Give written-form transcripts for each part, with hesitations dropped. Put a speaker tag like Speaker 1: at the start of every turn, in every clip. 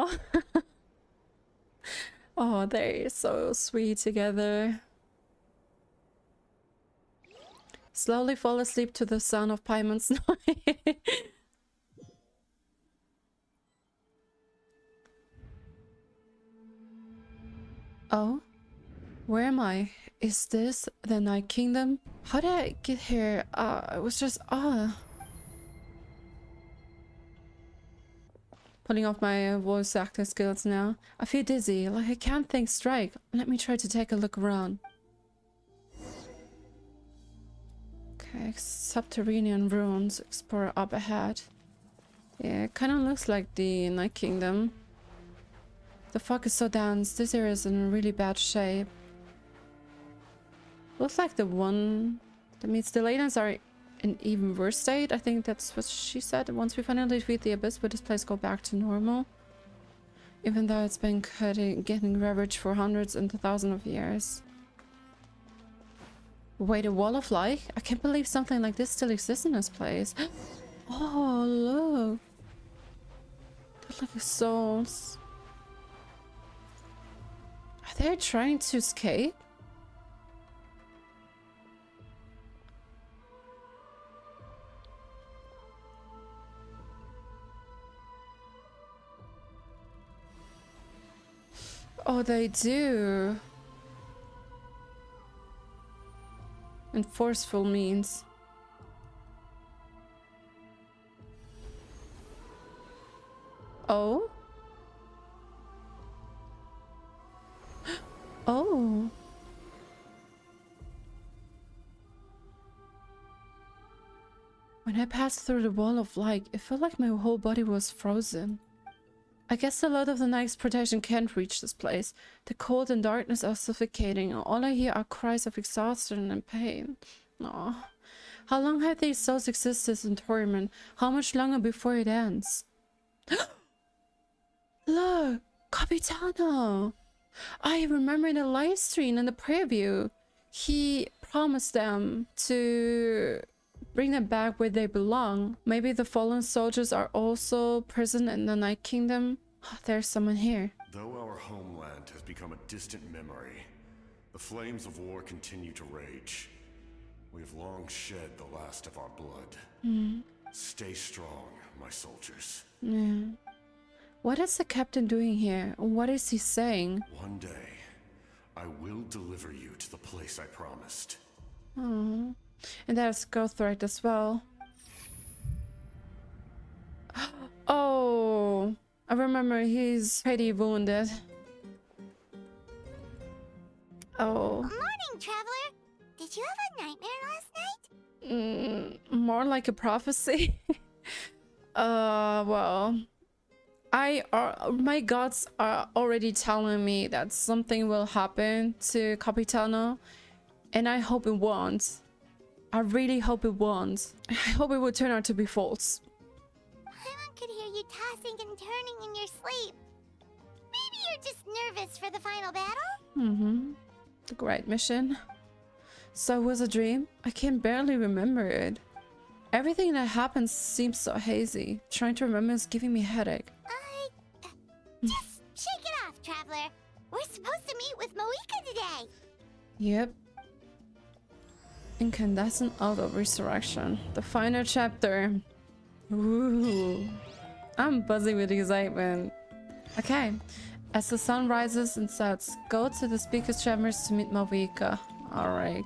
Speaker 1: Oh. Oh, they're so sweet together. Slowly fall asleep to the sound of Paimon's noise. Oh, where am I? Is this the Night Kingdom? How did I get here? It was just pulling off my voice acting skills now. I feel dizzy, like I can't think straight. Let me try to take a look around. Okay, subterranean ruins. Explore up ahead. Yeah, it kind of looks like the Night Kingdom. The fog is so dense. This area is in really bad shape. Looks like the one that means the Leylands are in even worse state. I think that's what she said. Once we finally defeat the Abyss, will this place go back to normal? Even though it's been getting ravaged for hundreds and thousands of years. Wait, a wall of light? I can't believe something like this still exists in this place. Oh, look. They're like souls. Are they trying to escape? Oh, they do. And forceful means. Oh? Oh. When I passed through the wall of light, it felt like my whole body was frozen. I guess a lot of the night's protection can't reach this place. The cold and darkness are suffocating, and all I hear are cries of exhaustion and pain. Oh, how long have these souls existed in torment? How much longer before it ends? Look, Capitano! I remember in the live stream and the preview, he promised them to bring them back where they belong. Maybe the fallen soldiers are also prisoned in the Night Kingdom. Oh, there's someone here.
Speaker 2: Though our homeland has become a distant memory, the flames of war continue to rage. We have long shed the last of our blood. Stay strong, my soldiers.
Speaker 1: Yeah. What is the captain doing here? What is he saying?
Speaker 2: One day, I will deliver you to the place I promised.
Speaker 1: Oh. And there's Gosoythoth as well. Oh, I remember he's pretty wounded. Oh.
Speaker 3: Morning, traveler. Did you have a nightmare last night?
Speaker 1: More like a prophecy. Well, my gods are already telling me that something will happen to Capitano, and I hope it won't. I really hope it won't. I hope it will turn out to be false.
Speaker 3: Paimon could hear you tossing and turning in your sleep. Maybe you're just nervous for the final battle?
Speaker 1: The great mission. So it was a dream? I can barely remember it. Everything that happened seems so hazy. Trying to remember is giving me a headache.
Speaker 3: Just shake it off, traveler. We're supposed to meet with Mavuika today.
Speaker 1: Yep. Incandescent Ode of Resurrection. The final chapter. Ooh. I'm buzzing with excitement. Okay. As the sun rises and sets, go to the speaker's chambers to meet Mavuika. Alright.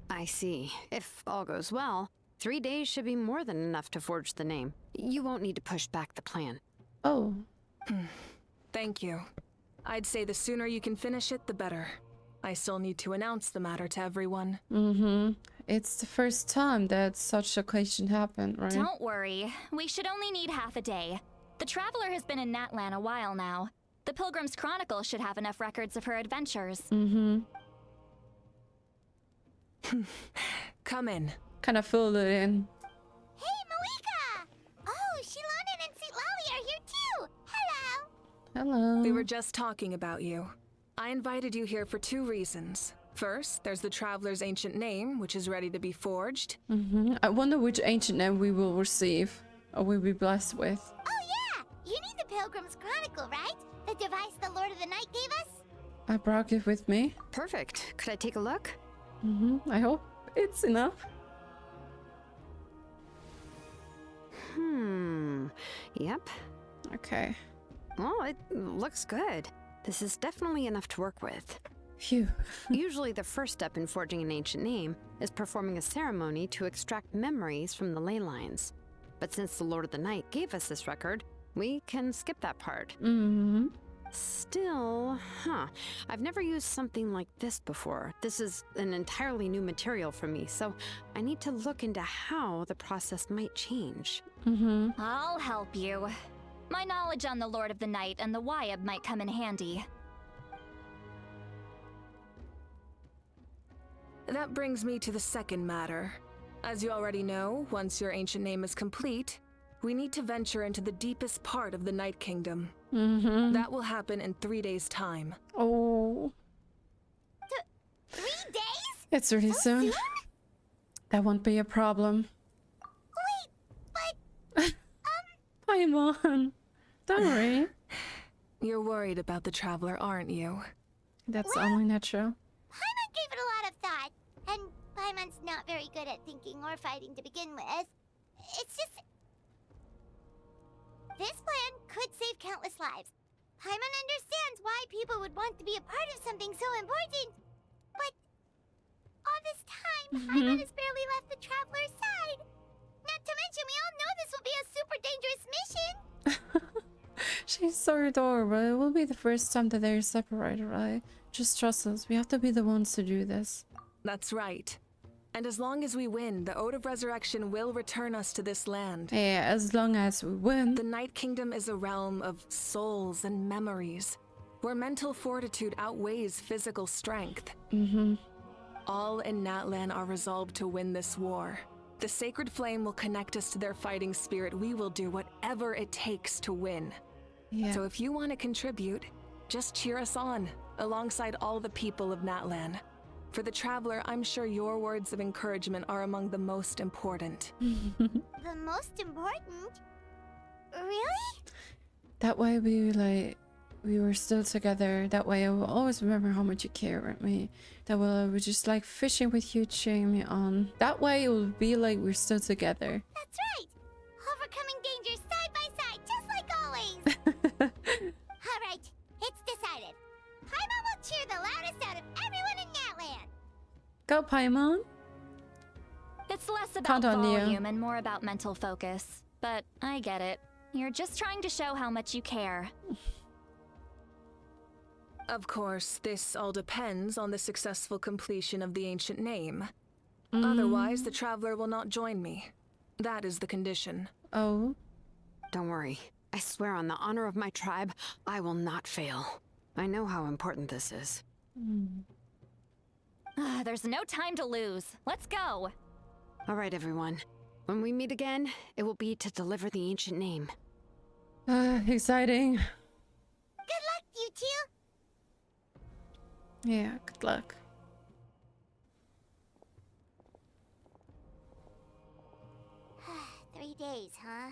Speaker 4: I see. If all goes well, 3 days should be more than enough to forge the name. You won't need to push back the plan.
Speaker 1: Oh.
Speaker 5: Thank you. I'd say the sooner you can finish it, the better. I still need to announce the matter to everyone.
Speaker 1: It's the first time that such a occasion happened, right?
Speaker 6: Don't worry. We should only need half a day. The Traveler has been in Natlan a while now. The Pilgrim's Chronicle should have enough records of her adventures.
Speaker 5: Come in.
Speaker 1: Kind of filled it in.
Speaker 3: Hey, Mavuika! Oh, Shilonen and Citlali are here too! Hello!
Speaker 1: Hello.
Speaker 5: We were just talking about you. I invited you here for 2 reasons. First, there's the Traveler's ancient name, which is ready to be forged.
Speaker 1: I wonder which ancient name we will receive, or will be blessed with.
Speaker 3: Oh Pilgrim's Chronicle, right? The device the Lord of the Night gave us?
Speaker 1: I brought it with me.
Speaker 4: Perfect. Could I take a look?
Speaker 1: I hope it's enough.
Speaker 4: Yep.
Speaker 1: Okay.
Speaker 4: Well, it looks good. This is definitely enough to work with.
Speaker 1: Phew.
Speaker 4: Usually the first step in forging an ancient name is performing a ceremony to extract memories from the ley lines. But since the Lord of the Night gave us this record, we can skip that part. Still, I've never used something like this before. This is an entirely new material for me, so I need to look into how the process might change.
Speaker 6: I'll help you. My knowledge on the Lord of the Night and the Wyab might come in handy.
Speaker 5: That brings me to the second matter. As you already know, once your ancient name is complete, we need to venture into the deepest part of the Night Kingdom. That will happen in 3 days' time.
Speaker 1: Oh.
Speaker 3: 3 days?
Speaker 1: It's really soon. That won't be a problem.
Speaker 3: Wait, but...
Speaker 1: Paimon. Don't worry.
Speaker 5: You're worried about the Traveler, aren't you?
Speaker 1: That's only natural.
Speaker 3: Paimon gave it a lot of thought, and Paimon's not very good at thinking or fighting to begin with. It's just... This plan could save countless lives. Paimon understands why people would want to be a part of something so important. But all this time, Paimon has barely left the Traveler's side. Not to mention, we all know this will be a super dangerous mission.
Speaker 1: She's so adorable. It will be the first time that they're separated, right? Just trust us. We have to be the ones to do this.
Speaker 5: That's right. And as long as we win, the Ode of Resurrection will return us to this land.
Speaker 1: Yeah, as long as we win.
Speaker 5: The Night Kingdom is a realm of souls and memories, where mental fortitude outweighs physical strength. All in Natlan are resolved to win this war. The sacred flame will connect us to their fighting spirit. We will do whatever it takes to win.
Speaker 1: Yeah.
Speaker 5: So if you want to contribute, just cheer us on, alongside all the people of Natlan. For the Traveler, I'm sure your words of encouragement are among the most important.
Speaker 3: The most important? Really?
Speaker 1: That way we were still together. That way I will always remember how much you care about me. That way I was just like fishing with you, cheering me on. That way it will be like we're still together.
Speaker 3: That's right. Overcoming dangers side by side, just like always. All right, it's decided. Paimon will cheer the loudest out of everyone in Natlan.
Speaker 1: Go, Paimon.
Speaker 6: It's less about
Speaker 1: Count on you.
Speaker 6: volume and more about mental focus. But I get it. You're just trying to show how much you care.
Speaker 5: Of course, this all depends on the successful completion of the ancient name. Otherwise, the Traveler will not join me. That is the condition.
Speaker 1: Oh.
Speaker 4: Don't worry. I swear on the honor of my tribe, I will not fail. I know how important this is.
Speaker 6: There's no time to lose. Let's go.
Speaker 4: All right, everyone. When we meet again, it will be to deliver the ancient name.
Speaker 1: Exciting.
Speaker 3: Good luck, you two.
Speaker 1: Yeah, good luck.
Speaker 3: "3 days, huh?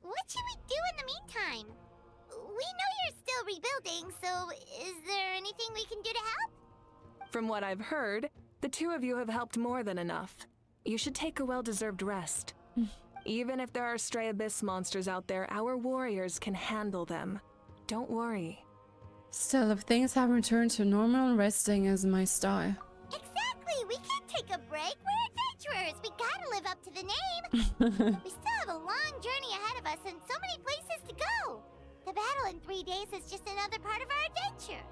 Speaker 3: What should we do in the meantime? We know you're still rebuilding, so is there anything we can do to help?
Speaker 5: From what I've heard, the two of you have helped more than enough. You should take a well-deserved rest. Even if there are stray abyss monsters out there, our warriors can handle them. Don't worry.
Speaker 3: Still,
Speaker 1: if things have returned to normal, resting is my style.
Speaker 3: Exactly! We can't take a break! We're adventurers! We gotta live up to the name! We still have a long journey ahead of us and so many places to go! The battle in 3 days is just another part of our adventure!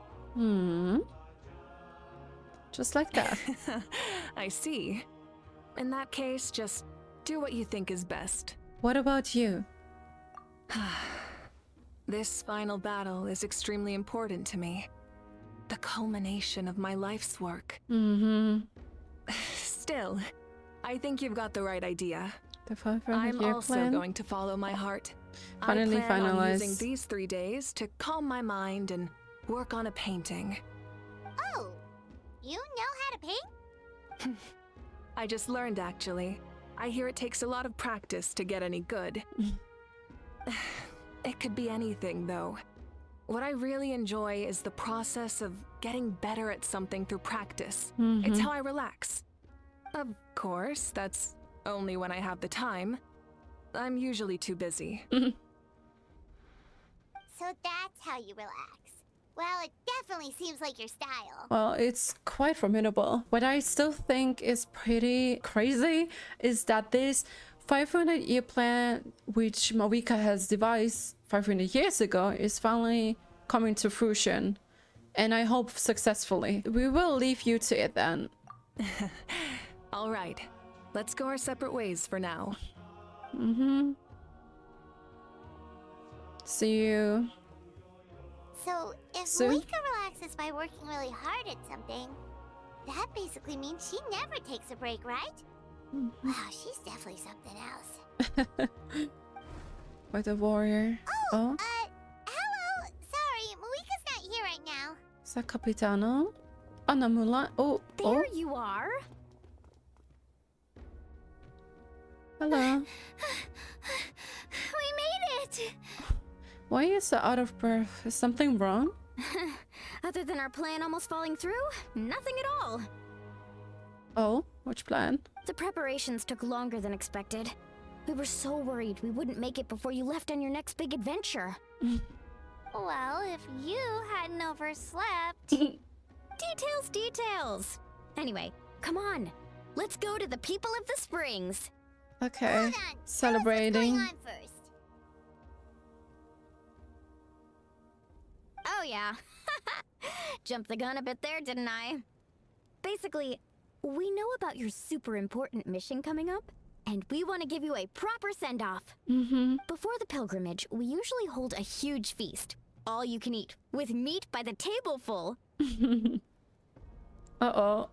Speaker 1: Just like that.
Speaker 5: I see. In that case, just do what you think is best.
Speaker 1: What about you?
Speaker 5: This final battle is extremely important to me. The culmination of my life's work. Still, I think you've got the right idea.
Speaker 1: The 500-year
Speaker 5: I'm also
Speaker 1: plan?
Speaker 5: going to follow my heart.
Speaker 1: Finally
Speaker 5: I plan on
Speaker 1: finalized.
Speaker 5: using these 3 days to calm my mind and work on a painting.
Speaker 3: Oh! You know how to paint?
Speaker 5: I just learned, actually. I hear it takes a lot of practice to get any good. It could be anything, though. What I really enjoy is the process of getting better at something through practice. It's how I relax. Of course, that's only when I have the time. I'm usually too busy.
Speaker 3: So that's how you relax. Well, it definitely seems like your style.
Speaker 1: Well, it's quite formidable. What I still think is pretty crazy is that this 500-year plan, which Mavuika has devised 500 years ago, is finally coming to fruition. And I hope successfully. We will leave you to it then.
Speaker 5: All right, let's go our separate ways for now.
Speaker 1: See you.
Speaker 3: So, if
Speaker 1: Soon?
Speaker 3: Mavuika relaxes by working really hard at something, that basically means she never takes a break, right? Wow, she's definitely something else.
Speaker 1: With a warrior. Oh,
Speaker 3: Hello! Sorry, Mavuika's not here right now.
Speaker 1: is that Capitano? Oh, no, Mulan. Oh,
Speaker 6: There you are.
Speaker 1: hello.
Speaker 6: We made it!
Speaker 1: Why is it out of breath? Is something wrong?
Speaker 6: Other than our plan almost falling through, nothing at all.
Speaker 1: Oh, which plan?
Speaker 7: The preparations took longer than expected. We were so worried we wouldn't make it before you left on your next big adventure.
Speaker 3: Well, if you hadn't overslept...
Speaker 7: Details! Anyway, come on. Let's go to the people of the springs.
Speaker 1: Okay.
Speaker 3: Hold on, tell us what's
Speaker 1: Celebrating.
Speaker 3: going on first.
Speaker 7: Oh yeah. Jumped the gun a bit there, didn't I? Basically, we know about your super important mission coming up, and we want to give you a proper send-off. Before the pilgrimage, we usually hold a huge feast. All you can eat, with meat by the tableful.
Speaker 1: Uh-oh.
Speaker 3: Ooh,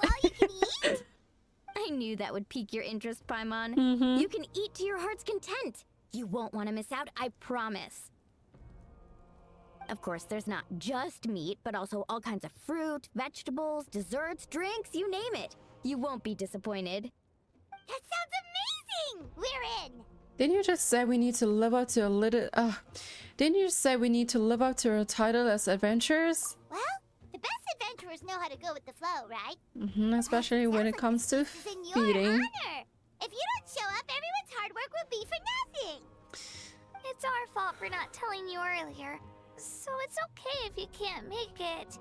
Speaker 3: all you can eat?
Speaker 7: I knew that would pique your interest, Paimon.
Speaker 1: Mm-hmm.
Speaker 7: You can eat to your heart's content. You won't want to miss out, I promise. Of course, there's not just meat, but also all kinds of fruit, vegetables, desserts, drinks, you name it. You won't be disappointed.
Speaker 3: That sounds amazing! We're in!
Speaker 1: Didn't you just say we need to live up to a little... didn't you say we need to live up to our title as adventurers?
Speaker 3: Well, the best adventurers know how to go with the flow, right?
Speaker 1: Especially when it comes to
Speaker 3: This is in your
Speaker 1: feeding.
Speaker 3: honor. If you don't show up, everyone's hard work will be for nothing. It's our fault for not telling you earlier. So it's okay if you can't make it.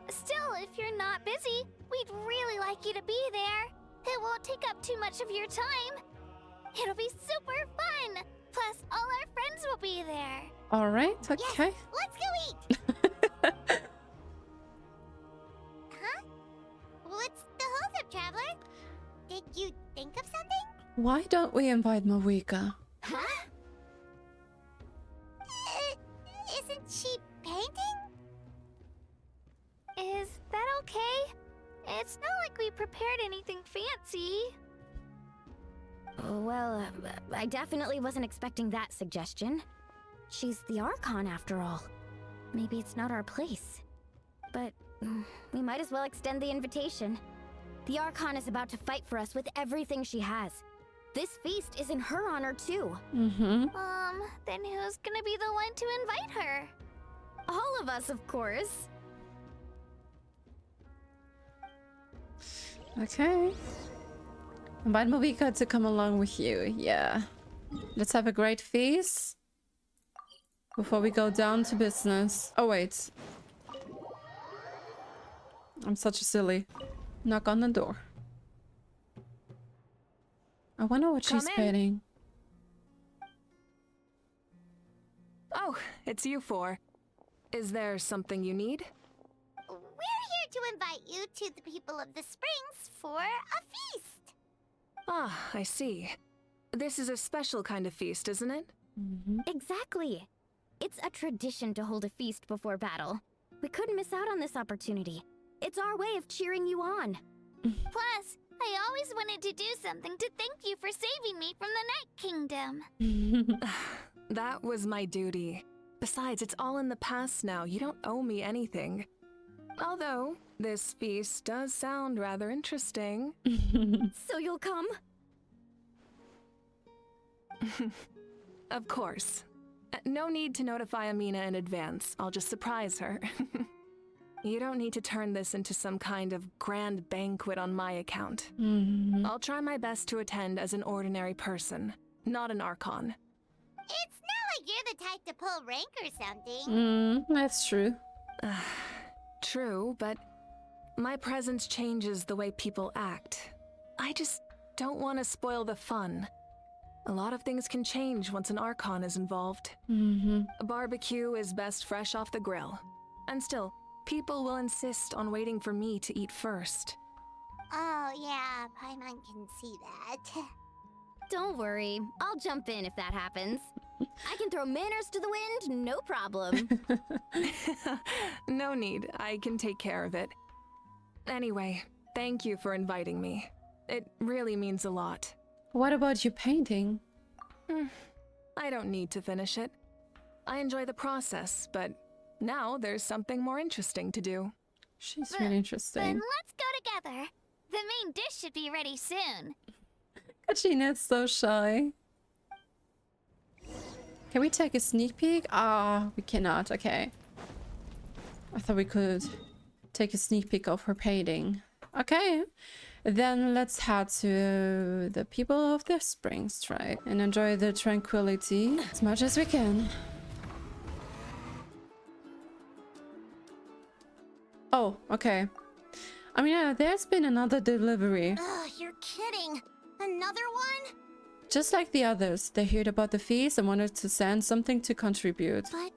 Speaker 3: Still, if you're not busy, we'd really like you to be there. It won't take up too much of your time. It'll be super fun. Plus, all our friends will be there.
Speaker 1: All right, okay.
Speaker 3: Yes, let's go eat. Huh? What's the holdup, traveler? Did you think of something?
Speaker 1: Why don't we invite Mavuika?
Speaker 3: Huh? Isn't she painting? Is that okay? It's not like we prepared anything fancy.
Speaker 7: Well, I definitely wasn't expecting that suggestion. She's the Archon after all. Maybe it's not our place. But we might as well extend the invitation. The Archon is about to fight for us with everything she has. This feast is in her honor too.
Speaker 3: Then who's gonna be the one to invite her?
Speaker 7: All of us, of course.
Speaker 1: Okay. Invite Mavuika to come along with you. Yeah. Let's have a great feast before we go down to business. Oh, wait. I'm such a silly. Knock on the door. I wonder what she's
Speaker 5: Come in.
Speaker 1: painting.
Speaker 5: Oh, it's you four. Is there something you need?
Speaker 3: We're here to invite you to the people of the springs for a feast.
Speaker 5: Ah, I see. This is a special kind of feast, isn't it?
Speaker 7: Exactly. It's a tradition to hold a feast before battle. We couldn't miss out on this opportunity. It's our way of cheering you on.
Speaker 3: Plus, I always wanted to do something to thank you for saving me from the Night Kingdom.
Speaker 5: That was my duty. Besides, it's all in the past now. You don't owe me anything. Although, this feast does sound rather interesting.
Speaker 7: So you'll come?
Speaker 5: Of course. No need to notify Amina in advance. I'll just surprise her. You don't need to turn this into some kind of grand banquet on my account. I'll try my best to attend as an ordinary person, not an Archon.
Speaker 3: It's not like you're the type to pull rank or something.
Speaker 1: That's true.
Speaker 5: True, but my presence changes the way people act. I just don't want to spoil the fun. A lot of things can change once an Archon is involved. A barbecue is best fresh off the grill. And still, people will insist on waiting for me to eat first.
Speaker 3: Oh yeah, Paimon can see that.
Speaker 7: Don't worry, I'll jump in if that happens. I can throw manners to the wind, no problem.
Speaker 5: No need, I can take care of it. Anyway, thank you for inviting me. It really means a lot.
Speaker 1: What about your painting?
Speaker 5: I don't need to finish it. I enjoy the process, but now there's something more interesting to do.
Speaker 1: She's really interesting.
Speaker 3: Then let's go together. The main dish should be ready soon.
Speaker 1: Kachina is so shy. Can we take a sneak peek? Ah, we cannot. Okay. I thought we could take a sneak peek of her painting. Okay. Then let's head to the people of the Springs Tribe and enjoy the tranquility as much as we can. Oh, okay. I mean, yeah, there's been another delivery.
Speaker 3: Ugh, you're kidding. Another one?
Speaker 1: Just like the others, they heard about the feast and wanted to send something to contribute.
Speaker 3: But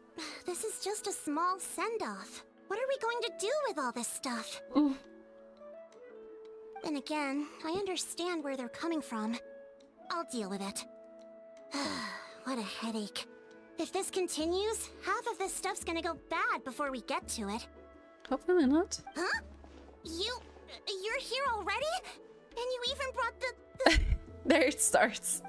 Speaker 3: this is just a small send-off. What are we going to do with all this stuff? Then again, I understand where they're coming from. I'll deal with it. What a headache. If this continues, half of this stuff's gonna go bad before we get to it.
Speaker 1: Hopefully not.
Speaker 3: Huh? You're here already? And you even brought the...
Speaker 1: There it starts.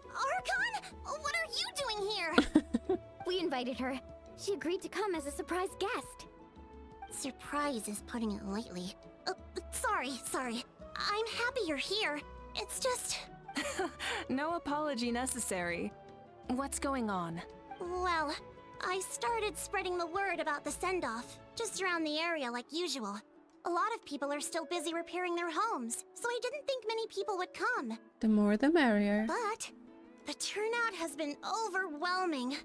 Speaker 3: Archon? What are you doing here?
Speaker 7: We invited her. She agreed to come as a surprise guest.
Speaker 3: Surprise is putting it lightly. Sorry. I'm happy you're here. It's just...
Speaker 5: No apology necessary. What's going on?
Speaker 3: Well, I started spreading the word about the send-off, just around the area like usual. A lot of people are still busy repairing their homes, so I didn't think many people would come.
Speaker 1: The more the merrier.
Speaker 3: But the turnout has been overwhelming.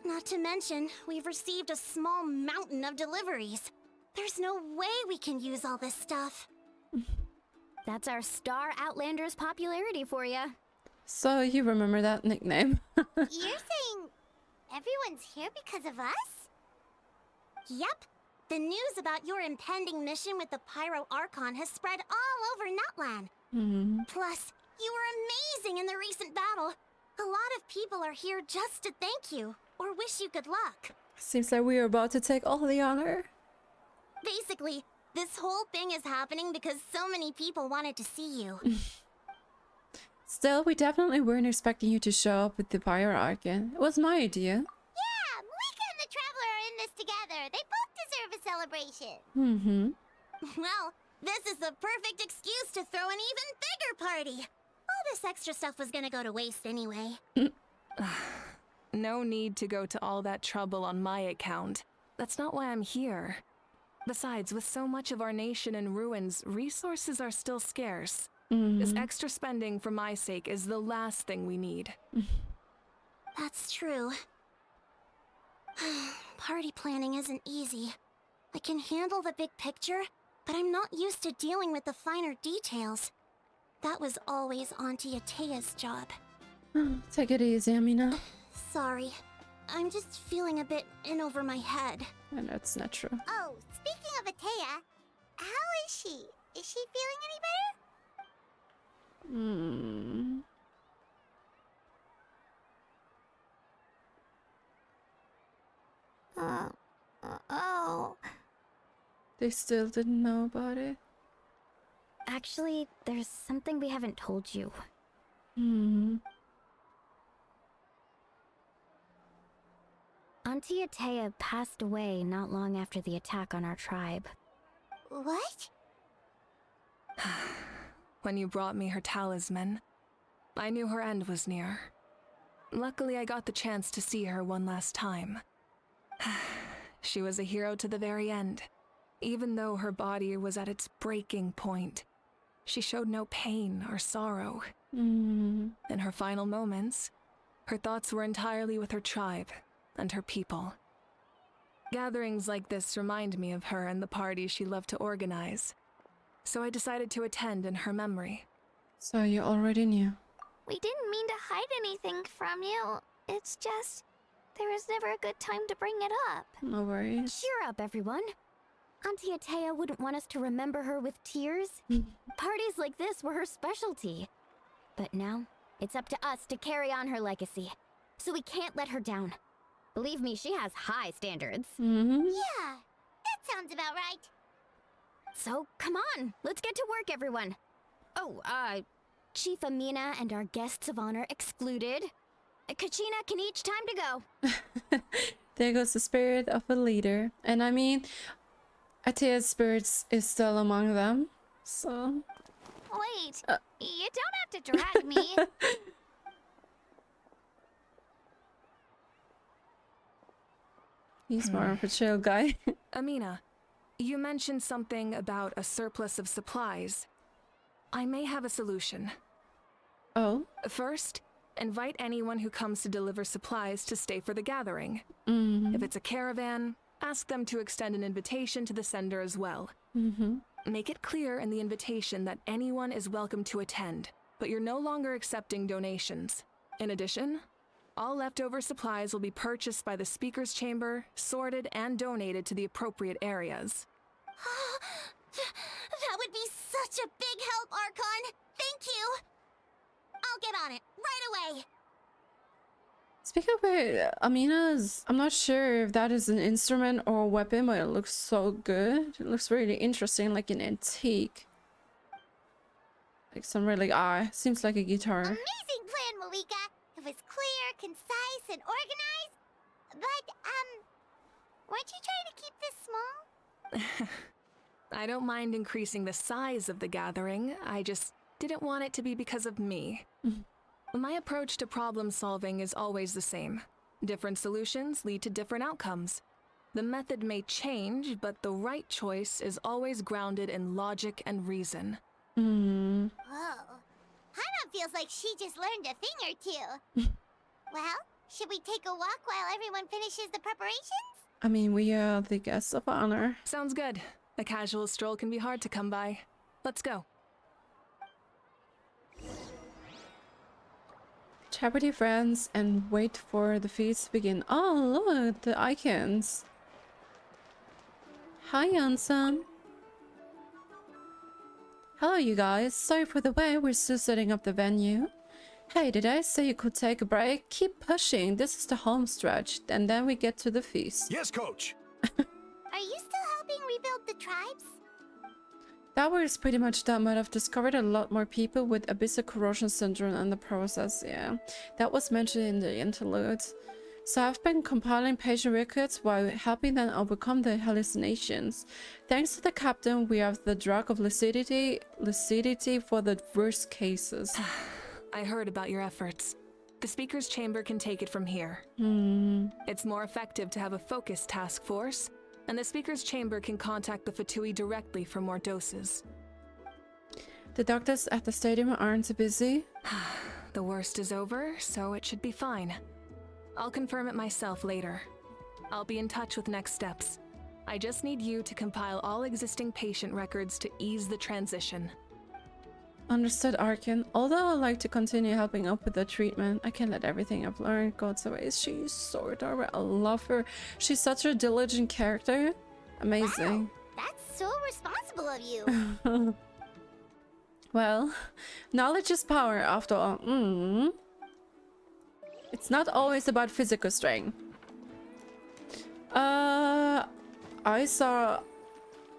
Speaker 3: Not to mention, we've received a small mountain of deliveries. There's no way we can use all this stuff.
Speaker 7: That's our Star Outlander's popularity for you.
Speaker 1: So you remember that nickname?
Speaker 3: You're saying everyone's here because of us? Yep. The news about your impending mission with the Pyro Archon has spread all over Natlan. Plus, you were amazing in the recent battle. A lot of people are here just to thank you, or wish you good luck.
Speaker 1: Seems like we are about to take all the honor.
Speaker 3: Basically, this whole thing is happening because so many people wanted to see you.
Speaker 1: Still, we definitely weren't expecting you to show up with the Pyro Archon. It was my idea.
Speaker 3: Yeah, Mavuika and the Traveler are in this together. They both deserve a celebration. Well, this is the perfect excuse to throw an even bigger party. All this extra stuff was gonna go to waste anyway.
Speaker 5: No need to go to all that trouble on my account. That's not why I'm here. Besides, with so much of our nation in ruins, resources are still scarce. This extra spending for my sake is the last thing we need.
Speaker 3: That's true. Party planning isn't easy. I can handle the big picture, but I'm not used to dealing with the finer details. That was always Auntie Atea's job.
Speaker 1: Take it easy, Amina.
Speaker 3: Sorry. I'm just feeling a bit in over my head.
Speaker 1: And that's not true.
Speaker 3: Oh, speaking of Atea, how is she? Is she feeling any better? Oh.
Speaker 1: They still didn't know about it.
Speaker 7: Actually, there's something we haven't told you. Auntie Atea passed away not long after the attack on our tribe.
Speaker 3: What?
Speaker 5: When you brought me her talisman, I knew her end was near. Luckily, I got the chance to see her one last time. She was a hero to the very end. Even though her body was at its breaking point, she showed no pain or sorrow. In her final moments, her thoughts were entirely with her tribe and her people. Gatherings like this remind me of her and the parties she loved to organize, so I decided to attend in her memory.
Speaker 1: So you already knew.
Speaker 3: We didn't mean to hide anything from you. It's just, there was never a good time to bring it up.
Speaker 1: No worries.
Speaker 7: Cheer up, everyone. Auntie Atea wouldn't want us to remember her with tears. Parties like this were her specialty. But now, it's up to us to carry on her legacy. So we can't let her down. Believe me, she has high standards.
Speaker 3: Yeah, that sounds about right.
Speaker 7: So, come on, let's get to work, everyone. Oh, Chief Amina and our guests of honor excluded. Kachina can each time to go.
Speaker 1: There goes the spirit of a leader. And I mean, Atea's spirits is still among them. So...
Speaker 3: Wait, you don't have to drag me.
Speaker 1: He's more of a chill guy.
Speaker 5: Amina, you mentioned something about a surplus of supplies. I may have a solution.
Speaker 1: Oh?
Speaker 5: First, invite anyone who comes to deliver supplies to stay for the gathering. If it's a caravan, ask them to extend an invitation to the sender as well. Make it clear in the invitation that anyone is welcome to attend, but you're no longer accepting donations. In addition, all leftover supplies will be purchased by the speaker's chamber, sorted, and donated to the appropriate areas.
Speaker 3: That would be such a big help, Archon. Thank you. I'll get on it right away.
Speaker 1: Speaking of it, Amina's... I'm not sure if that is an instrument or a weapon, but it looks so good. It looks really interesting, like an antique. Like some really... seems like a guitar.
Speaker 3: Amazing plan, Mavuika. It was clear, concise, and organized. But, weren't you trying to keep this small?
Speaker 5: I don't mind increasing the size of the gathering. I just didn't want it to be because of me. My approach to problem solving is always the same. Different solutions lead to different outcomes. The method may change, but the right choice is always grounded in logic and reason.
Speaker 3: Whoa. Hana feels like she just learned a thing or two. Well, should we take a walk while everyone finishes the preparations?
Speaker 1: I mean, we are the guests of honor.
Speaker 5: Sounds good. A casual stroll can be hard to come by. Let's go.
Speaker 1: Chat with your friends and wait for the feast to begin. Oh, look, the icons. Hi, Ansem. Hello, you guys. Sorry for the wait. We're still setting up the venue. Hey, did I say you could take a break? Keep pushing. This is the home stretch, and then we get to the feast.
Speaker 8: Yes, coach.
Speaker 3: Are you still helping rebuild the tribes?
Speaker 1: That was pretty much done, but I've discovered a lot more people with abyssal corrosion syndrome in the process, yeah. That was mentioned in the interlude. So I've been compiling patient records while helping them overcome the hallucinations. Thanks to the captain, we have the drug of lucidity for the worst cases.
Speaker 5: I heard about your efforts. The speaker's chamber can take it from here. It's more effective to have a focused task force, and the speaker's chamber can contact the Fatui directly for more doses.
Speaker 1: The doctors at the stadium aren't busy.
Speaker 5: The worst is over, so it should be fine. I'll confirm it myself later. I'll be in touch with next steps. I just need you to compile all existing patient records to ease the transition.
Speaker 1: Understood, Archon. Although I'd like to continue helping up with the treatment, I can't let everything I've learned go to waste. She's so adorable. I love her. She's such a diligent character. Amazing.
Speaker 3: Wow, that's so responsible of you.
Speaker 1: Well, knowledge is power after all. It's not always about physical strength. I saw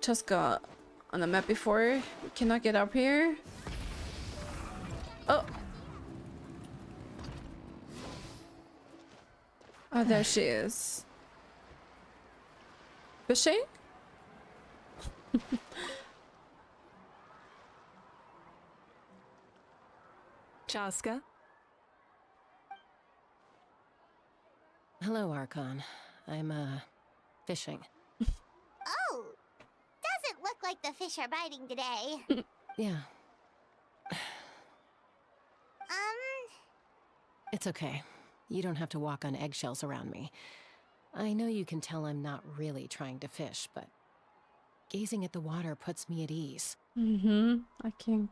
Speaker 1: Cheska on the map before. Can I get up here? Oh. Oh, there she is. Fishing?
Speaker 5: Chaska?
Speaker 8: Hello, Archon. I'm, fishing.
Speaker 3: Oh, doesn't look like the fish are biting today.
Speaker 8: Yeah,
Speaker 3: Um,
Speaker 8: it's okay. You don't have to walk on eggshells around me. I know you can tell I'm not really trying to fish, but gazing at the water puts me at ease.
Speaker 1: I can't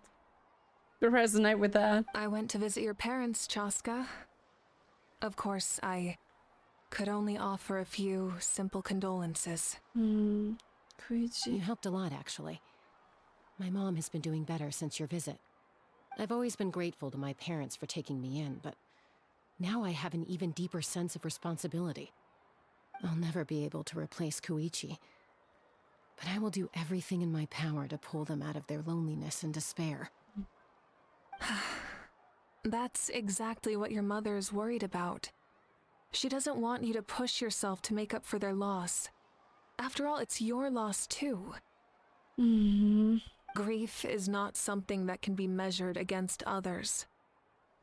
Speaker 1: resonate with that.
Speaker 5: I went to visit your parents, Chaska. Of course, I could only offer a few simple condolences.
Speaker 8: You
Speaker 1: Koichi.
Speaker 8: helped a lot, actually. My mom has been doing better since your visit. I've always been grateful to my parents for taking me in, but now I have an even deeper sense of responsibility. I'll never be able to replace Koichi, but I will do everything in my power to pull them out of their loneliness and despair.
Speaker 5: That's exactly what your mother is worried about. She doesn't want you to push yourself to make up for their loss. After all, it's your loss too. Grief is not something that can be measured against others.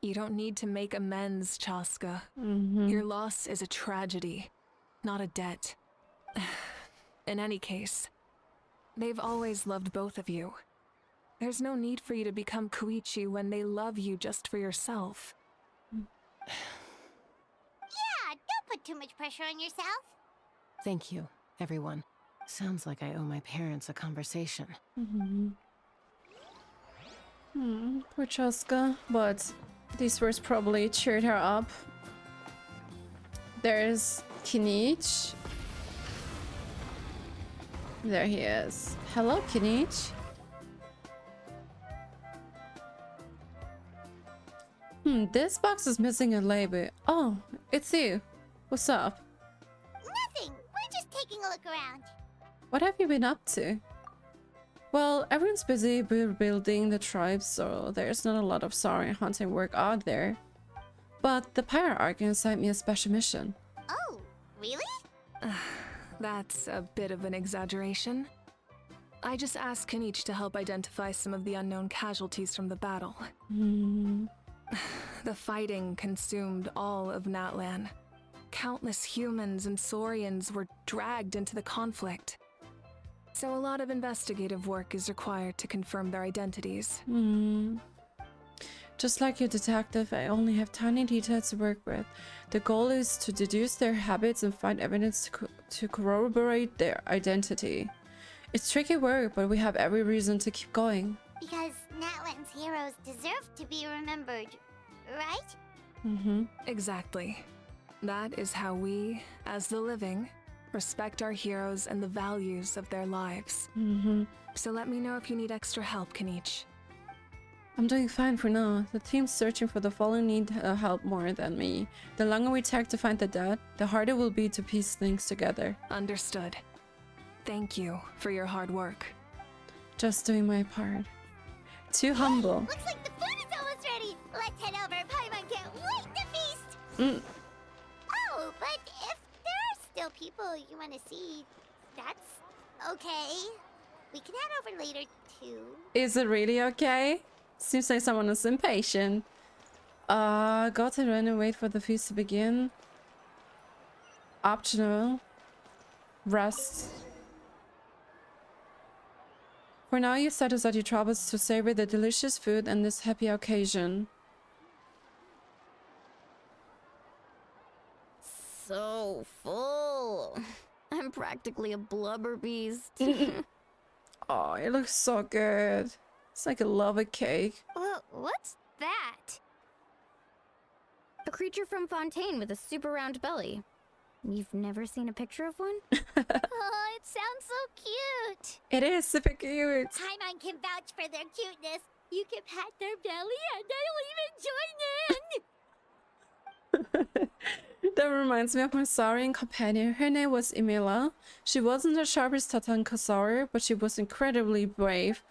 Speaker 5: You don't need to make amends, Chaska. Your loss is a tragedy, not a debt. In any case, they've always loved both of you. There's no need for you to become Koichi when they love you just for yourself.
Speaker 3: yeah, don't put too much pressure on yourself.
Speaker 8: Thank you, everyone. Sounds like I owe my parents a conversation.
Speaker 1: Poor Chaska, but these words probably cheered her up. There's Kinich. There he is. Hello, Kinich. This box is missing a label. Oh, it's you. What's up?
Speaker 3: Nothing. We're just taking a look around.
Speaker 1: What have you been up to? Well, everyone's busy rebuilding the tribes, so there's not a lot of Saurian hunting work out there. But the Pyro Archon assigned me a special mission.
Speaker 3: Oh, really?
Speaker 5: That's a bit of an exaggeration. I just asked Kinich to help identify some of the unknown casualties from the battle. The fighting consumed all of Natlan. Countless humans and Saurians were dragged into the conflict. So a lot of investigative work is required to confirm their identities.
Speaker 1: Just like your detective, I only have tiny details to work with. The goal is to deduce their habits and find evidence to corroborate their identity. It's tricky work, but we have every reason to keep going.
Speaker 3: Because Natlan's heroes deserve to be remembered, right?
Speaker 5: Exactly. That is how we, as the living, respect our heroes and the values of their lives. So let me know if you need extra help, Kinich.
Speaker 1: I'm doing fine for now. The team's searching for the fallen need help more than me. The longer we take to find the dead, the harder it will be to piece things together.
Speaker 5: Understood. Thank you for your hard work.
Speaker 1: Just doing my part. Too humble.
Speaker 3: Looks like the food is almost ready. Let's head over. Paimon can't wait to feast. Oh, but if there are still people you want to see, that's okay. We can head over later too.
Speaker 1: Is it really okay? Seems like someone is impatient. Go to run and wait for the feast to begin. Optional. Rest. For now, you set aside your troubles to savor the delicious food and this happy occasion.
Speaker 7: So full. I'm practically a blubber beast.
Speaker 1: Oh, it looks so good. It's like a lava cake.
Speaker 7: What's that? A creature from Fontaine with a super round belly. You've never seen a picture of one?
Speaker 3: Oh, it sounds so cute.
Speaker 1: It is super cute.
Speaker 3: Paimon can vouch for their cuteness. You can pat their belly and I'll even join in.
Speaker 1: That reminds me of my Saurian companion. Her name was Emila. She wasn't the sharpest Tatankasaur, but she was incredibly brave.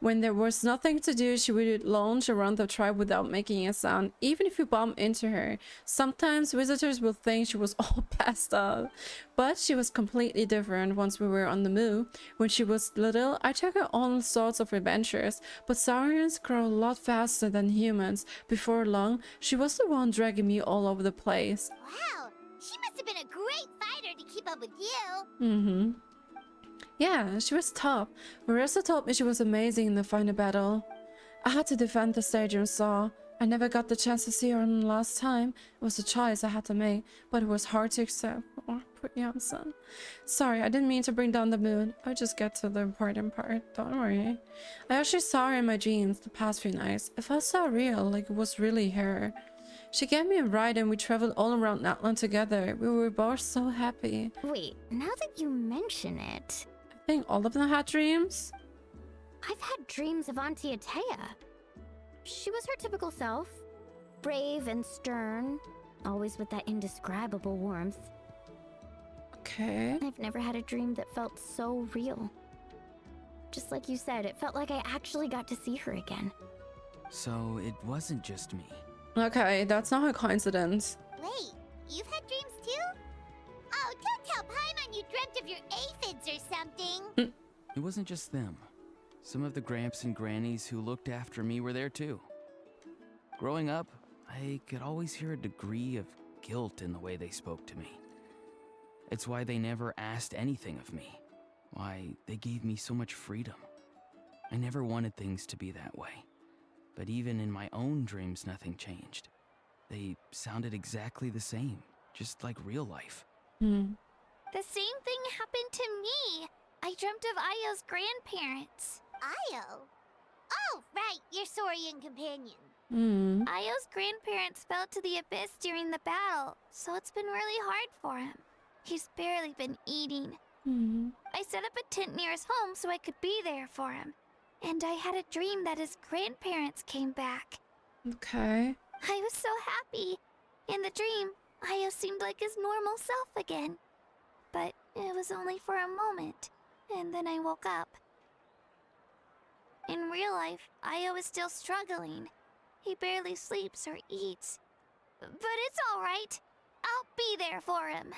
Speaker 1: When there was nothing to do, she would lounge around the tribe without making a sound, even if you bump into her. Sometimes visitors will think she was all passed out, but she was completely different once we were on the move. When she was little, I took her on all sorts of adventures, but Saurians grow a lot faster than humans. Before long, she was the one dragging me all over the place.
Speaker 3: Wow, She must have been a great fighter to keep up with you.
Speaker 1: Mm-hmm. Yeah, she was top. Marissa told me she was amazing in the final battle. I had to defend the stadium, so I never got the chance to see her the last time. It was a choice I had to make, but it was hard to accept. Oh, poor young son. Sorry, I didn't mean to bring down the mood. I'll just get to the important part. Don't worry. I actually saw her in my dreams the past few nights. It felt so real, like it was really her. She gave me a ride and we traveled all around Natlan together. We were both so happy.
Speaker 7: Wait, now that you mention it,
Speaker 1: I think all of them had dreams.
Speaker 7: I've had dreams of Auntie Atea. She was her typical self. Brave and stern, always with that indescribable warmth.
Speaker 1: Okay.
Speaker 7: I've never had a dream that felt so real. Just like you said, it felt like I actually got to see her again.
Speaker 9: So it wasn't just me.
Speaker 1: Okay, that's not a coincidence.
Speaker 3: Wait, you've had dreams too? Oh, don't tell Paimon you dreamt of your aphids or something.
Speaker 9: It wasn't just them. Some of the gramps and grannies who looked after me were there too. Growing up, I could always hear a degree of guilt in the way they spoke to me. It's why they never asked anything of me. Why they gave me so much freedom. I never wanted things to be that way. But even in my own dreams, nothing changed. They sounded exactly the same, just like real life.
Speaker 3: The same thing happened to me. I dreamt of Io's grandparents. Io? Oh, right, your Saurian companion. Io's grandparents fell to the abyss during the battle, so it's been really hard for him. He's barely been eating. I set up a tent near his home so I could be there for him. And I had a dream that his grandparents came back.
Speaker 1: Okay.
Speaker 3: I was so happy. In the dream, Io seemed like his normal self again. But it was only for a moment, and then I woke up. In real life, Io is still struggling. He barely sleeps or eats. But it's all right. I'll be there for him.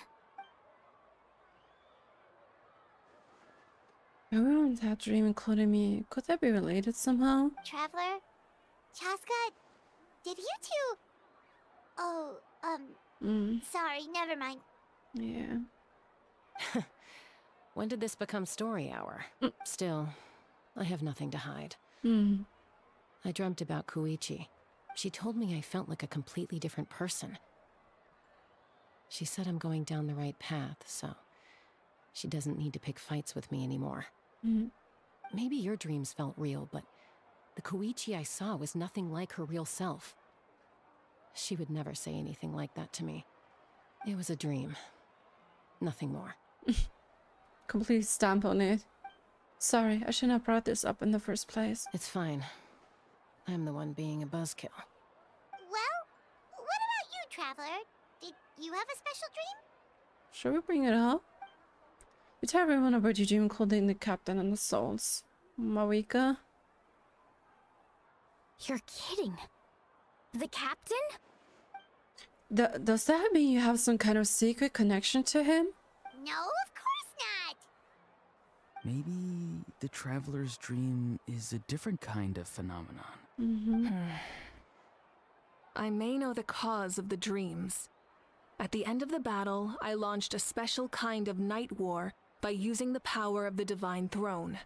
Speaker 1: Everyone's had a dream, including me. Could that be related somehow?
Speaker 3: Traveler? Chaska? Did you two... Oh, sorry, never mind.
Speaker 1: Yeah.
Speaker 8: When did this become story hour? Still, I have nothing to hide. I dreamt about Koichi. She told me I felt like a completely different person. She said I'm going down the right path, so she doesn't need to pick fights with me anymore. Maybe your dreams felt real, but the Koichi I saw was nothing like her real self. She would never say anything like that to me. It was a dream. Nothing more.
Speaker 1: Complete stamp on it. Sorry, I shouldn't have brought this up in the first place.
Speaker 8: It's fine. I'm the one being a buzzkill.
Speaker 3: Well, what about you, Traveler? Did you have a special dream?
Speaker 1: Should we bring it up? You tell everyone about your dream, including the captain and the souls. Mavuika?
Speaker 7: You're kidding. The captain?
Speaker 1: Does that mean you have some kind of secret connection to him?
Speaker 3: No, of course not.
Speaker 9: Maybe the traveler's dream is a different kind of phenomenon.
Speaker 5: I may know the cause of the dreams. At the end of the battle, I launched a special kind of night war by using the power of the Divine Throne.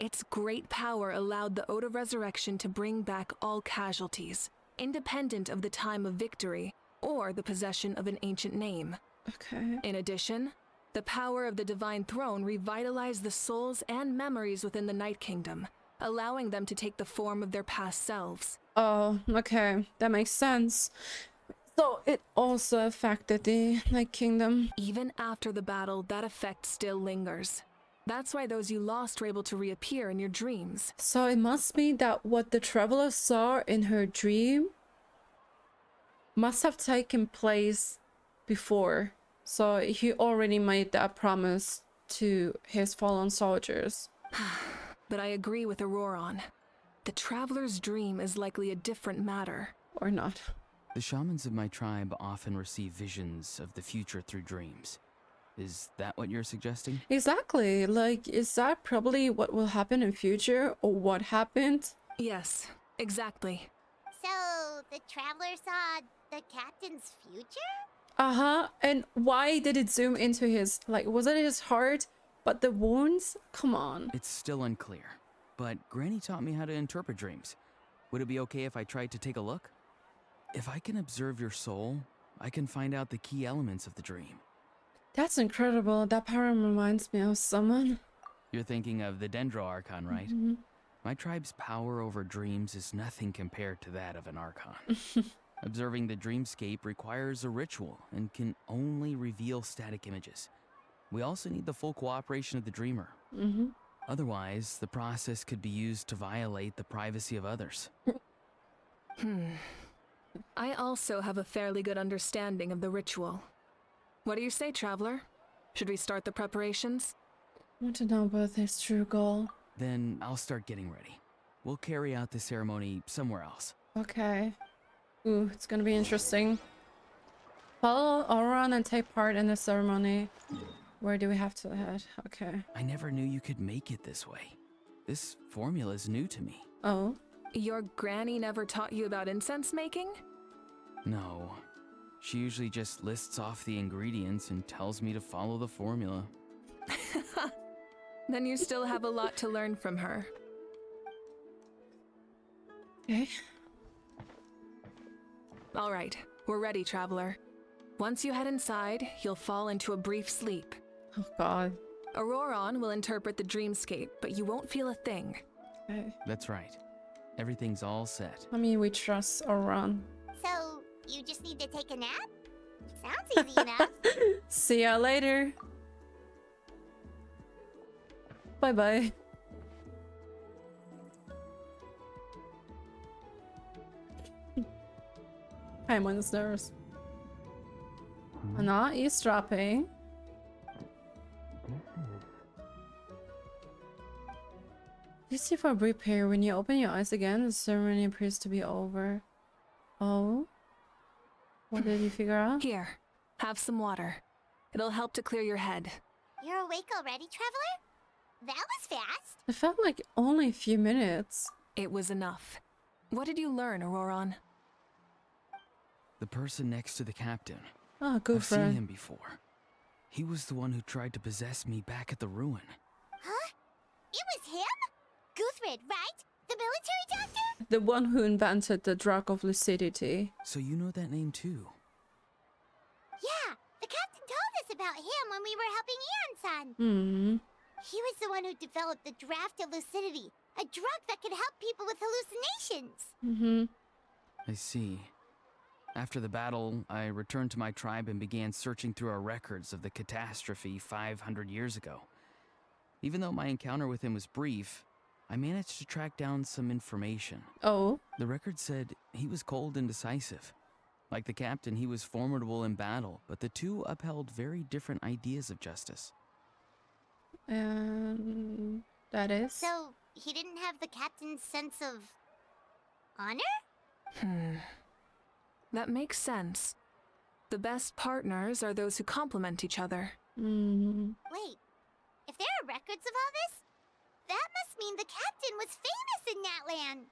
Speaker 5: Its great power allowed the Ode of Resurrection to bring back all casualties, independent of the time of victory or the possession of an ancient name.
Speaker 1: Okay.
Speaker 5: In addition, the power of the Divine Throne revitalized the souls and memories within the Night Kingdom, allowing them to take the form of their past selves.
Speaker 1: Oh, okay. That makes sense. So it also affected the Night Kingdom.
Speaker 5: Even after the battle, that effect still lingers. That's why those you lost were able to reappear in your dreams.
Speaker 1: So it must mean that what the traveler saw in her dream must have taken place before. So he already made that promise to his fallen soldiers.
Speaker 5: But I agree with Ororon. The traveler's dream is likely a different matter.
Speaker 1: Or not.
Speaker 9: The shamans of my tribe often receive visions of the future through dreams. Is that what you're suggesting?
Speaker 1: Exactly. Like, is that probably what will happen in future or what happened?
Speaker 5: Yes, exactly.
Speaker 3: So, the Traveler saw the captain's future?
Speaker 1: And why did it zoom into his, like, was it his heart? But the wounds? Come on.
Speaker 9: It's still unclear, but Granny taught me how to interpret dreams. Would it be okay if I tried to take a look? If I can observe your soul, I can find out the key elements of the dream.
Speaker 1: That's incredible. That power reminds me of someone.
Speaker 9: You're thinking of the Dendro Archon, right?
Speaker 1: Mm-hmm.
Speaker 9: My tribe's power over dreams is nothing compared to that of an Archon. Observing the dreamscape requires a ritual and can only reveal static images. We also need the full cooperation of the dreamer.
Speaker 1: Mm-hmm.
Speaker 9: Otherwise, the process could be used to violate the privacy of others.
Speaker 5: I also have a fairly good understanding of the ritual. What do you say, Traveler? Should we start the preparations?
Speaker 1: I want to know about his true goal.
Speaker 9: Then I'll start getting ready. We'll carry out the ceremony somewhere else.
Speaker 1: Okay. Ooh, it's gonna be interesting. Follow Ororon and take part in the ceremony. Where do we have to head? Okay.
Speaker 9: I never knew you could make it this way. This formula is new to me.
Speaker 1: Oh?
Speaker 5: Your granny never taught you about incense making?
Speaker 9: No. She usually just lists off the ingredients and tells me to follow the formula.
Speaker 5: Then you still have a lot to learn from her.
Speaker 1: Okay.
Speaker 5: All right, we're ready, Traveler. Once you head inside, you'll fall into a brief sleep.
Speaker 1: Oh god.
Speaker 5: Ororon will interpret the dreamscape, but you won't feel a thing.
Speaker 1: Okay.
Speaker 9: That's right. Everything's all set.
Speaker 1: I mean, we trust Ororon.
Speaker 3: So, you just need to take a nap? Sounds easy enough.
Speaker 1: See ya later. Bye-bye. I'm on the stairs. I'm not eavesdropping. You see for a brief period, when you open your eyes again, the ceremony appears to be over. Oh? What did you figure out?
Speaker 5: Here, have some water. It'll help to clear your head.
Speaker 3: You're awake already, Traveler? That was fast.
Speaker 1: It felt like only a few minutes.
Speaker 5: It was enough. What did you learn, Ororon?
Speaker 9: The person next to the captain.
Speaker 1: Oh, good
Speaker 9: I've
Speaker 1: friend.
Speaker 9: seen him before. He was the one who tried to possess me back at the ruin.
Speaker 3: Huh? It was him? Guthred, right? The military doctor?
Speaker 1: The one who invented the drug of lucidity.
Speaker 9: So you know that name too?
Speaker 3: Yeah, the captain told us about him when we were helping Ian-san.
Speaker 1: Hmm.
Speaker 3: He was the one who developed the draft of lucidity, a drug that could help people with hallucinations.
Speaker 1: Mm-hmm.
Speaker 9: I see. After the battle, I returned to my tribe and began searching through our records of the catastrophe 500 years ago. Even though my encounter with him was brief, I managed to track down some information.
Speaker 1: Oh.
Speaker 9: The record said he was cold and decisive. Like the captain, he was formidable in battle, but the two upheld very different ideas of justice.
Speaker 1: That is?
Speaker 3: So, he didn't have the captain's sense of honor?
Speaker 5: That makes sense. The best partners are those who complement each other.
Speaker 3: Wait, if there are records of all this, that must mean the captain was famous in Natlan.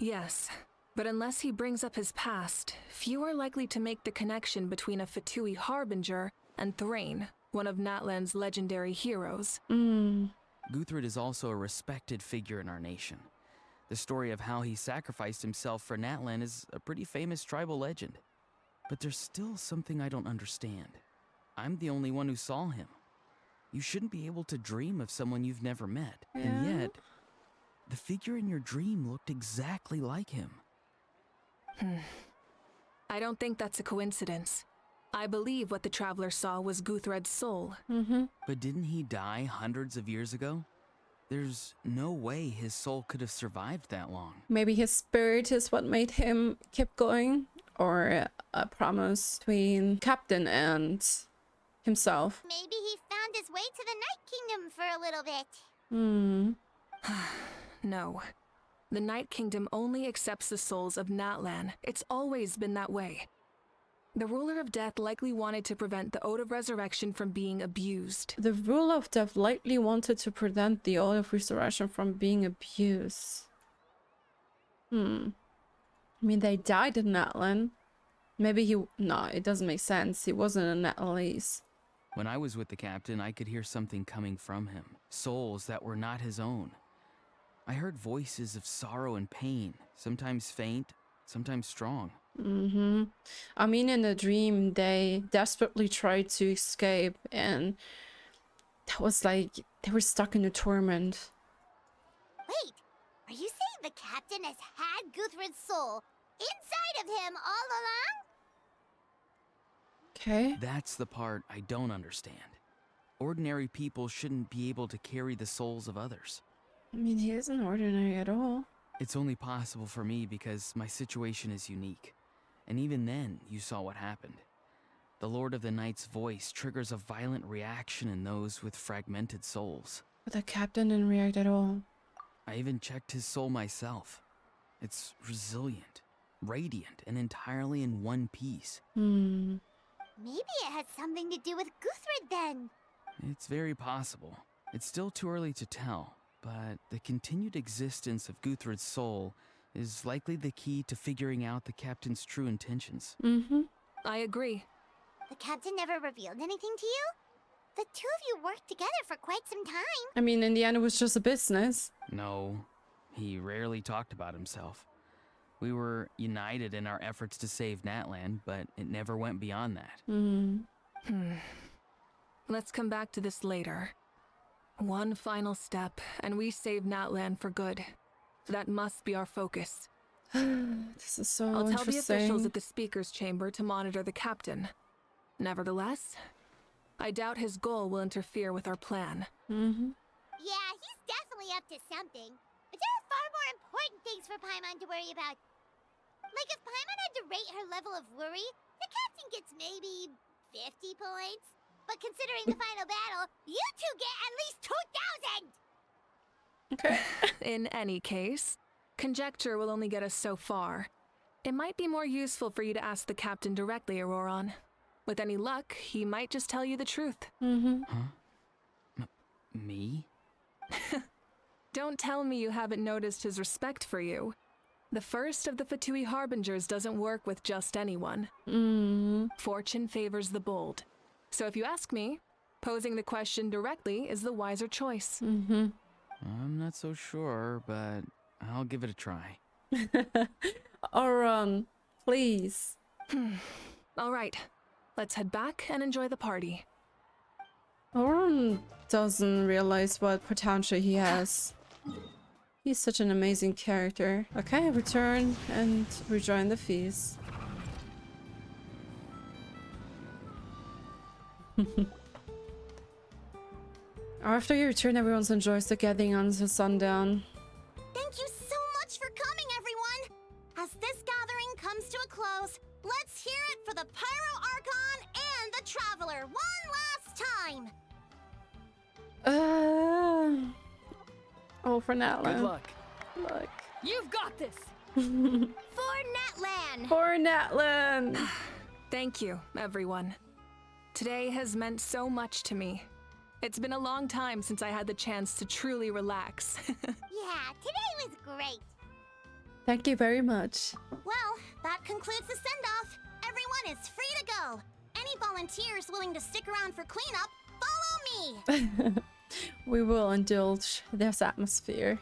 Speaker 5: Yes, but unless he brings up his past, few are likely to make the connection between a Fatui harbinger and Thrain, one of Natlan's legendary heroes.
Speaker 9: Guthred is also a respected figure in our nation. The story of how he sacrificed himself for Natlan is a pretty famous tribal legend. But there's still something I don't understand. I'm the only one who saw him. You shouldn't be able to dream of someone you've never met.
Speaker 1: Yeah.
Speaker 9: And yet, the figure in your dream looked exactly like him.
Speaker 5: I don't think that's a coincidence. I believe what the Traveler saw was Guthred's soul.
Speaker 9: But didn't he die hundreds of years ago? There's no way his soul could have survived that long.
Speaker 1: Maybe his spirit is what made him keep going, or a promise between Captain and himself.
Speaker 3: Maybe he found his way to the Night Kingdom for a little bit.
Speaker 5: No. The Night Kingdom only accepts the souls of Natlan. It's always been that way. The Ruler of Death likely wanted to prevent the Ode of Resurrection from being abused.
Speaker 1: The Ruler of Death likely wanted to prevent the Ode of Resurrection from being abused. I mean, they died in Natlan. Maybe he... No, it doesn't make sense. He wasn't a Natlanese.
Speaker 9: When I was with the captain, I could hear something coming from him. Souls that were not his own. I heard voices of sorrow and pain, sometimes faint, sometimes strong.
Speaker 1: I mean, in the dream, they desperately tried to escape, and that was like they were stuck in a torment.
Speaker 3: Wait, are you saying the captain has had Guthred's soul inside of him all along?
Speaker 1: Okay.
Speaker 9: That's the part I don't understand. Ordinary people shouldn't be able to carry the souls of others.
Speaker 1: I mean, he isn't ordinary at all.
Speaker 9: It's only possible for me because my situation is unique. And even then, you saw what happened. The Lord of the Night's voice triggers a violent reaction in those with fragmented souls.
Speaker 1: But the captain didn't react at all.
Speaker 9: I even checked his soul myself. It's resilient, radiant, and entirely in one piece.
Speaker 3: Maybe it has something to do with Guthred then.
Speaker 9: It's very possible. It's still too early to tell, but the continued existence of Guthred's soul is likely the key to figuring out the captain's true intentions.
Speaker 5: I agree.
Speaker 3: The captain never revealed anything to you? The two of you worked together for quite some time.
Speaker 1: I mean, in the end, it was just a business.
Speaker 9: No, he rarely talked about himself. We were united in our efforts to save Natlan, but it never went beyond that.
Speaker 5: Let's come back to this later. One final step, and we save Natlan for good. That must be our focus.
Speaker 1: This is so
Speaker 5: I'll tell the officials
Speaker 1: interesting.
Speaker 5: at the speaker's chamber to monitor the captain. Nevertheless, I doubt his goal will interfere with our plan.
Speaker 3: Yeah, he's definitely up to something. But there are far more important things for Paimon to worry about. Like if Paimon had to rate her level of worry, the captain gets maybe 50 points. But considering the final battle, you two get at least 2,000!
Speaker 1: Okay.
Speaker 5: In any case, conjecture will only get us so far. It might be more useful for you to ask the captain directly, Ororon. With any luck, he might just tell you the truth.
Speaker 9: Me?
Speaker 5: Don't tell me you haven't noticed his respect for you. The first of the Fatui Harbingers doesn't work with just anyone. Fortune favors the bold. So if you ask me, posing the question directly is the wiser choice.
Speaker 9: I'm not so sure, but I'll give it a try.
Speaker 1: Ororon, please.
Speaker 5: All right, let's head back and enjoy the party.
Speaker 1: Ororon doesn't realize what potential he has. He's such an amazing character. Okay, return and rejoin the feast. After you return, everyone enjoys the gathering until sundown.
Speaker 3: Thank you so much for coming, everyone! As this gathering comes to a close, let's hear it for the Pyro, Archon, and the Traveler one last time!
Speaker 1: Oh, for Natlan.
Speaker 9: Good luck.
Speaker 1: Look.
Speaker 7: You've got this!
Speaker 3: For Natlan!
Speaker 1: For Natlan!
Speaker 5: Thank you, everyone. Today has meant so much to me. It's been a long time since I had the chance to truly relax.
Speaker 3: Yeah, today was great.
Speaker 1: Thank you very much.
Speaker 3: Well, that concludes the send-off. Everyone is free to go. Any volunteers willing to stick around for cleanup, follow me!
Speaker 1: We will indulge this atmosphere.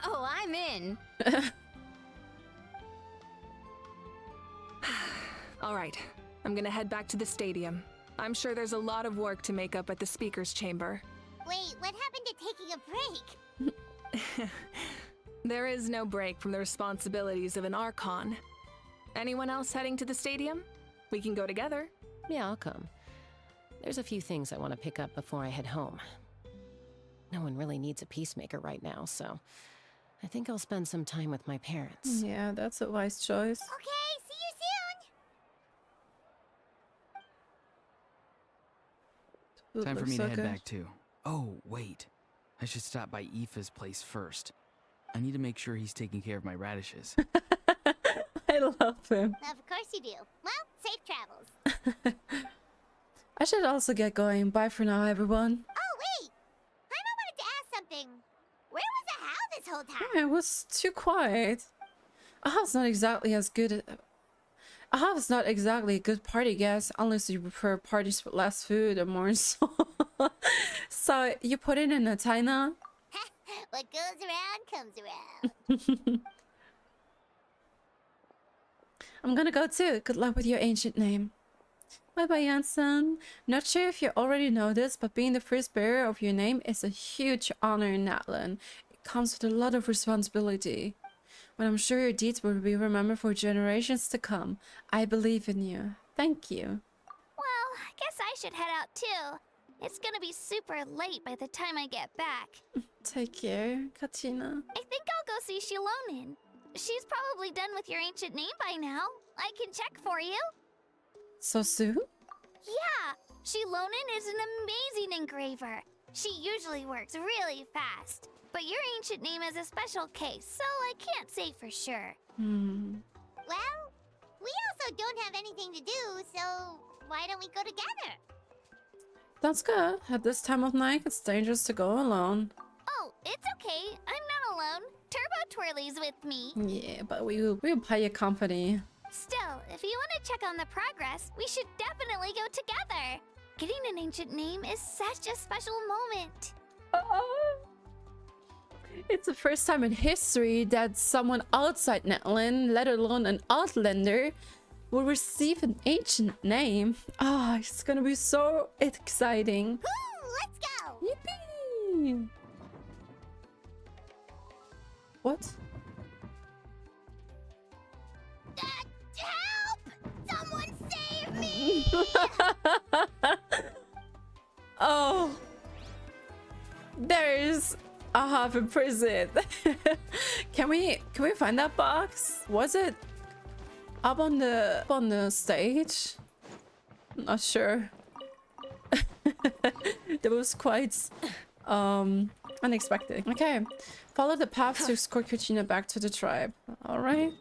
Speaker 7: Oh, I'm in.
Speaker 5: All right, I'm gonna head back to the stadium. I'm sure there's a lot of work to make up at the speaker's chamber.
Speaker 3: Wait, what happened to taking a break?
Speaker 5: There is no break from the responsibilities of an Archon. Anyone else heading to the stadium? We can go together.
Speaker 8: Yeah, I'll come. There's a few things I want to pick up before I head home. No one really needs a peacemaker right now, so I think I'll spend some time with my parents.
Speaker 1: Yeah, that's a wise choice.
Speaker 3: Okay, see you soon!
Speaker 9: Time for
Speaker 1: Looks
Speaker 9: me
Speaker 1: so
Speaker 9: to head
Speaker 1: good.
Speaker 9: back too. Oh, wait. I should stop by Aoife's place first. I need to make sure he's taking care of my radishes.
Speaker 1: I love him.
Speaker 3: Of course you do. Well, safe travels.
Speaker 1: I should also get going. Bye for now, everyone.
Speaker 3: Oh, wait! I wanted to ask something. Where was the How this whole time?
Speaker 1: Yeah, it was too quiet. Aha's not exactly as good at... Ahab is not exactly a good party guest unless you prefer parties with less food or more so. So you put it in a China?
Speaker 3: What goes around comes around.
Speaker 1: I'm gonna go too. Good luck with your ancient name. Bye bye, Yansen. Not sure if you already know this, but being the first bearer of your name is a huge honor in Natlan. It comes with a lot of responsibility. But I'm sure your deeds will be remembered for generations to come. I believe in you. Thank you.
Speaker 3: Well, I guess I should head out too. It's gonna be super late by the time I get back.
Speaker 1: Take care, Kachina.
Speaker 3: I think I'll go see Shilonin. She's probably done with your ancient name by now. I can check for you.
Speaker 1: So soon?
Speaker 3: Yeah, Shilonin is an amazing engraver. She usually works really fast. But your ancient name is a special case, so I can't say for sure. Well, we also don't have anything to do, so why don't we go together?
Speaker 1: That's good. At this time of night, it's dangerous to go alone.
Speaker 3: Oh, it's okay. I'm not alone. Turbo Twirly's with me.
Speaker 1: Yeah, but we'll pay a company.
Speaker 3: Still, if you want to check on the progress, we should definitely go together. Getting an ancient name is such a special moment.
Speaker 1: It's the first time in history that someone outside Natlan, let alone an outlander, will receive an ancient name. Ah, it's gonna be so exciting.
Speaker 3: Woo, let's go!
Speaker 1: Yippee! What?
Speaker 3: Help! Someone save me!
Speaker 1: Oh, there's Ahab in prison. Can we find that box? Was it up on the stage? I'm not sure. That was quite unexpected. Okay, follow the path to escort Kachina back to the tribe. All right,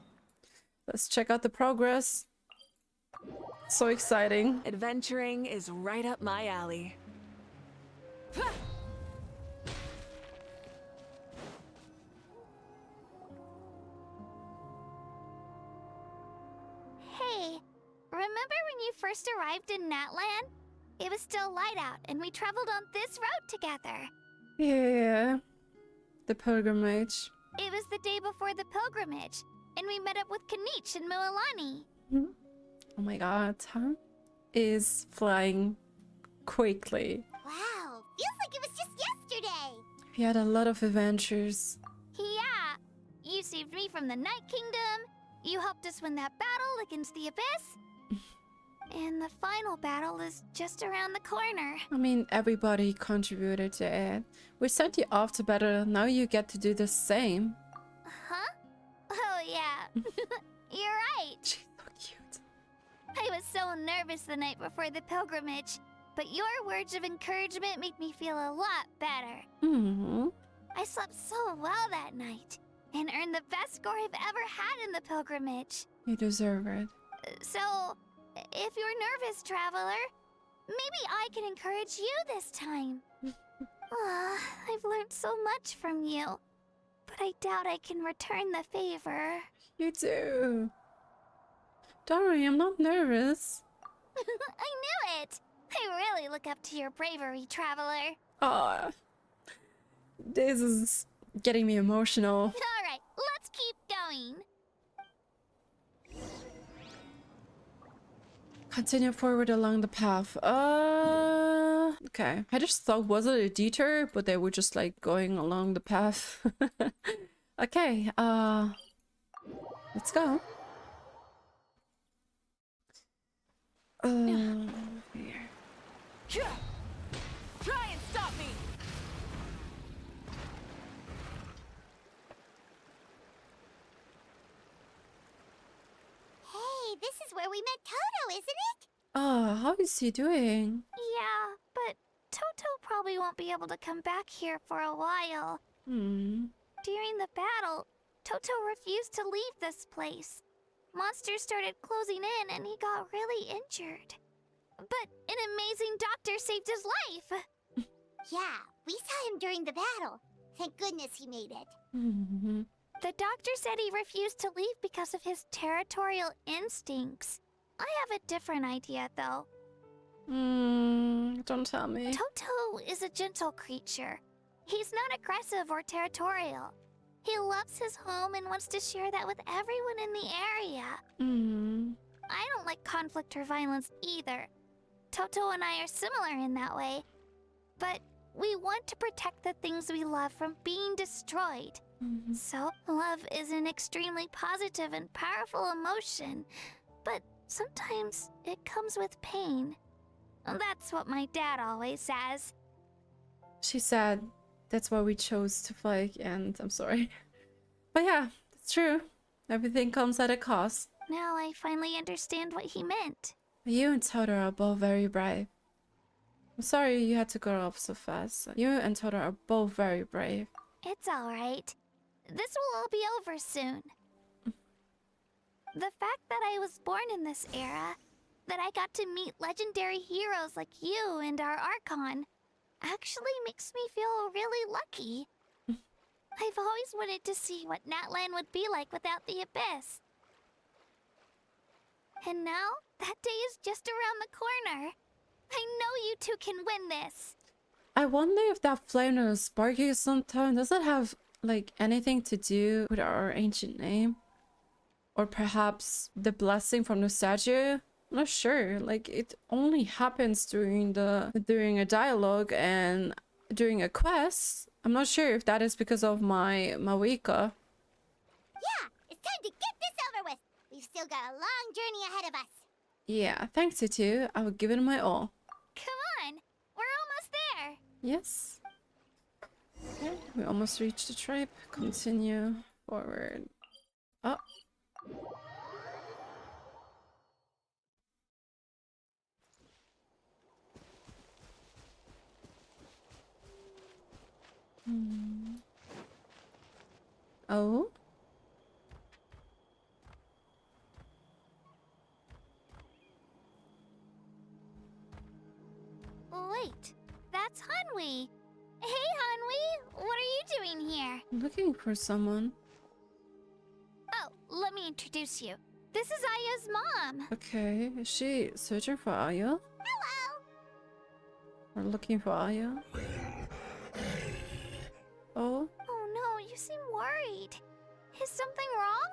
Speaker 1: let's check out the progress. So exciting.
Speaker 5: Adventuring is right up my alley.
Speaker 3: Hey, remember when you first arrived in Natlan? It was still light out, and we traveled on this road together.
Speaker 1: Yeah, the pilgrimage.
Speaker 3: It was the day before the pilgrimage, and we met up with Kanich and Moalani.
Speaker 1: Oh my god, time is flying quickly.
Speaker 3: Wow, feels like it was just yesterday.
Speaker 1: We had a lot of adventures.
Speaker 3: Yeah, you saved me from the Night Kingdom. You helped us win that battle against the Abyss. And the final battle is just around the corner.
Speaker 1: I mean, everybody contributed to it. We sent you off to battle, now you get to do the same.
Speaker 3: Huh? Oh yeah, you're right.
Speaker 1: She's so cute.
Speaker 3: I was so nervous the night before the pilgrimage, but your words of encouragement made me feel a lot better. I slept so well that night, and earned the best score I've ever had in the pilgrimage.
Speaker 1: You deserve it.
Speaker 3: So, if you're nervous, traveler, maybe I can encourage you this time. I've learned so much from you, but I doubt I can return the favor.
Speaker 1: You do. Don't worry, I'm not nervous.
Speaker 3: I knew it! I really look up to your bravery, traveler.
Speaker 1: Ah, this is getting me emotional.
Speaker 3: Alright, let's keep going.
Speaker 1: Continue forward along the path. Okay. I just thought, was it a detour? But they were just like going along the path. Okay, let's go. Here.
Speaker 5: Try and stop me!
Speaker 3: Hey, this is where we met Toto, isn't it?
Speaker 1: How is he doing?
Speaker 3: Yeah, but Toto probably won't be able to come back here for a while. During the battle, Toto refused to leave this place. Monsters started closing in and he got really injured. But an amazing doctor saved his life. Yeah, we saw him during the battle. Thank goodness he made it. The doctor said he refused to leave because of his territorial instincts. I have a different idea, though.
Speaker 1: Don't tell me.
Speaker 3: Toto is a gentle creature. He's not aggressive or territorial. He loves his home and wants to share that with everyone in the area. I don't like conflict or violence either. Toto and I are similar in that way. But we want to protect the things we love from being destroyed. So, love is an extremely positive and powerful emotion. But sometimes it comes with pain. That's what my dad always says.
Speaker 1: She said that's why we chose to fight, and I'm sorry. But yeah, it's true. Everything comes at a cost.
Speaker 3: Now I finally understand what he meant.
Speaker 1: You and Toto are both very brave. I'm sorry you had to grow up so fast. You and Toto are both very brave.
Speaker 3: It's alright. This will all be over soon. The fact that I was born in this era, that I got to meet legendary heroes like you and our Archon, actually makes me feel really lucky. I've always wanted to see what Natlan would be like without the Abyss. And now, that day is just around the corner. I know you two can win this.
Speaker 1: I wonder if that flame that is sparking sometime, does it have like anything to do with our ancient name? Or perhaps the blessing from the statue? I'm not sure. Like, it only happens during a dialogue and during a quest. I'm not sure if that is because of my Mavuika.
Speaker 3: Yeah, it's time to get this over with. We've still got a long journey ahead of us.
Speaker 1: Yeah, thanks you two. I will give it my all.
Speaker 3: Come on, we're almost there.
Speaker 1: Yes. Okay, we almost reached the tribe. Continue forward. Oh. Oh.
Speaker 3: Wait, that's Hanwi. Hey, Hanwi, what are you doing here?
Speaker 1: Looking for someone.
Speaker 3: Oh, let me introduce you. This is Aya's mom.
Speaker 1: Okay, is she searching for Aya?
Speaker 3: Hello.
Speaker 1: Or looking for Aya? Oh?
Speaker 3: Oh no, you seem worried. Is something wrong?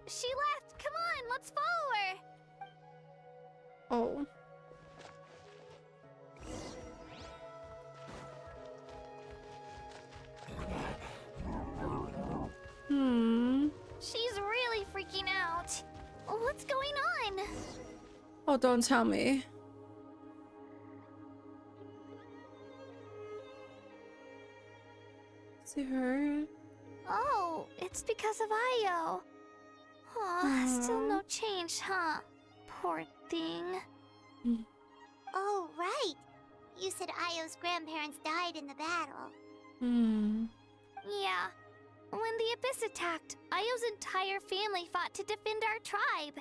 Speaker 3: She left. Come on, let's follow her.
Speaker 1: Oh.
Speaker 3: She's really freaking out. What's going on?
Speaker 1: Oh, don't tell me. Is it her?
Speaker 3: Oh, it's because of Ayo. Still no change, huh? Poor thing. Oh, right. You said Ayo's grandparents died in the battle. Yeah. When the Abyss attacked, Ayo's entire family fought to defend our tribe.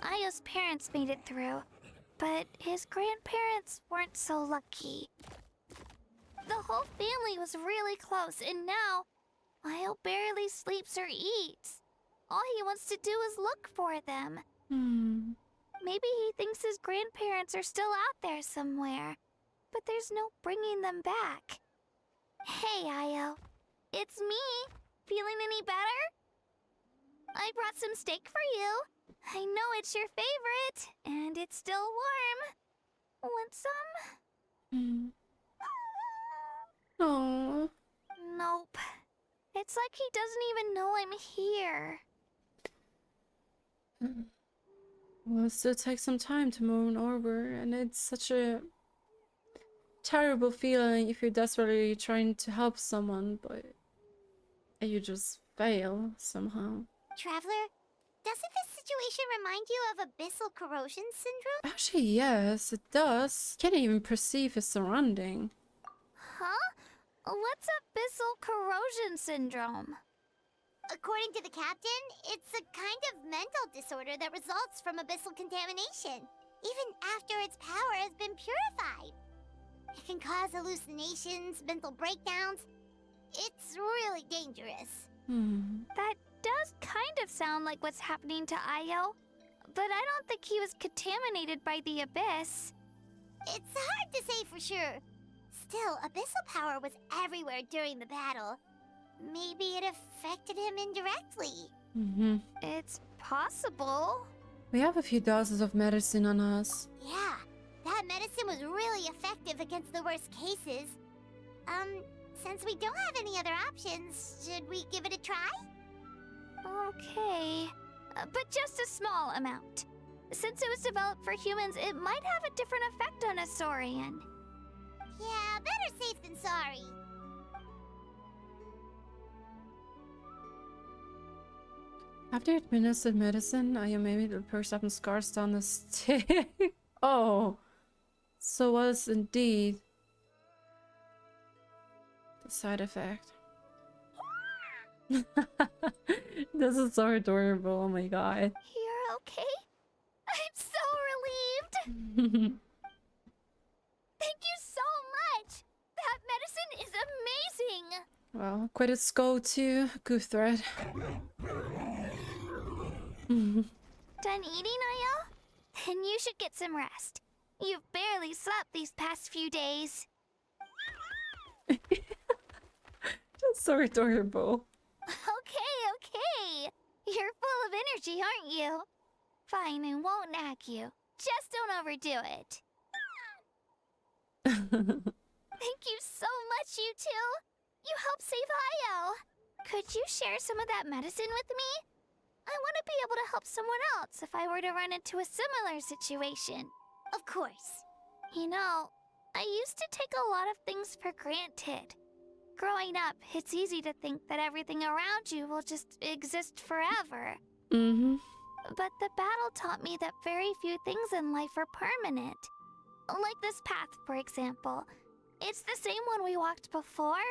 Speaker 3: Ayo's parents made it through, but his grandparents weren't so lucky. The whole family was really close, and now Ayo barely sleeps or eats. All he wants to do is look for them. Maybe he thinks his grandparents are still out there somewhere, but there's no bringing them back. Hey, Ayo. It's me. Feeling any better? I brought some steak for you. I know it's your favorite, and it's still warm. Want some?
Speaker 1: Oh.
Speaker 3: Nope. It's like he doesn't even know I'm here.
Speaker 1: Well, it still takes some time to move over, and it's such a terrible feeling if you're desperately trying to help someone, but you just fail somehow.
Speaker 3: Traveler, doesn't this situation remind you of abyssal corrosion syndrome?
Speaker 1: Actually, yes, it does. Can't even perceive his surrounding.
Speaker 3: Huh? What's abyssal corrosion syndrome? According to the captain, it's a kind of mental disorder that results from abyssal contamination, even after its power has been purified. It can cause hallucinations, mental breakdowns. It's really dangerous. That does kind of sound like what's happening to Io, but I don't think he was contaminated by the Abyss. It's hard to say for sure. Still, abyssal power was everywhere during the battle. Maybe it affected him indirectly. It's possible.
Speaker 1: We have a few doses of medicine on us.
Speaker 3: Yeah, that medicine was really effective against the worst cases. Since we don't have any other options, should we give it a try? Okay, but just a small amount. Since it was developed for humans, it might have a different effect on a Saurian. Yeah, better safe than sorry.
Speaker 1: After administered medicine, I am able to push up and scars down the stick. Oh, so was indeed the side effect. This is so adorable. Oh my god.
Speaker 3: You're okay? I'm so relieved. Thank you so much. That medicine is amazing.
Speaker 1: Well, credits go to Goothred.
Speaker 3: Done eating, Io? Then you should get some rest. You've barely slept these past few days.
Speaker 1: That's so adorable.
Speaker 3: Okay. You're full of energy, aren't you? Fine, I won't nag you. Just don't overdo it. Thank you so much, you two. You helped save Io. Could you share some of that medicine with me? I want to be able to help someone else if I were to run into a similar situation. Of course. You know, I used to take a lot of things for granted. Growing up, it's easy to think that everything around you will just exist forever. But the battle taught me that very few things in life are permanent. Like this path, for example. It's the same one we walked before,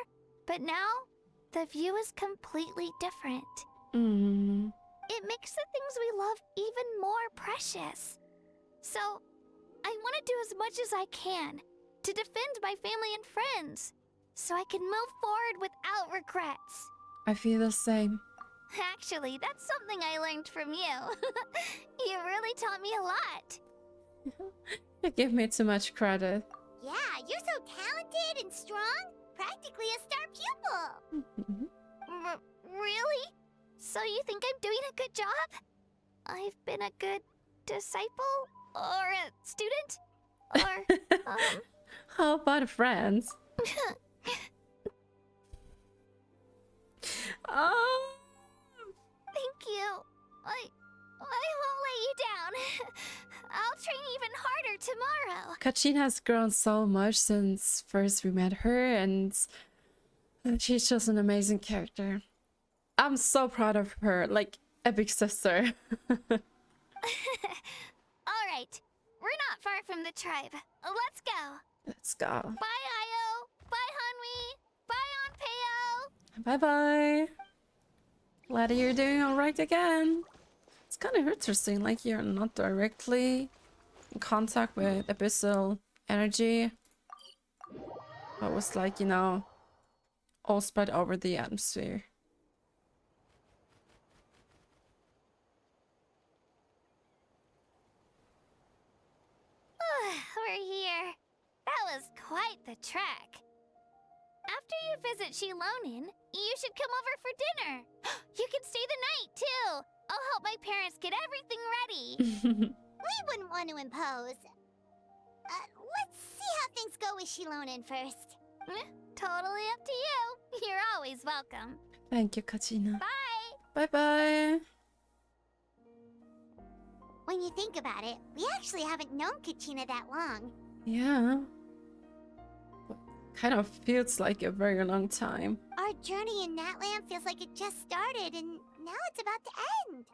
Speaker 3: but now the view is completely different. It makes the things we love even more precious. So, I want to do as much as I can to defend my family and friends, so I can move forward without regrets.
Speaker 1: I feel the same.
Speaker 3: Actually, that's something I learned from you. You really taught me a lot.
Speaker 1: You give me too much credit.
Speaker 3: Yeah, you're so talented and strong. Practically a star pupil. Really? So you think I'm doing a good job? I've been a good disciple? Or a student? Or,
Speaker 1: How about friends? Oh.
Speaker 3: Thank you. I won't let you down. I'll train even harder tomorrow.
Speaker 1: Kachina has grown so much since first we met her, and she's just an amazing character. I'm so proud of her, like a big sister.
Speaker 3: Alright, we're not far from the tribe. Let's go.
Speaker 1: Let's go.
Speaker 3: Bye, Io. Bye, Hanwi. Bye, Onpeo.
Speaker 1: Bye-bye. Glad you're doing alright again. It's kind of interesting, like you're not directly in contact with abyssal energy. But was like, you know, all spread over the atmosphere.
Speaker 3: We're here. That was quite the trek. After you visit Shilonin, you should come over for dinner. You can stay the night, too. I'll help my parents get everything ready. We wouldn't want to impose. Let's see how things go with Shilonin first. Totally up to you. You're always welcome.
Speaker 1: Thank you, Kachina.
Speaker 3: Bye.
Speaker 1: Bye-bye.
Speaker 3: When you think about it, we actually haven't known Kachina that long.
Speaker 1: Yeah. Kind of feels like a very long time.
Speaker 3: Our journey in Natlan feels like it just started, and now it's about to end.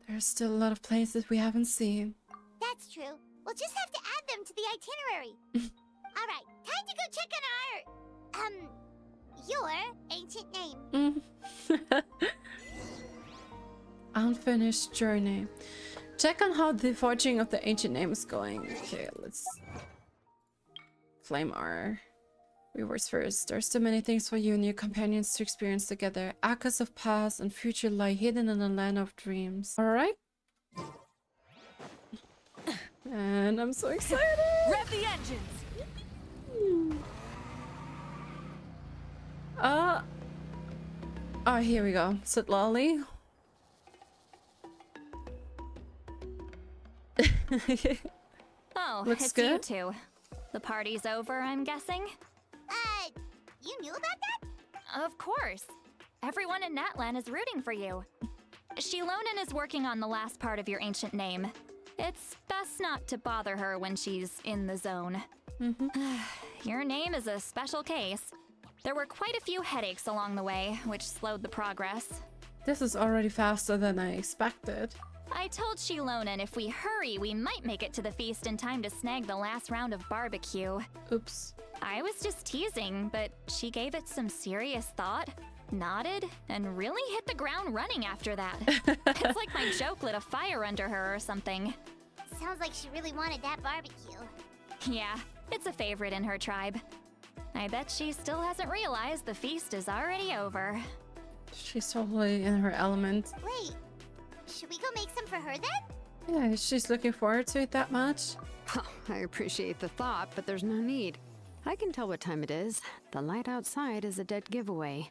Speaker 1: There's still a lot of places we haven't seen.
Speaker 3: That's true. We'll just have to add them to the itinerary. Alright, time to go check on your ancient name.
Speaker 1: Unfinished journey. Check on how the forging of the ancient name is going. Okay, let's claim our Reverse first. There's so many things for you and your companions to experience together. Echoes of past and future lie hidden in the land of dreams. Alright. And I'm so excited!
Speaker 5: Rev the engines!
Speaker 1: Oh, here we go. Citlali.
Speaker 6: Oh,
Speaker 1: Looks
Speaker 6: it's
Speaker 1: good.
Speaker 6: you two. The party's over, I'm guessing?
Speaker 3: You knew about that?
Speaker 6: Of course. Everyone in Natlan is rooting for you. Shilonen is working on the last part of your ancient name. It's best not to bother her when she's in the zone. Your name is a special case. There were quite a few headaches along the way, which slowed the progress.
Speaker 1: This is already faster than I expected.
Speaker 6: I told Shilonen if we hurry, we might make it to the feast in time to snag the last round of barbecue.
Speaker 1: Oops.
Speaker 6: I was just teasing, but she gave it some serious thought, nodded, and really hit the ground running after that. It's like my joke lit a fire under her or something.
Speaker 3: Sounds like she really wanted that barbecue.
Speaker 6: Yeah, it's a favorite in her tribe. I bet she still hasn't realized the feast is already over.
Speaker 1: She's totally in her element.
Speaker 3: Wait, should we go make some for her then?
Speaker 1: Yeah, she's looking forward to it that much.
Speaker 4: I appreciate the thought, but there's no need. I can tell what time it is. The light outside is a dead giveaway.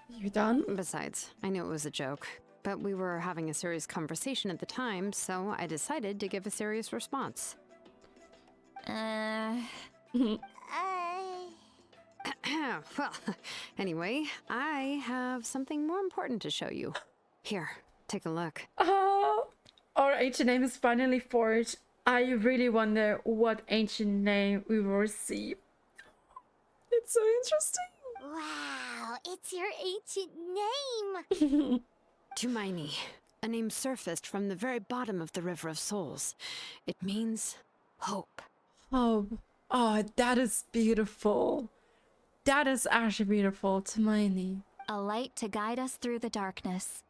Speaker 1: You done?
Speaker 4: Besides, I knew it was a joke, but we were having a serious conversation at the time, so I decided to give a serious response. Well, anyway, I have something more important to show you. Here, take a look.
Speaker 1: Oh, our ancient name is finally forged. I really wonder what ancient name we will receive. It's so interesting.
Speaker 3: Wow, it's your ancient name!
Speaker 4: Tumaini, a name surfaced from the very bottom of the River of Souls. It means hope.
Speaker 1: Hope. Oh, that is beautiful. That is actually beautiful, Tumaini.
Speaker 6: A light to guide us through the darkness.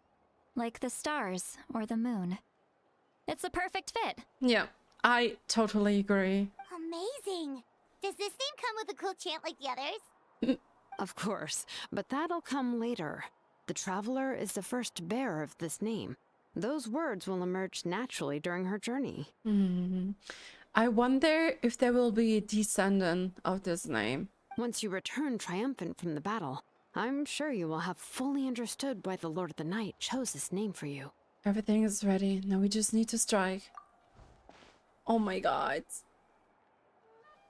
Speaker 6: Like the stars or the moon. It's a perfect fit.
Speaker 1: Yeah, I totally agree.
Speaker 3: Amazing! Does this name come with a cool chant like the others?
Speaker 4: Of course, but that'll come later. The Traveler is the first bearer of this name. Those words will emerge naturally during her journey.
Speaker 1: I wonder if there will be a descendant of this name.
Speaker 4: Once you return triumphant from the battle, I'm sure you will have fully understood why the Lord of the Night chose this name for you.
Speaker 1: Everything is ready. Now we just need to strike. Oh my god.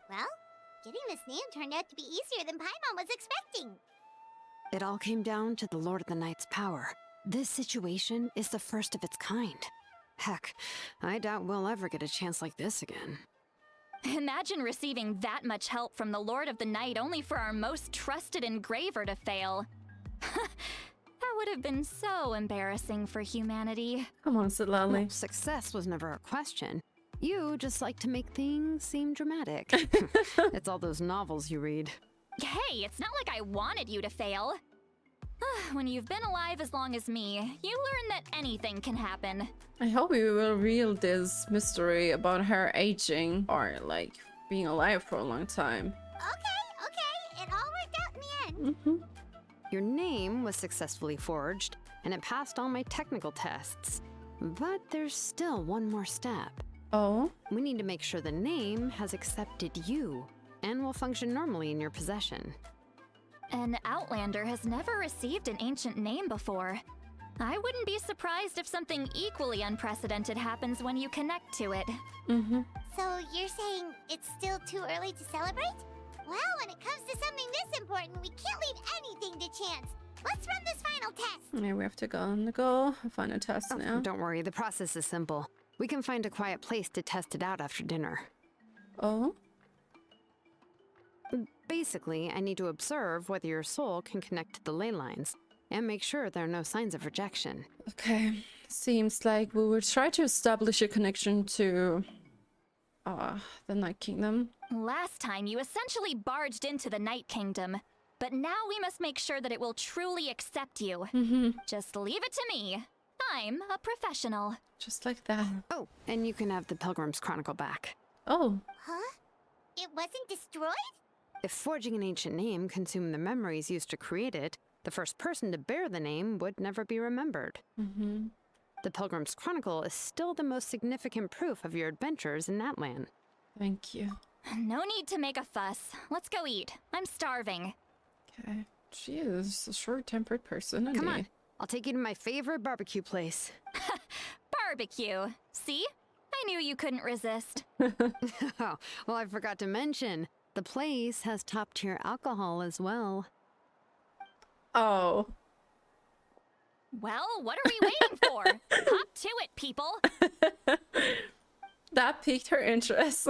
Speaker 3: Well, getting this name turned out to be easier than Paimon was expecting.
Speaker 4: It all came down to the Lord of the Night's power. This situation is the first of its kind. Heck, I doubt we'll ever get a chance like this again.
Speaker 6: Imagine receiving that much help from the Lord of the Night only for our most trusted engraver to fail. That would have been so embarrassing for humanity.
Speaker 1: Come on, Citlali.
Speaker 4: Well, success was never a question. You just like to make things seem dramatic. It's all those novels you read.
Speaker 6: Hey, it's not like I wanted you to fail. When you've been alive as long as me, you learn that anything can happen.
Speaker 1: I hope we will reveal this mystery about her aging or like being alive for a long time.
Speaker 3: Okay, it all worked out in the end.
Speaker 4: Your name was successfully forged, and it passed all my technical tests. But there's still one more step.
Speaker 1: Oh?
Speaker 4: We need to make sure the name has accepted you and will function normally in your possession.
Speaker 6: An Outlander has never received an ancient name before. I wouldn't be surprised if something equally unprecedented happens when you connect to it.
Speaker 3: So you're saying it's still too early to celebrate? Well, when it comes to something this important, we can't leave anything to chance. Let's run this final test.
Speaker 1: Yeah, we have to go on the go. Final test now.
Speaker 4: Don't worry, the process is simple. We can find a quiet place to test it out after dinner.
Speaker 1: Oh?
Speaker 4: Basically, I need to observe whether your soul can connect to the ley lines, and make sure there are no signs of rejection.
Speaker 1: Okay. Seems like we will try to establish a connection to the Night Kingdom.
Speaker 6: Last time, you essentially barged into the Night Kingdom. But now we must make sure that it will truly accept you. Just leave it to me. I'm a professional.
Speaker 1: Just like that.
Speaker 4: Oh, and you can have the Pilgrim's Chronicle back.
Speaker 1: Oh.
Speaker 3: Huh? It wasn't destroyed?
Speaker 4: If forging an ancient name consumed the memories used to create it, the first person to bear the name would never be remembered. The Pilgrim's Chronicle is still the most significant proof of your adventures in Natlan.
Speaker 1: Thank you.
Speaker 6: No need to make a fuss. Let's go eat. I'm starving.
Speaker 1: Okay. She is a short-tempered person.
Speaker 4: Come on, I'll take you to my favorite barbecue place.
Speaker 6: Barbecue. See? I knew you couldn't resist.
Speaker 4: Oh, well, I forgot to mention, the place has top-tier alcohol as well.
Speaker 1: Oh.
Speaker 6: Well, what are we waiting for? Hop to it, people.
Speaker 1: That piqued her interest.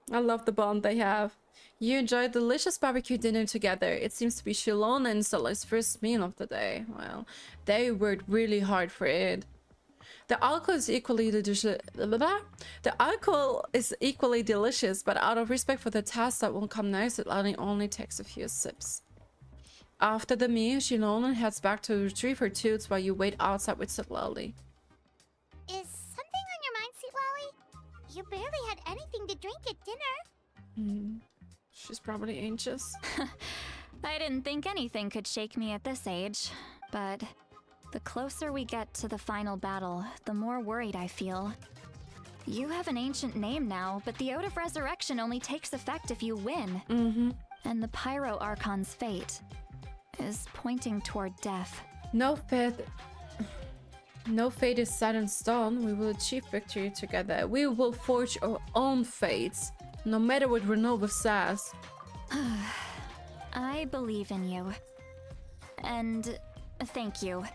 Speaker 1: I love the bond they have. You enjoy a delicious barbecue dinner together. It seems to be Shilona and Citlali's first meal of the day. Well, they worked really hard for it. The alcohol is equally delicious. The alcohol is equally delicious, but out of respect for the task that will come next, Citlali only takes a few sips. After the meal, Shilona heads back to retrieve her tools while you wait outside with Citlali.
Speaker 3: Is something on your mind, Citlali? You barely had anything to drink at dinner.
Speaker 1: She's probably anxious.
Speaker 6: I didn't think anything could shake me at this age, but the closer we get to the final battle, the more worried I feel. You have an ancient name now, but the Ode of Resurrection only takes effect if you win. And the Pyro Archon's fate is pointing toward death.
Speaker 1: No fate is set in stone. We will achieve victory together. We will forge our own fates, no matter what Ronova says.
Speaker 6: I believe in you. And thank you.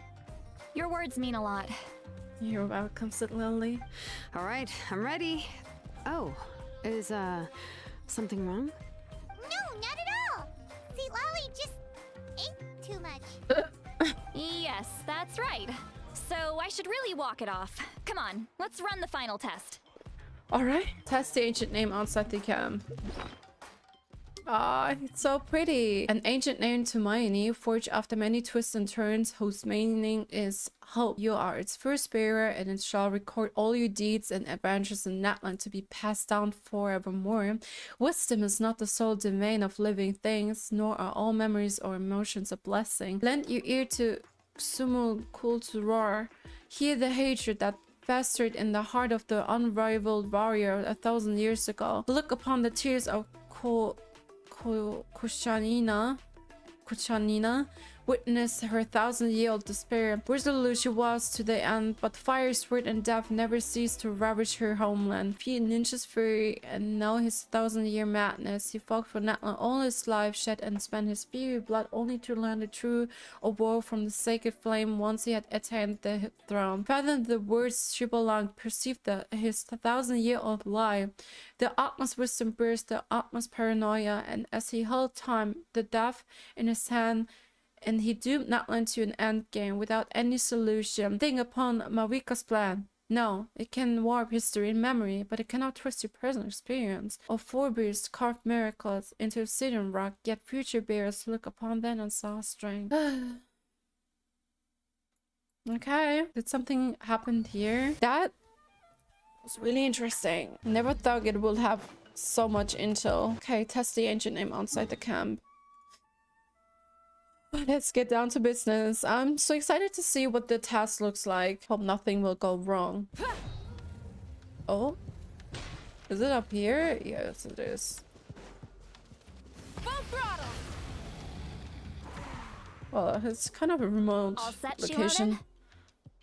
Speaker 6: Your words mean a lot.
Speaker 1: You're welcome, Citlali.
Speaker 4: All right, I'm ready. Oh, is, something wrong?
Speaker 3: No, not at all. Citlali just ate too much.
Speaker 6: Yes, that's right. So I should really walk it off. Come on, let's run the final test.
Speaker 1: Alright, test the ancient name outside the camp. Ah, it's so pretty. An ancient name Tumaini, forged after many twists and turns, whose meaning is hope. You are its first bearer, and it shall record all your deeds and adventures in Natlan to be passed down forevermore. Wisdom is not the sole domain of living things, nor are all memories or emotions a blessing. Lend your ear to Sumul Kulturar. Hear the hatred that festered in the heart of the unrivaled warrior 1,000 years ago. Look upon the tears of Kachina, witness her 1,000-year-old despair. Resolute she was to the end, but fire, sword, and death never ceased to ravage her homeland. Feed Ninja's fury, and now his 1,000-year madness. He fought for Natlan all his life, shed and spent his fiery blood only to learn the true war from the sacred flame once he had attained the throne. Fathom the words Shibolang perceived his 1,000-year-old lie. The utmost wisdom burst the utmost paranoia, and as he held time, the death in his hand, and he doomed Natlan to an endgame without any solution. Think upon Mavuika's plan. No, it can warp history and memory, but it cannot twist your personal experience. Or forebears carved miracles into obsidian rock, yet future bearers look upon them and saw strength. Okay, did something happen here? That was really interesting. Never thought it would have so much intel. Okay, test the ancient name outside the camp. Let's get down to business. I'm so excited to see what the task looks like. Hope nothing will go wrong. Oh? Is it up here? Yes, it is.
Speaker 6: Full throttle!
Speaker 1: Well, it's kind of a remote
Speaker 6: All set,
Speaker 1: location.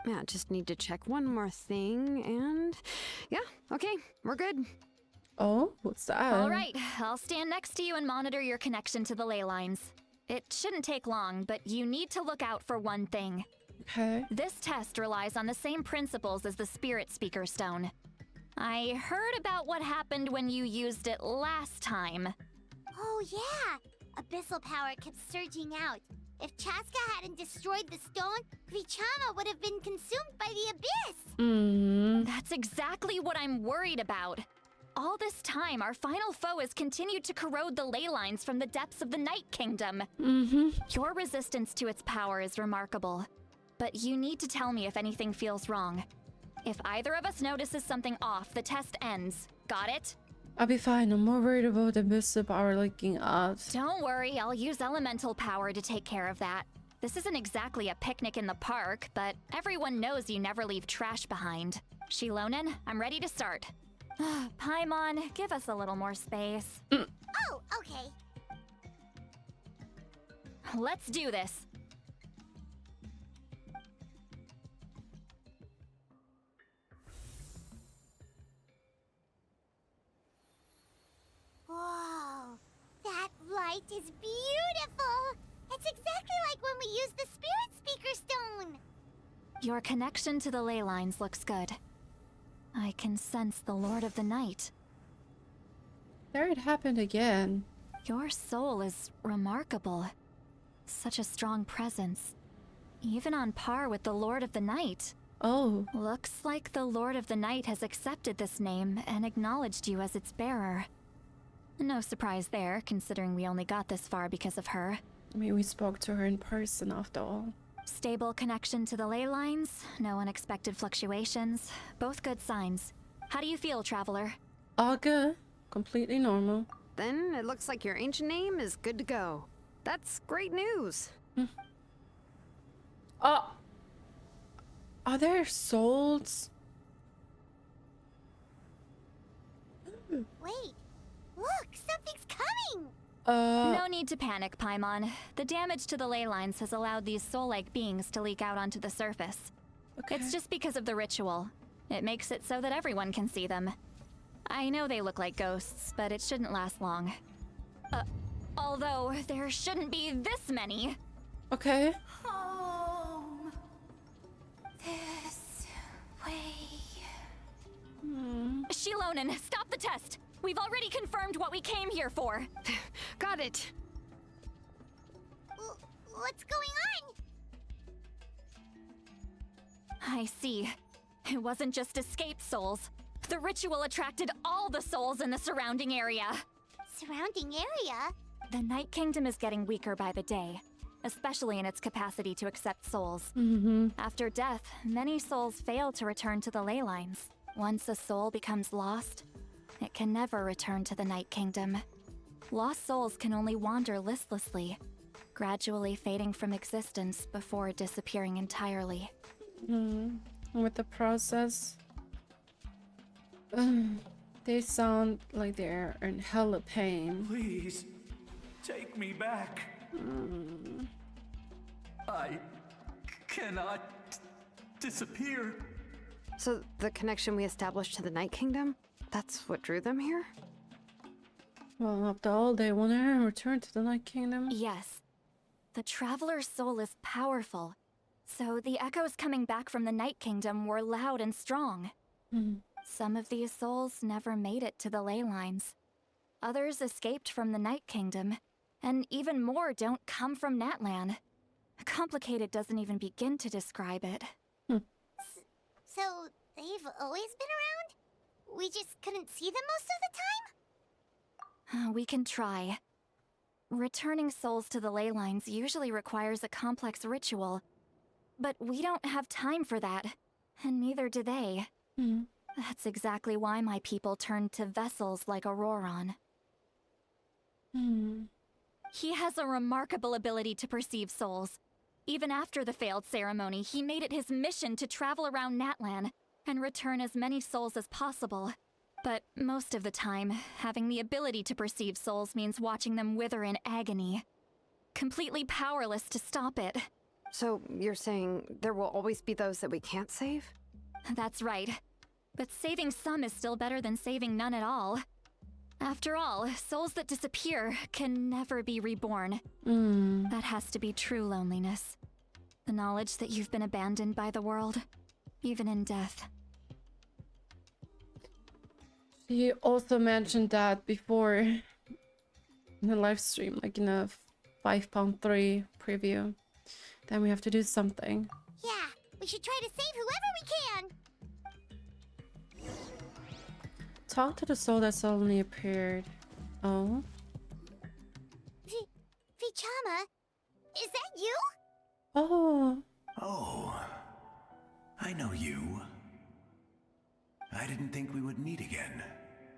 Speaker 4: Yeah, just need to check one more thing, and yeah, okay, we're good.
Speaker 1: Oh, what's that?
Speaker 6: All right, I'll stand next to you and monitor your connection to the ley lines. It shouldn't take long, but you need to look out for one thing.
Speaker 1: Okay.
Speaker 6: This test relies on the same principles as the Spirit Speaker Stone. I heard about what happened when you used it last time.
Speaker 3: Oh yeah, abyssal power kept surging out. If Chaska hadn't destroyed the stone, Vichama would have been consumed by the abyss.
Speaker 6: That's exactly what I'm worried about. All this time, our final foe has continued to corrode the ley lines from the depths of the Night Kingdom. Your resistance to its power is remarkable, but you need to tell me if anything feels wrong. If either of us notices something off, the test ends. Got it?
Speaker 1: I'll be fine. I'm more worried about the missile power leaking out.
Speaker 6: Don't worry, I'll use elemental power to take care of that. This isn't exactly a picnic in the park, but everyone knows you never leave trash behind. Shilonen, I'm ready to start. Paimon, give us a little more space.
Speaker 3: Oh, okay.
Speaker 6: Let's do this.
Speaker 3: Whoa, that light is beautiful. It's exactly like when we used the Spirit Speaker Stone.
Speaker 6: Your connection to the ley lines looks good. I can sense the Lord of the Night.
Speaker 1: There it happened again.
Speaker 6: Your soul is remarkable. Such a strong presence. Even on par with the Lord of the Night.
Speaker 1: Oh.
Speaker 6: Looks like the Lord of the Night has accepted this name and acknowledged you as its bearer. No surprise there, considering we only got this far because of her.
Speaker 1: I mean, we spoke to her in person after all.
Speaker 6: Stable connection to the ley lines, no unexpected fluctuations, both good signs. How do you feel, Traveler?
Speaker 1: All good. Completely normal.
Speaker 4: Then it looks like your ancient name is good to go. That's great news.
Speaker 1: Oh! Are there souls?
Speaker 3: Wait, look, something's coming.
Speaker 6: No need to panic, Paimon. The damage to the ley lines has allowed these soul-like beings to leak out onto the surface.
Speaker 1: Okay.
Speaker 6: It's just because of the ritual. It makes it so that everyone can see them. I know they look like ghosts, but it shouldn't last long. Although, there shouldn't be this many.
Speaker 1: Okay.
Speaker 3: Home. This way.
Speaker 6: Shilonen, stop the test! We've already confirmed what we came here for.
Speaker 4: Got it.
Speaker 3: What's going on?
Speaker 6: I see. It wasn't just escaped souls. The ritual attracted all the souls in the surrounding area.
Speaker 3: Surrounding area?
Speaker 6: The Night Kingdom is getting weaker by the day, especially in its capacity to accept souls. After death, many souls fail to return to the ley lines. Once a soul becomes lost, it can never return to the Night Kingdom. Lost souls can only wander listlessly, gradually fading from existence before disappearing entirely.
Speaker 1: With the process, they sound like they're in hella pain.
Speaker 10: Please, take me back. I cannot disappear.
Speaker 4: So the connection we established to the Night Kingdom, that's what drew them here?
Speaker 1: Well, after all, they want to return to the Night Kingdom.
Speaker 6: Yes. The Traveler's soul is powerful, so the echoes coming back from the Night Kingdom were loud and strong. Some of these souls never made it to the ley lines. Others escaped from the Night Kingdom, and even more don't come from Natlan. Complicated doesn't even begin to describe it.
Speaker 3: So, they've always been around? We just couldn't see them most of the time?
Speaker 6: We can try. Returning souls to the ley lines usually requires a complex ritual, but we don't have time for that, and neither do they. That's exactly why my people turned to vessels like Ororon. He has a remarkable ability to perceive souls. Even after the failed ceremony, he made it his mission to travel around Natlan and return as many souls as possible. But most of the time, having the ability to perceive souls means watching them wither in agony. Completely powerless to stop it.
Speaker 4: So you're saying there will always be those that we can't save?
Speaker 6: That's right. But saving some is still better than saving none at all. After all, souls that disappear can never be reborn. That has to be true loneliness. The knowledge that you've been abandoned by the world, even in death.
Speaker 1: He also mentioned that before in the live stream, like in a 5.3 preview. Then we have to do something.
Speaker 3: Yeah, we should try to save whoever we can.
Speaker 1: Talk to the soul that suddenly appeared. Oh?
Speaker 3: Vichama, is that you?
Speaker 1: Oh.
Speaker 10: Oh, I know you.
Speaker 11: didn't think we would meet again,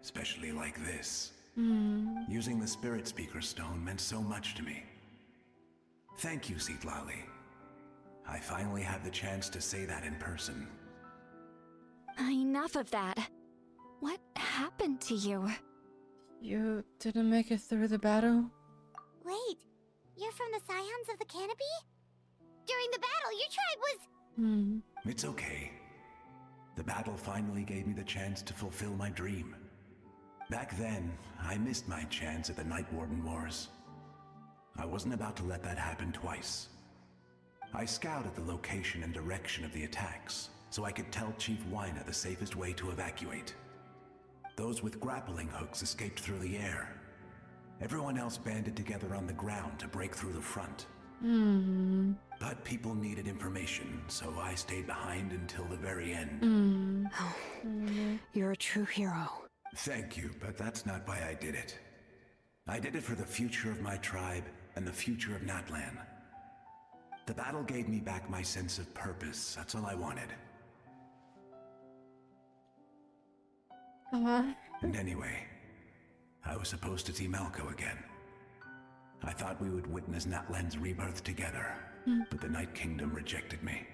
Speaker 11: especially like this. Using the Spirit Speaker Stone meant so much to me. Thank you, Citlali. I finally had the chance to say that in person.
Speaker 6: Enough of that. What happened to you?
Speaker 1: You didn't make it through the battle?
Speaker 3: Wait, you're from the Scions of the Canopy? During the battle, your tribe was...
Speaker 11: It's okay. The battle finally gave me the chance to fulfill my dream. Back then, I missed my chance at the Night Warden Wars. I wasn't about to let that happen twice. I scouted the location and direction of the attacks, so I could tell Chief Wyna the safest way to evacuate. Those with grappling hooks escaped through the air. Everyone else banded together on the ground to break through the front. But people needed information, so I stayed behind until the very end.
Speaker 4: You're a true hero.
Speaker 11: Thank you, but that's not why I did it. I did it for the future of my tribe and the future of Natlan. The battle gave me back my sense of purpose. That's all I wanted. And anyway, I was supposed to see Malco again. I thought we would witness Natlan's rebirth together, but the Night Kingdom rejected me.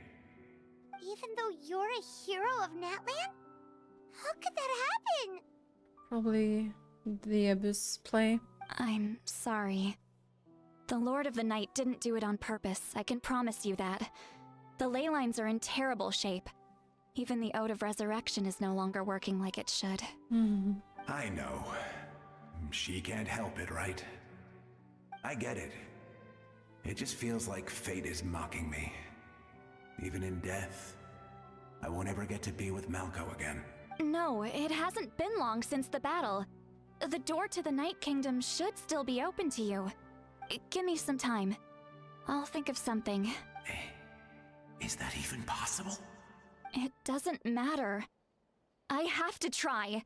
Speaker 3: Even though you're a hero of Natlan? How could that happen?
Speaker 1: Probably the Abyss play.
Speaker 6: I'm sorry. The Lord of the Night didn't do it on purpose, I can promise you that. The ley lines are in terrible shape. Even the Ode of Resurrection is no longer working like it should.
Speaker 11: I know. She can't help it, right? I get it. It just feels like fate is mocking me. Even in death, I won't ever get to be with Malco again.
Speaker 6: No, it hasn't been long since the battle. The door to the Night Kingdom should still be open to you. Give me some time. I'll think of something.
Speaker 11: Is that even possible?
Speaker 6: It doesn't matter. I have to try.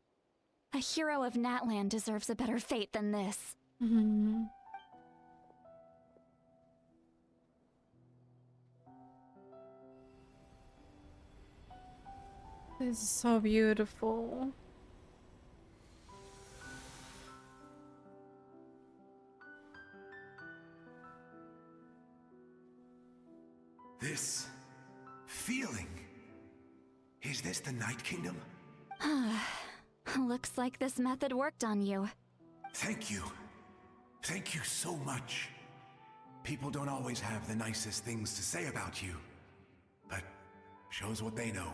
Speaker 6: A hero of Natlan deserves a better fate than this.
Speaker 1: This is so beautiful.
Speaker 11: This feeling. Is this the Night Kingdom?
Speaker 6: Looks like this method worked on you.
Speaker 11: Thank you. Thank you so much. People don't always have the nicest things to say about you, but shows what they know.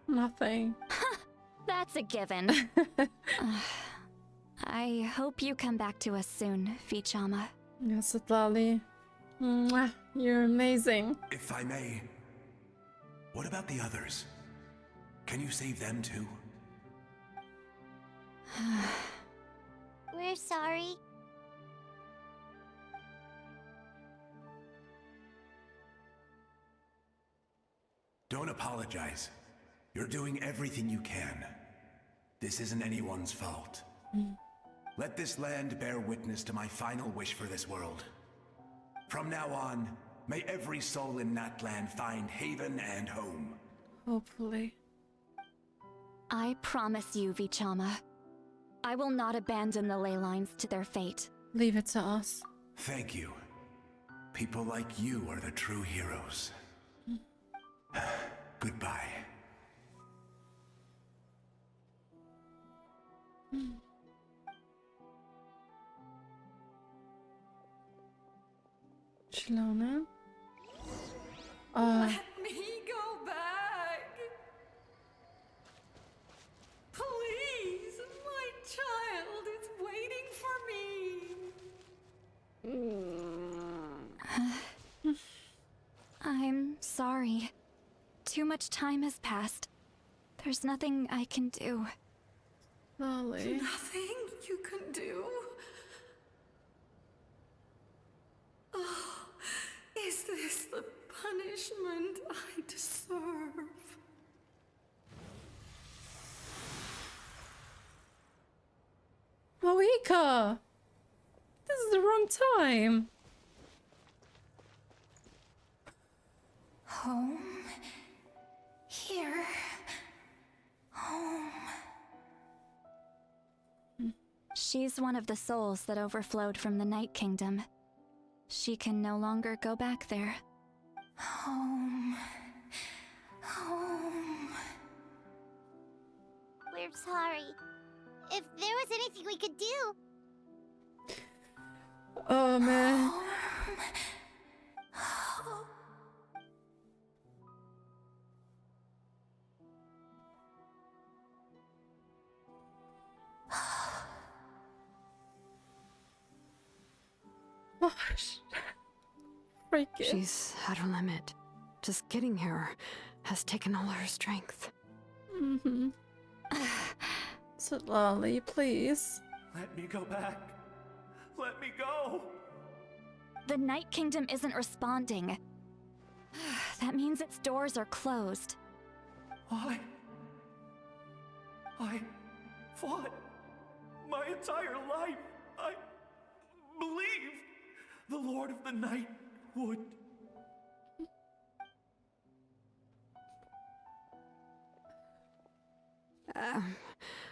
Speaker 1: Nothing.
Speaker 6: That's a given. I hope you come back to us soon, Vichama.
Speaker 1: Yes, Citlali. You're amazing.
Speaker 11: If I may, what about the others? Can you save them too?
Speaker 3: We're sorry.
Speaker 11: Don't apologize. You're doing everything you can. This isn't anyone's fault. Let this land bear witness to my final wish for this world. From now on, may every soul in Natlan find haven and home.
Speaker 1: Hopefully.
Speaker 6: I promise you, Vichama. I will not abandon the ley lines to their fate.
Speaker 1: Leave it to us.
Speaker 11: Thank you. People like you are the true heroes. Goodbye.
Speaker 1: Shalona?
Speaker 5: Let me go back. Please, my child is waiting for me.
Speaker 6: I'm sorry. Too much time has passed. There's nothing I can do.
Speaker 1: Lolly.
Speaker 5: Nothing you can do? Oh, is this the punishment I deserve?
Speaker 1: Mavuika! This is the wrong time.
Speaker 5: Home. Here. Home.
Speaker 6: She's one of the souls that overflowed from the Night Kingdom. She can no longer go back there.
Speaker 5: Home. Home.
Speaker 3: We're sorry. If there was anything we could do.
Speaker 1: Oh man. Gosh. Freaking.
Speaker 4: She's at her limit. Just getting here has taken all her strength.
Speaker 1: Mm-hmm. Citlali, please.
Speaker 10: Let me go back. Let me go.
Speaker 6: The Night Kingdom isn't responding. That means its doors are closed.
Speaker 10: I fought my entire life. I believed the Lord of the Night would.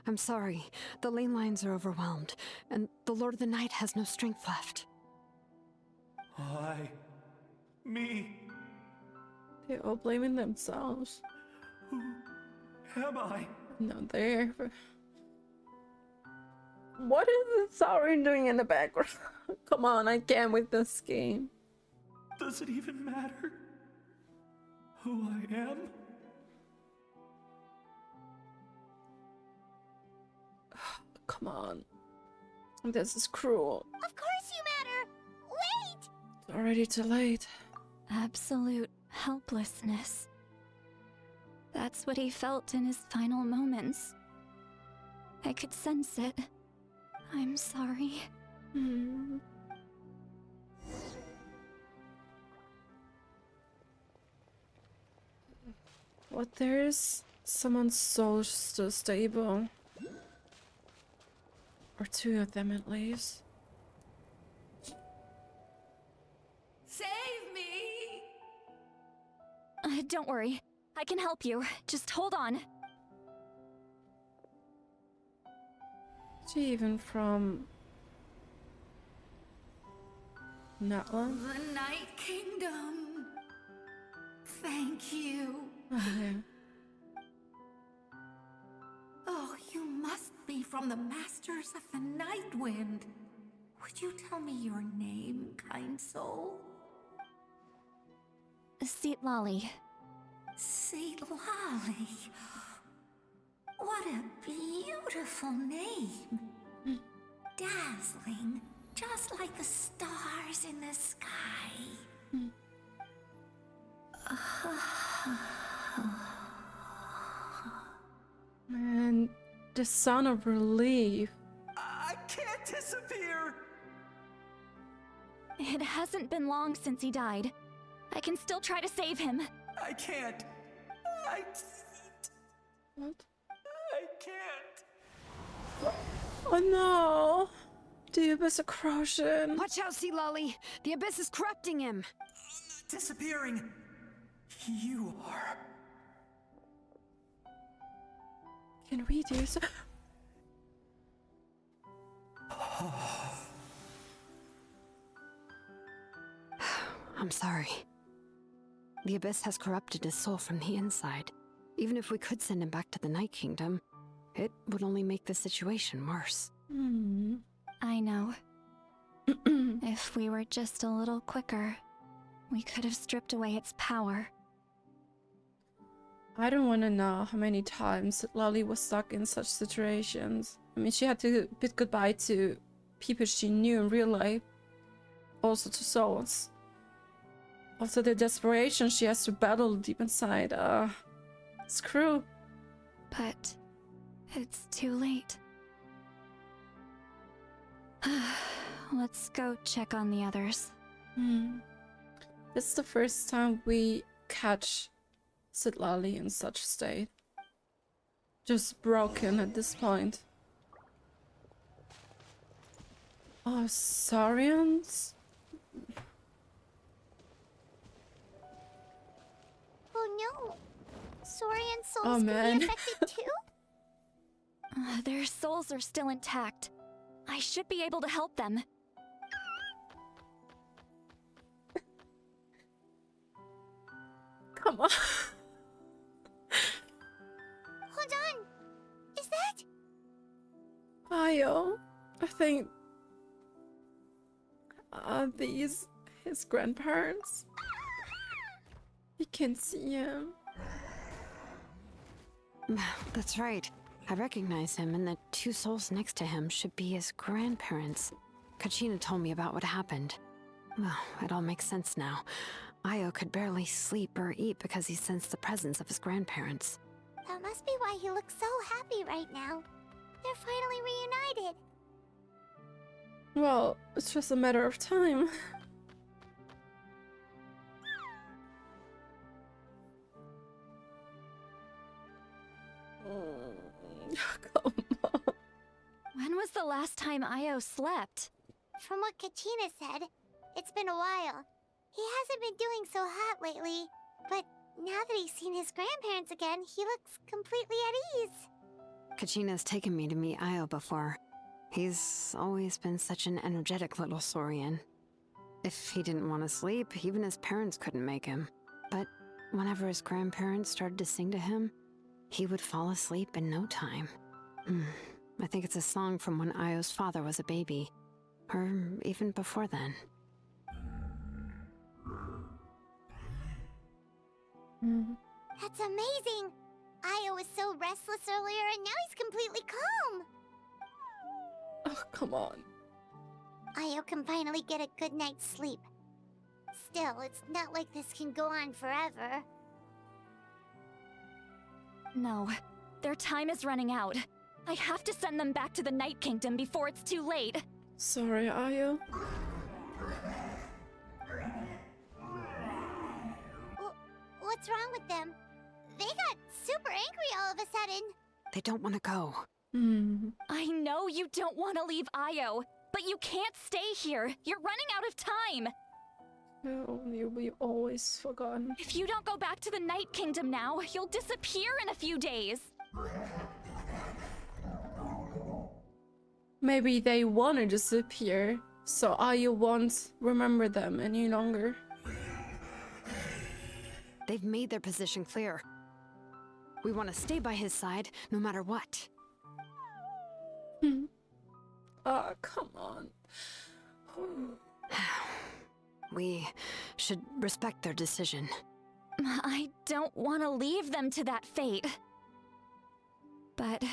Speaker 4: I'm sorry. The lane lines are overwhelmed, and the Lord of the Night has no strength left.
Speaker 10: Me.
Speaker 1: They're all blaming themselves.
Speaker 10: Who am I?
Speaker 1: No, they're... What is the siren doing in the background? Come on, I can't with this game.
Speaker 10: Does it even matter who I am?
Speaker 1: Come on. This is cruel.
Speaker 3: Of course you matter! Wait!
Speaker 1: It's already too late.
Speaker 6: Absolute helplessness. That's what he felt in his final moments. I could sense it. I'm sorry.
Speaker 1: What, there's someone's soul still stable. Or two of them at least.
Speaker 5: Save me!
Speaker 6: Don't worry. I can help you. Just hold on.
Speaker 1: Is she even from Natlan?
Speaker 5: The Night Kingdom. Thank you.
Speaker 1: Oh, yeah.
Speaker 5: Oh, you must be from the Masters of the Night Wind. Would you tell me your name, kind soul?
Speaker 6: Citlali.
Speaker 5: Citlali. What a beautiful name. Dazzling, just like the stars in the sky.
Speaker 1: Man, the sound of relief.
Speaker 10: I can't disappear!
Speaker 6: It hasn't been long since he died. I can still try to save him.
Speaker 10: I can't.
Speaker 1: What?
Speaker 10: I can't.
Speaker 1: Oh no! The abyss of corrosion.
Speaker 4: Watch out, Citlali! The abyss is corrupting him!
Speaker 10: Disappearing. You are.
Speaker 1: Can we do so?
Speaker 4: I'm sorry. The abyss has corrupted his soul from the inside. Even if we could send him back to the Night Kingdom, it would only make the situation worse.
Speaker 6: I know. If we were just a little quicker, we could have stripped away its power.
Speaker 1: I don't want to know how many times Citlali was stuck in such situations. I mean, she had to bid goodbye to people she knew in real life. Also to souls. Also the desperation she has to battle deep inside. It's cruel.
Speaker 6: But it's too late. Let's go check on the others.
Speaker 1: This is the first time we catch Citlali in such state. Just broken at this point. Oh, Saurians?
Speaker 3: Oh no. Saurian souls
Speaker 1: Oh,
Speaker 3: can
Speaker 1: man.
Speaker 3: be affected too?
Speaker 6: Their souls are still intact. I should be able to help them.
Speaker 1: Come on.
Speaker 3: Hold on. Is that?
Speaker 1: Io. I think. Are these his grandparents? You can see him.
Speaker 4: That's right. I recognize him, and the two souls next to him should be his grandparents. Kachina told me about what happened. Well, it all makes sense now. Io could barely sleep or eat because he sensed the presence of his grandparents.
Speaker 3: That must be why he looks so happy right now. They're finally reunited.
Speaker 1: Well, it's just a matter of time. Come on.
Speaker 6: When was the last time Io slept?
Speaker 3: From what Kachina said, it's been a while. He hasn't been doing so hot lately, but now that he's seen his grandparents again, he looks completely at ease.
Speaker 4: Kachina's taken me to meet Io before. He's always been such an energetic little saurian. If he didn't want to sleep, even his parents couldn't make him. But whenever his grandparents started to sing to him, he would fall asleep in no time. I think it's a song from when Io's father was a baby, or even before then.
Speaker 3: That's amazing! Io was so restless earlier and now he's completely calm!
Speaker 1: Oh, come on.
Speaker 3: Io can finally get a good night's sleep. Still, it's not like this can go on forever.
Speaker 6: No, their time is running out. I have to send them back to the Night Kingdom before it's too late.
Speaker 1: Sorry, Io.
Speaker 3: What's wrong with them? They got super angry all of a sudden.
Speaker 4: They don't want to go.
Speaker 6: I know you don't want to leave Io, but you can't stay here. You're running out of time.
Speaker 1: You'll be always forgotten.
Speaker 6: If you don't go back to the Night Kingdom now, you'll disappear in a few days.
Speaker 1: Maybe they want to disappear, so Io won't remember them any longer.
Speaker 4: They've made their position clear. We want to stay by his side, no matter what.
Speaker 1: Oh, come on.
Speaker 4: We should respect their decision.
Speaker 6: I don't want to leave them to that fate. But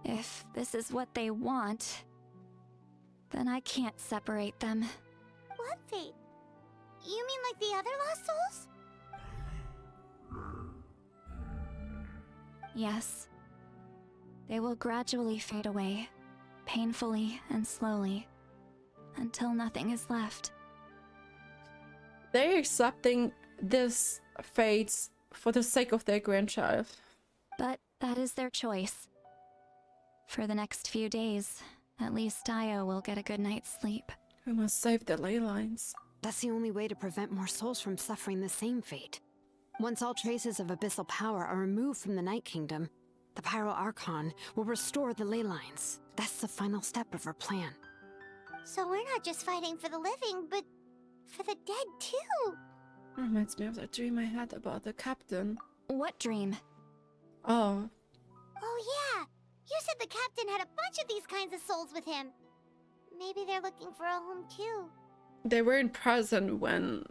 Speaker 6: if this is what they want, then I can't separate them.
Speaker 3: What fate? You mean like the other lost souls?
Speaker 6: Yes. They will gradually fade away, painfully and slowly, until nothing is left.
Speaker 1: They're accepting this fate for the sake of their grandchild.
Speaker 6: But that is their choice. For the next few days, at least Io will get a good night's sleep.
Speaker 1: We must save the ley lines.
Speaker 4: That's the only way to prevent more souls from suffering the same fate. Once all traces of abyssal power are removed from the Night Kingdom, the Pyro Archon will restore the ley lines. That's the final step of our plan.
Speaker 3: So we're not just fighting for the living, but for the dead too.
Speaker 1: Reminds me of that dream I had about the captain.
Speaker 6: What dream?
Speaker 1: Oh.
Speaker 3: Oh yeah! You said the captain had a bunch of these kinds of souls with him. Maybe they're looking for a home too.
Speaker 1: They weren't present when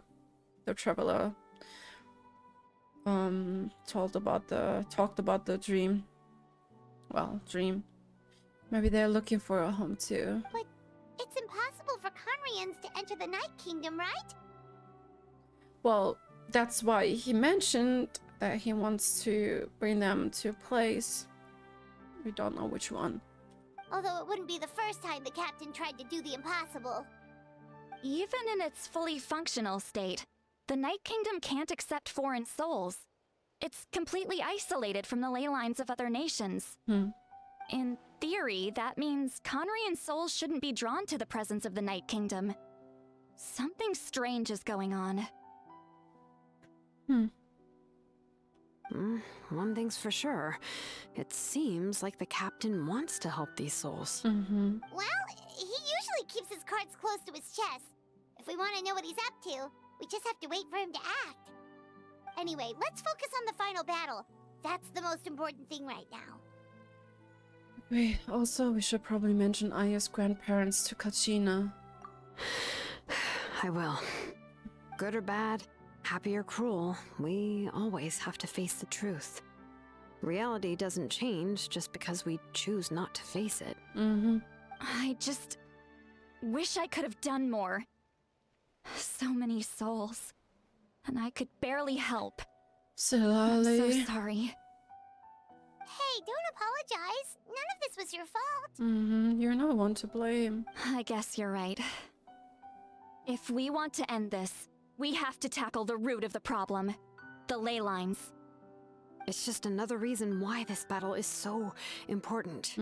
Speaker 1: the traveler talked about the dream. Well, dream. Maybe they're looking for a home too.
Speaker 3: But it's impossible for Conrians to enter the Night Kingdom, right?
Speaker 1: Well, that's why he mentioned that he wants to bring them to a place. We don't know which one.
Speaker 3: Although it wouldn't be the first time the captain tried to do the impossible.
Speaker 6: Even in its fully functional state, the Night Kingdom can't accept foreign souls. It's completely isolated from the ley lines of other nations. In theory, that means Conrian souls shouldn't be drawn to the presence of the Night Kingdom. Something strange is going on.
Speaker 4: One thing's for sure. It seems like the captain wants to help these souls.
Speaker 3: Well, he usually keeps his cards close to his chest. If we want to know what he's up to, we just have to wait for him to act. Anyway, let's focus on the final battle. That's the most important thing right now.
Speaker 1: Wait, also, we should probably mention Aya's grandparents to Kachina.
Speaker 4: I will. Good or bad, happy or cruel, we always have to face the truth. Reality doesn't change just because we choose not to face it.
Speaker 6: I just wish I could have done more. So many souls. And I could barely help.
Speaker 1: Citlali.
Speaker 6: I'm so sorry.
Speaker 3: Hey, don't apologize. None of this was your fault.
Speaker 1: You're not one to blame.
Speaker 6: I guess you're right. If we want to end this, we have to tackle the root of the problem. The ley lines.
Speaker 4: It's just another reason why this battle is so important.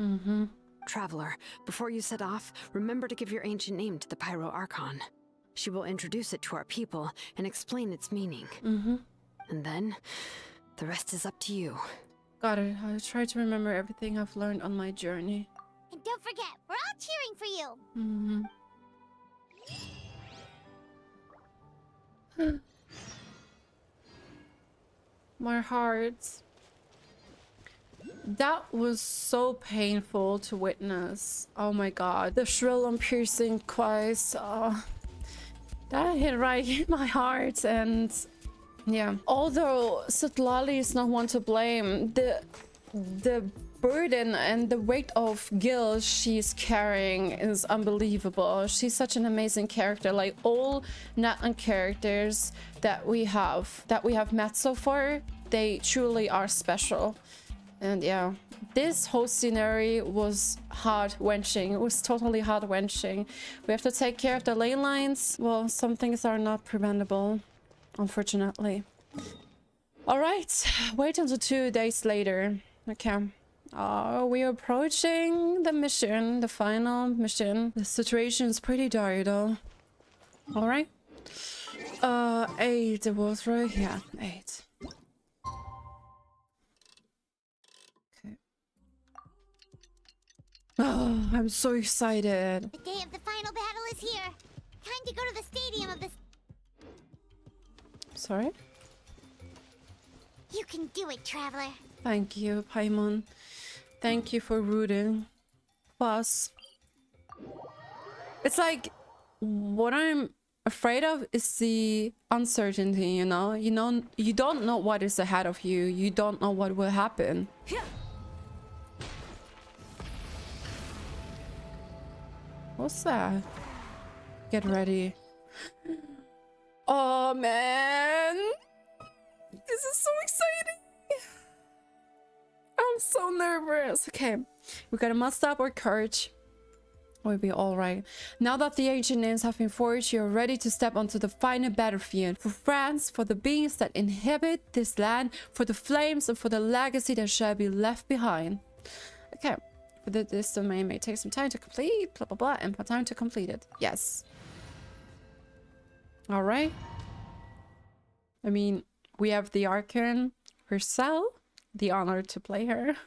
Speaker 4: Traveler, before you set off, remember to give your ancient name to the Pyro Archon. She will introduce it to our people and explain its meaning. And then, the rest is up to you.
Speaker 1: Got it. I'll try to remember everything I've learned on my journey.
Speaker 3: And don't forget, we're all cheering for you.
Speaker 1: My heart. That was so painful to witness. Oh my god. The shrill and piercing cries. That hit right in my heart. And yeah. Although Citlali is not one to blame, the burden and the weight of guilt she's carrying is unbelievable. She's such an amazing character. Like all Natlan characters that we have met so far, they truly are special. And yeah, this whole scenery was heart-wrenching. It was totally heart-wrenching. We have to take care of the ley lines. Well, some things are not preventable, unfortunately. All right, wait until 2 days later. Okay. We're approaching the mission, the final mission. The situation is pretty dire though. All right. 8, it was right? Yeah, 8. Okay. Oh, I'm so excited.
Speaker 3: The day of the final battle is here. Time to go to the stadium of the...
Speaker 1: Sorry?
Speaker 3: You can do it, Traveler.
Speaker 1: Thank you, Paimon. Thank you for rooting for us. It's like, what I'm afraid of is the uncertainty, you know? You don't know what is ahead of you. You don't know what will happen. What's that? Get ready. Oh, man. This is so exciting. I'm so nervous. Okay, we gotta muster up our courage. We'll be all right. Now that the ancient names have been forged, you're ready to step onto the final battlefield. For France, for the beings that inhabit this land, for the flames, and for the legacy that shall be left behind. Okay, this domain may take some time to complete, blah blah blah, and time to complete it. Yes. All right. I mean, we have the Archon herself. The honor to play her.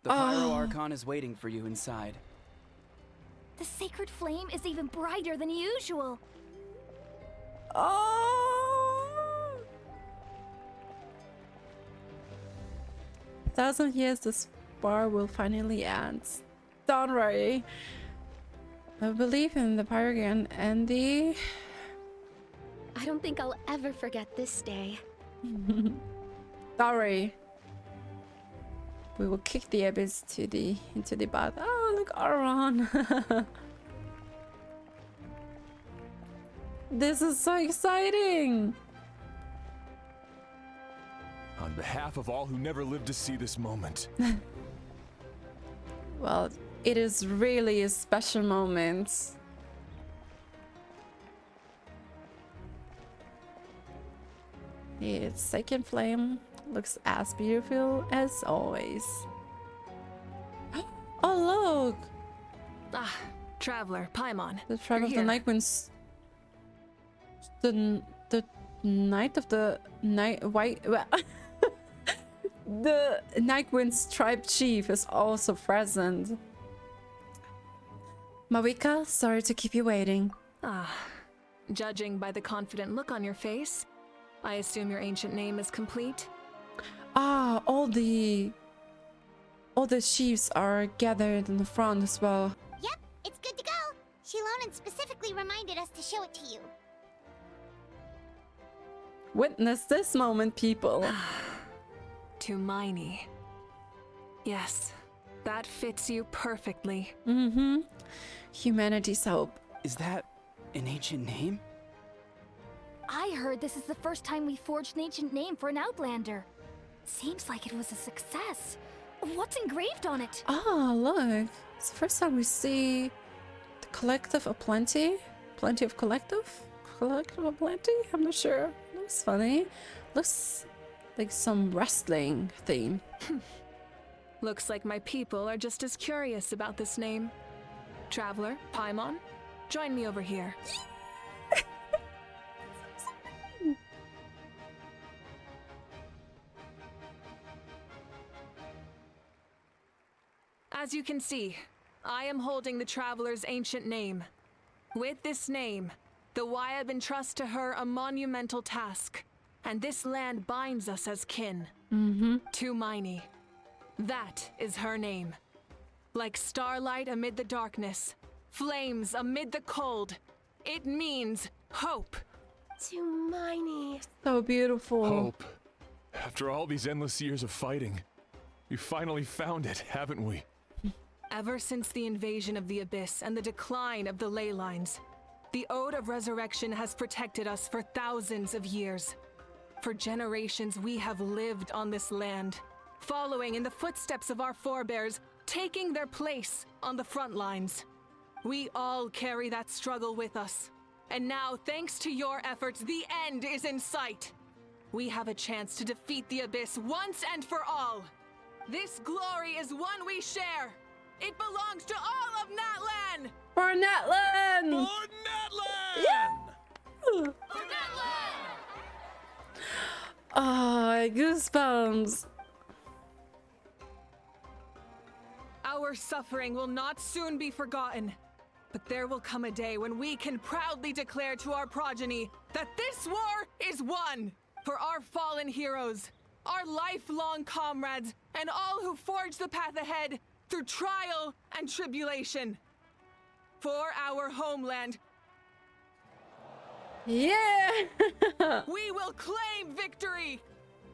Speaker 12: The Pyro Archon is waiting for you inside.
Speaker 6: The sacred flame is even brighter than usual.
Speaker 1: Oh! 1,000 years this war will finally end. Don't worry. I believe in the Pyro again and the...
Speaker 7: I don't think I'll ever forget this day.
Speaker 1: Don't worry. We will kick the abyss into the bath. Oh, look, Ororon. This is so exciting.
Speaker 13: On behalf of all who never lived to see this moment.
Speaker 1: Well, it is really a special moment. Its second flame looks as beautiful as always. Oh, look!
Speaker 5: Ah, Traveler, Paimon.
Speaker 1: The tribe of the
Speaker 5: here.
Speaker 1: night winds. The Knight of the Night White. The Nightwind Striped Chief is also present. Mavuika, sorry to keep you waiting.
Speaker 5: Judging by the confident look on your face, I assume your ancient name is complete?
Speaker 1: All the chiefs are gathered in the front as well.
Speaker 3: Yep, it's good to go. Shilonan specifically reminded us to show it to you.
Speaker 1: Witness this moment, people.
Speaker 5: Tumaini. Yes, that fits you perfectly.
Speaker 1: Mm-hmm. Humanity's hope.
Speaker 12: Is that an ancient name?
Speaker 7: I heard this is the first time we forged an ancient name for an Outlander. Seems like it was a success. What's engraved on it?
Speaker 1: Look. It's the first time we see the collective of plenty. Plenty of collective? Collective of plenty? I'm not sure. Looks funny. Looks like some wrestling theme.
Speaker 5: Looks like my people are just as curious about this name. Traveler, Paimon, join me over here. As you can see, I am holding the Traveler's ancient name. With this name, the Wyab entrusts to her a monumental task, and this land binds us as kin. Tumaini. That is her name. Like starlight amid the darkness, flames amid the cold, it means hope.
Speaker 7: Tumaini.
Speaker 1: So beautiful.
Speaker 13: Hope. After all these endless years of fighting, we finally found it, haven't we?
Speaker 5: Ever since the invasion of the Abyss and the decline of the ley lines, the Ode of Resurrection has protected us for thousands of years. For generations, we have lived on this land, following in the footsteps of our forebears, taking their place on the front lines. We all carry that struggle with us. And now, thanks to your efforts, the end is in sight. We have a chance to defeat the Abyss once and for all. This glory is one we share. It belongs to all of Natlan!
Speaker 1: For Natlan!
Speaker 13: For Natlan!
Speaker 1: Yeah!
Speaker 5: For Natlan!
Speaker 1: Goosebumps.
Speaker 5: Our suffering will not soon be forgotten. But there will come a day when we can proudly declare to our progeny that this war is won! For our fallen heroes, our lifelong comrades, and all who forge the path ahead through trial and tribulation. For our homeland.
Speaker 1: Yeah!
Speaker 5: We will claim victory!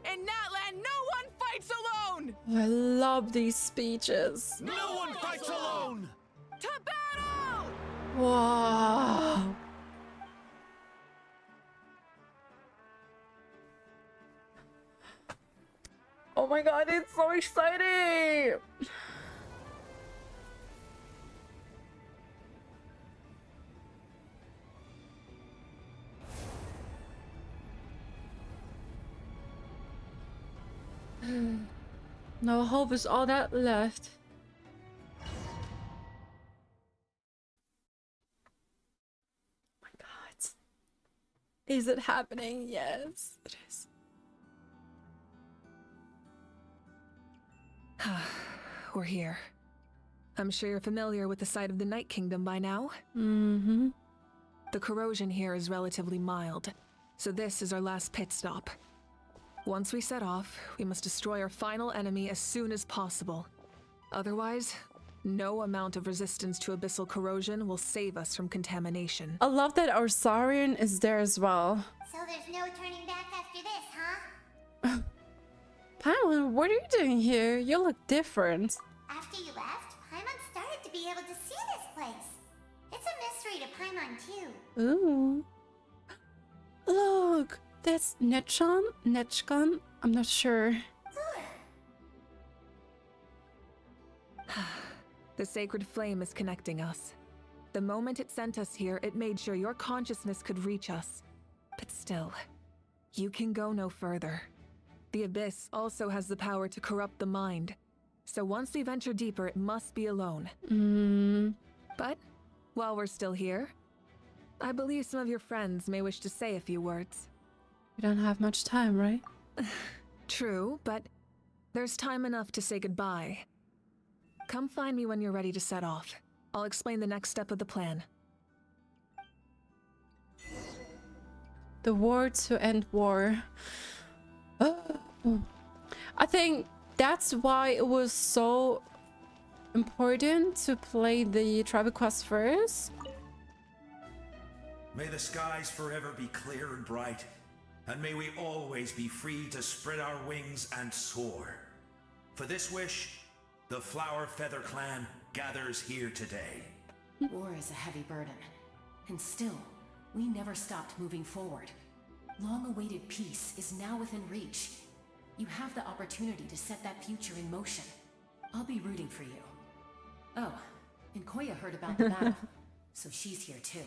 Speaker 5: In Natlan, no one fights alone!
Speaker 1: I love these speeches.
Speaker 10: No one fights alone!
Speaker 5: To battle!
Speaker 1: Wow. Oh my god, it's so exciting! No hope is all that left. Oh my god. Is it happening? Yes, it is.
Speaker 5: We're here. I'm sure you're familiar with the site of the Night Kingdom by now.
Speaker 1: Mm-hmm.
Speaker 5: The corrosion here is relatively mild, so this is our last pit stop. Once we set off, we must destroy our final enemy as soon as possible. Otherwise, no amount of resistance to abyssal corrosion will save us from contamination.
Speaker 1: I love that our Saurian is there as well.
Speaker 3: So there's no turning back after this, huh?
Speaker 1: Paimon, what are you doing here? You look different.
Speaker 3: After you left, Paimon started to be able to see this place. It's a mystery to Paimon, too.
Speaker 1: Ooh. Look, that's Netchon? Netchkon? I'm not sure.
Speaker 5: The sacred flame is connecting us. The moment it sent us here, it made sure your consciousness could reach us. But still, you can go no further. The Abyss also has the power to corrupt the mind. So once we venture deeper, it must be alone. But while we're still here, I believe some of your friends may wish to say a few words.
Speaker 1: We don't have much time, right?
Speaker 5: True, but there's time enough to say goodbye. Come find me when you're ready to set off. I'll explain the next step of the plan.
Speaker 1: The war to end war. I think that's why it was so important to play the tribal quest first.
Speaker 11: May the skies forever be clear and bright, and may we always be free to spread our wings and soar. For this wish, the Flower Feather Clan gathers here today.
Speaker 8: War is a heavy burden, and still, we never stopped moving forward. Long-awaited peace is now within reach. You have the opportunity to set that future in motion. I'll be rooting for you. Oh, and Koya heard about the battle, so she's here too.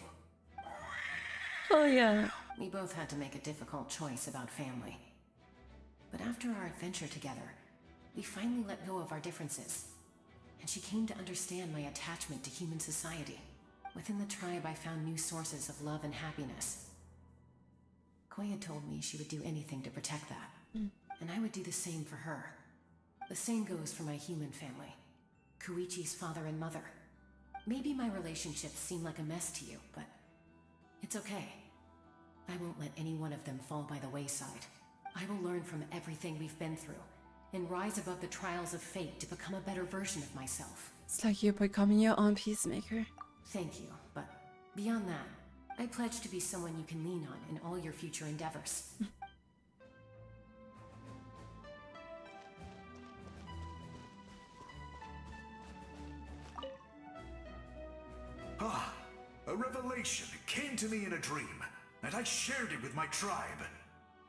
Speaker 1: Oh yeah.
Speaker 8: We both had to make a difficult choice about family. But after our adventure together, we finally let go of our differences. And she came to understand my attachment to human society. Within the tribe, I found new sources of love and happiness. Koya told me she would do anything to protect that. And I would do the same for her. The same goes for my human family. Koichi's father and mother. Maybe my relationships seem like a mess to you, but it's okay. I won't let any one of them fall by the wayside. I will learn from everything we've been through and rise above the trials of fate to become a better version of myself.
Speaker 1: It's like you're becoming your own peacemaker.
Speaker 8: Thank you, but beyond that, I pledge to be someone you can lean on in all your future endeavors.
Speaker 11: A revelation came to me in a dream, and I shared it with my tribe.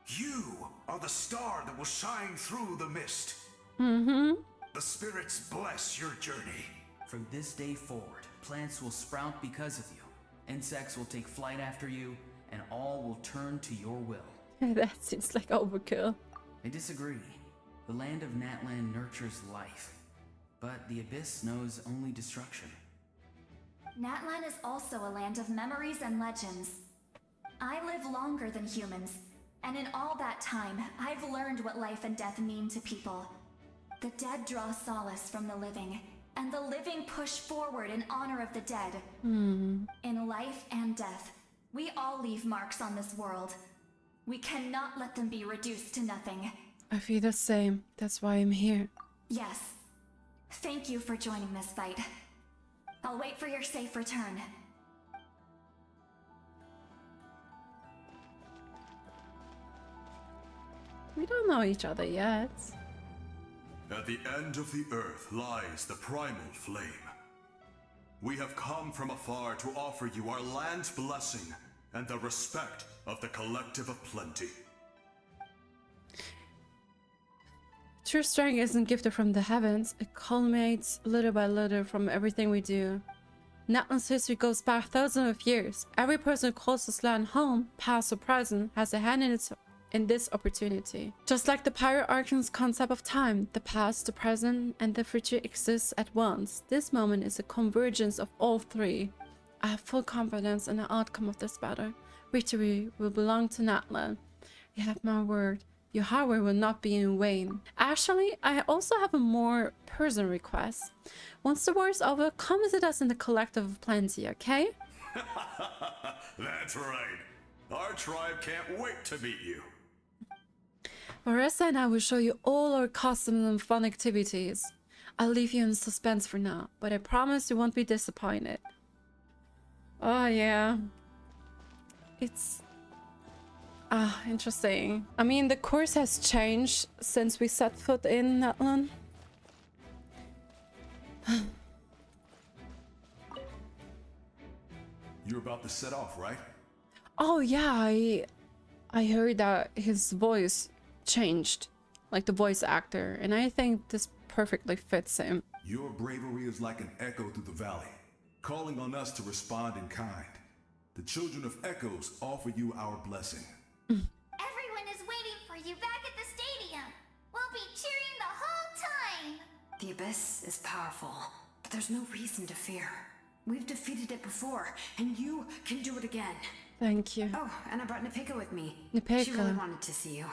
Speaker 11: You are the star that will shine through the mist. The spirits bless your journey.
Speaker 9: From this day forward, plants will sprout because of you. Insects will take flight after you, and all will turn to your will.
Speaker 1: That seems like overkill.
Speaker 9: I disagree. The land of Natlan nurtures life, but the Abyss knows only destruction.
Speaker 6: Natlan is also a land of memories and legends. I live longer than humans, and in all that time, I've learned what life and death mean to people. The dead draw solace from the living, and the living push forward in honor of the dead. In life and death, we all leave marks on this world. We cannot let them be reduced to nothing.
Speaker 1: I feel the same. That's why I'm here.
Speaker 6: Yes. Thank you for joining this fight. I'll wait for your safe return.
Speaker 1: We don't know each other yet.
Speaker 2: At the end of the earth lies the primal flame. We have come from afar to offer you our land's blessing and the respect of the collective of plenty.
Speaker 1: True strength isn't gifted from the heavens. It culminates little by little from everything we do. Natlan's history goes back thousands of years. Every person who calls this land home, past or present, has a hand in this opportunity. Just like the Pyro Archon's concept of time, the past, the present, and the future exists at once. This moment is a convergence of all three. I have full confidence in the outcome of this battle. Victory will belong to Natlan. You have my word. Your hard work will not be in vain. Actually, I also have a more personal request. Once the war is over, come visit us in the Collective of Plenty, okay?
Speaker 2: That's right. Our tribe can't wait to meet you.
Speaker 1: Marissa and I will show you all our customs and fun activities. I'll leave you in suspense for now, but I promise you won't be disappointed. Oh yeah. It's... interesting. I mean, the course has changed since we set foot in Natlan.
Speaker 11: You're about to set off, right?
Speaker 1: Oh yeah, I heard that his voice changed, like the voice actor, and I think this perfectly fits him.
Speaker 11: Your bravery is like an echo through the valley, calling on us to respond in kind. The children of Echoes offer you our blessing.
Speaker 3: Everyone is waiting for you back at the stadium. We'll be cheering the whole time.
Speaker 8: The Abyss is powerful, but there's no reason to fear. We've defeated it before, and you can do it again.
Speaker 1: Thank you.
Speaker 4: Oh, and I brought Nipeka with me.
Speaker 1: Nipeka.
Speaker 4: She really wanted to see you.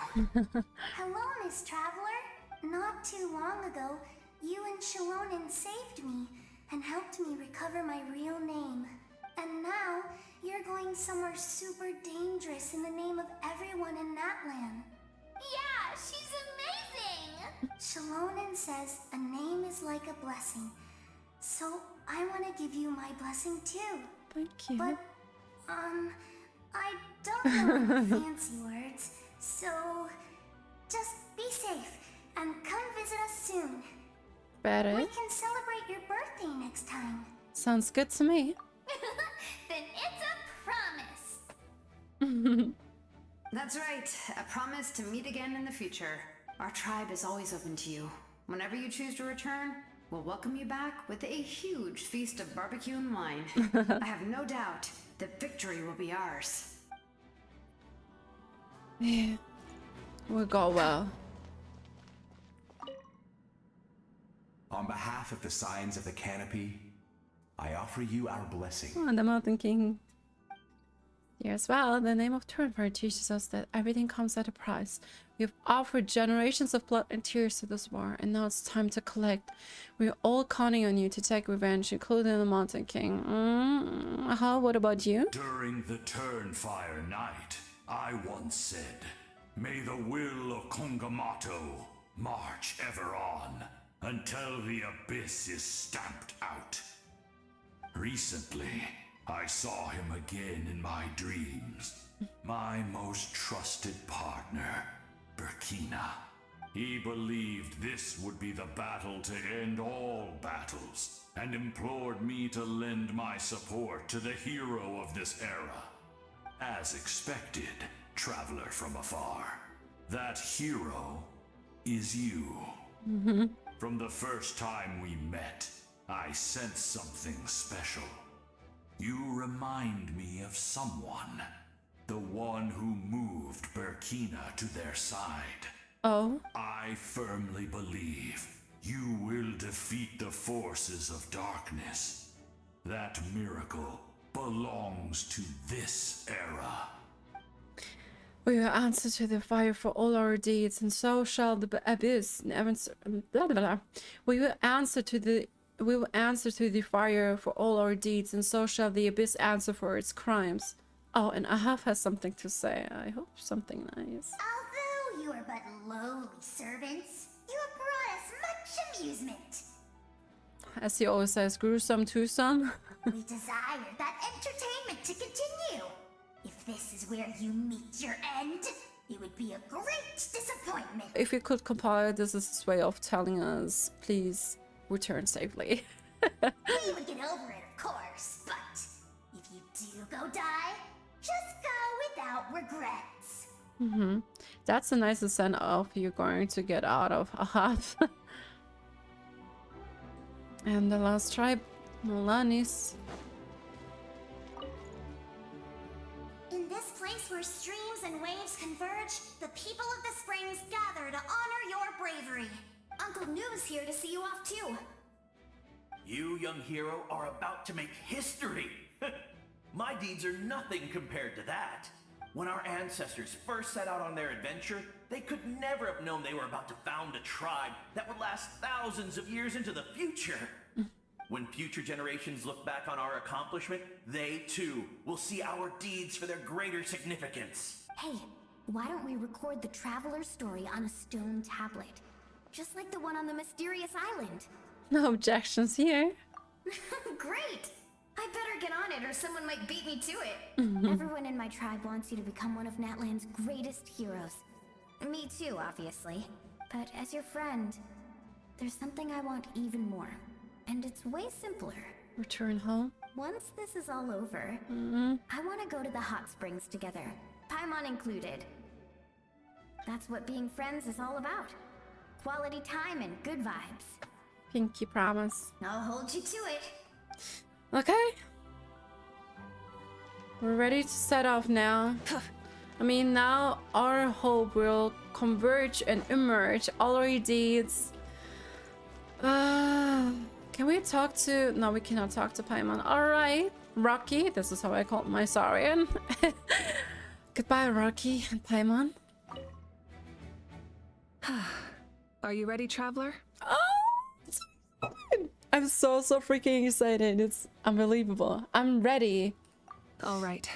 Speaker 3: Hello, Miss Traveler. Not too long ago, you and Shalonen saved me and helped me recover my real name. And now, you're going somewhere super dangerous in the name of everyone in Natlan.
Speaker 7: Yeah, she's amazing!
Speaker 3: Shalonen says a name is like a blessing. So, I want to give you my blessing too.
Speaker 1: Thank you.
Speaker 3: But, I don't know any fancy words, so just be safe and come visit us soon.
Speaker 1: Better.
Speaker 3: We can celebrate your birthday next time.
Speaker 1: Sounds good to me.
Speaker 7: Then it's a promise.
Speaker 4: That's right. A promise to meet again in the future. Our tribe is always open to you. Whenever you choose to return, we'll welcome you back with a huge feast of barbecue and wine. I have no doubt that victory will be ours.
Speaker 1: Yeah. We'll go well.
Speaker 11: On behalf of the Signs of the Canopy, I offer you our blessing.
Speaker 1: Oh, the Mountain King. Here as well, the name of Turnfire teaches us that everything comes at a price. We've offered generations of blood and tears to this war, and now it's time to collect. We're all counting on you to take revenge, including the Mountain King. What about you?
Speaker 14: During the Turnfire night, I once said, "May the will of Kongamato march ever on, until the abyss is stamped out." Recently, I saw him again in my dreams. My most trusted partner, Burkina. He believed this would be the battle to end all battles, and implored me to lend my support to the hero of this era. As expected, traveler from afar, that hero is you. From the first time we met, I sensed something special. You remind me of someone. The one who moved Burkina to their side.
Speaker 1: Oh?
Speaker 14: I firmly believe you will defeat the forces of darkness. That miracle belongs to this era.
Speaker 1: We will answer to the fire for all our deeds, and so shall the abyss never. Blah, blah, blah. We will answer to the fire for all our deeds, and so shall the abyss answer for its crimes. Oh, and Ahaf has something to say. I hope something nice.
Speaker 3: Although you are but lowly servants, you have brought us much amusement.
Speaker 1: As he always says, gruesome twosome.
Speaker 3: We desire that entertainment to continue. If this is where you meet your end, it would be a great disappointment.
Speaker 1: If you could compile, this is his way of telling us, please return safely.
Speaker 3: We would get over it, of course, but if you do go die, just go without regrets.
Speaker 1: That's the nicest send off you're going to get out of Ahaf. And the last tribe, Molanis.
Speaker 3: In this place where streams and waves converge, the people of the springs gather to honor your bravery. Uncle Noo's here to see you off too.
Speaker 10: You, young hero, are about to make history. My deeds are nothing compared to that. When our ancestors first set out on their adventure, they could never have known they were about to found a tribe that would last thousands of years into the future. When future generations look back on our accomplishment, they too will see our deeds for their greater significance.
Speaker 7: Hey, why don't we record the traveler's story on a stone tablet? Just like the one on the mysterious island.
Speaker 1: No objections here.
Speaker 7: Great! I better get on it or someone might beat me to it. Everyone in my tribe wants you to become one of Natlan's greatest heroes. Me too, obviously. But as your friend, there's something I want even more. And it's way simpler.
Speaker 1: Return home.
Speaker 7: Once this is all over, I want to go to the hot springs together. Paimon included. That's what being friends is all about. Quality time and good vibes.
Speaker 1: Pinky promise.
Speaker 7: I'll hold you to it.
Speaker 1: Okay. We're ready to set off now. I mean, now our hope will converge and emerge. All our deeds. Can we talk to... No, we cannot talk to Paimon. Alright. Rocky. This is how I call my Saurian. Goodbye, Rocky and Paimon.
Speaker 5: Are you ready, traveler?
Speaker 1: Oh, I'm so freaking excited. It's unbelievable. I'm ready.
Speaker 5: All right.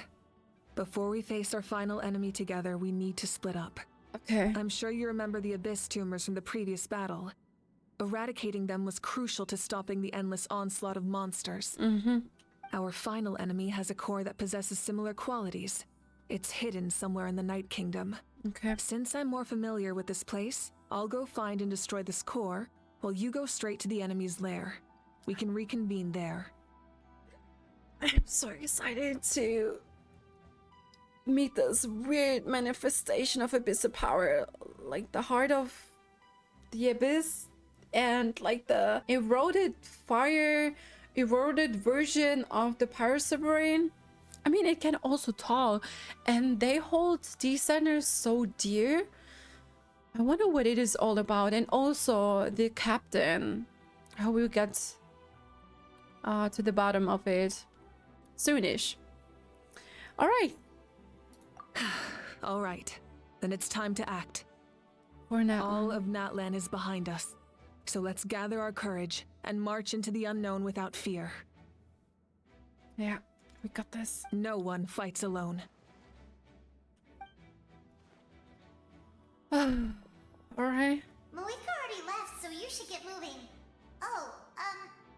Speaker 5: Before we face our final enemy together, we need to split up.
Speaker 1: Okay.
Speaker 5: I'm sure you remember the Abyss tumors from the previous battle. Eradicating them was crucial to stopping the endless onslaught of monsters. Our final enemy has a core that possesses similar qualities. It's hidden somewhere in the Night Kingdom.
Speaker 1: Okay.
Speaker 5: Since I'm more familiar with this place, I'll go find and destroy this core, while you go straight to the enemy's lair. We can reconvene there.
Speaker 1: I'm so excited to meet this weird manifestation of abyssal power, like the heart of the abyss, and like the eroded version of the Pyro submarine. I mean, it can also talk, and they hold these centers so dear. I wonder what it is all about, and also the captain. How we'll get to the bottom of it soonish. All right.
Speaker 5: All right, then it's time to act.
Speaker 1: For now,
Speaker 5: all of Natlan is behind us, so let's gather our courage and march into the unknown without fear.
Speaker 1: Yeah, we got this.
Speaker 5: No one fights alone.
Speaker 1: All right.
Speaker 3: Mavuika already left, so you should get moving. Oh,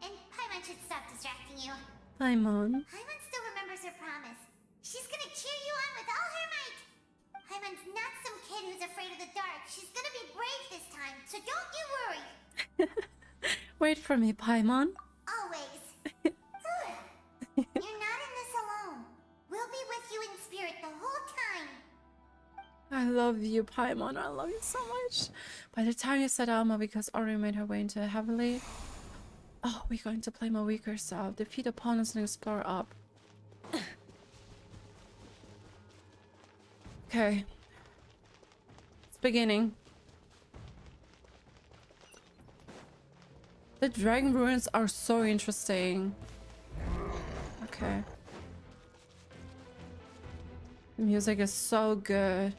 Speaker 3: and Paimon should stop distracting you.
Speaker 1: Paimon.
Speaker 3: Paimon still remembers her promise. She's gonna cheer you on with all her might. Paimon's not some kid who's afraid of the dark. She's gonna be brave this time, so don't you worry.
Speaker 1: Wait for me, Paimon.
Speaker 3: Always. You're not in this alone. We'll be with you in spirit the whole time.
Speaker 1: I love you, Paimon. I love you so much. By the time you set Alma, because Ori made her way into heavily. Oh, we're going to play Mavuika herself. Defeat opponents and explore up. Okay. It's beginning. The dragon ruins are so interesting. Okay. The music is so good.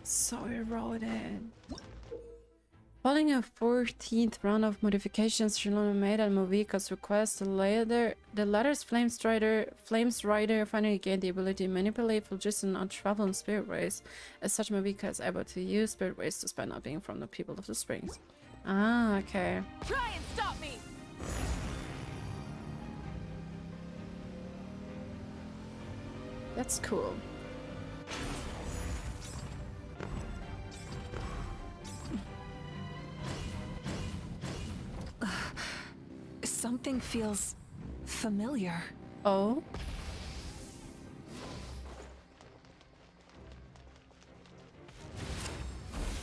Speaker 1: So eroded. Following a 14th round of modifications, Shalona made at Mavuika's request, the latter's Flames Rider finally gained the ability to manipulate phlogiston on travel and spirit ways. As such, Mavuika is able to use spirit ways despite not being from the people of the springs. Ah, okay.
Speaker 15: Try and stop me!
Speaker 1: That's cool.
Speaker 5: Something feels familiar.
Speaker 1: Oh?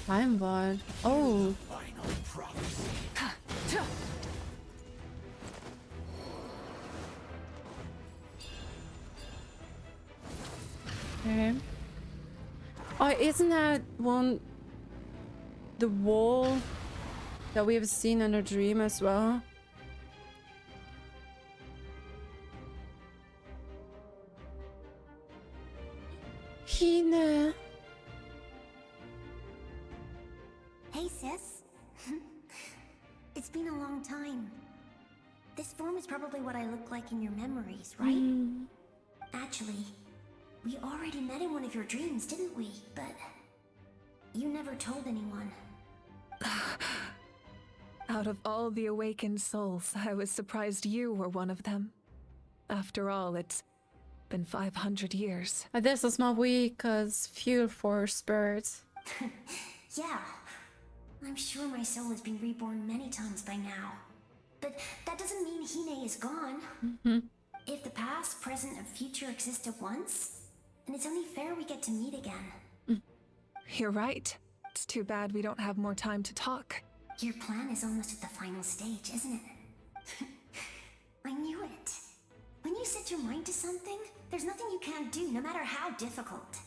Speaker 1: I'm what? Oh. Okay. Oh, isn't that one the wall that we have seen in a dream as well? Hina.
Speaker 7: Hey, sis. It's been a long time. This form is probably what I look like in your memories, right? Actually, we already met in one of your dreams, didn't we? But you never told anyone.
Speaker 5: Out of all the awakened souls, I was surprised you were one of them. After all, it's been 500 years.
Speaker 1: This is Mavuika's fuel for spirits.
Speaker 7: Yeah. I'm sure my soul has been reborn many times by now. But that doesn't mean Hine is gone. If the past, present, and future exist at once, then it's only fair we get to meet again.
Speaker 5: You're right. It's too bad we don't have more time to talk.
Speaker 7: Your plan is almost at the final stage, isn't it? I knew it. When you set your mind to something, there's nothing you can't do, no matter how difficult.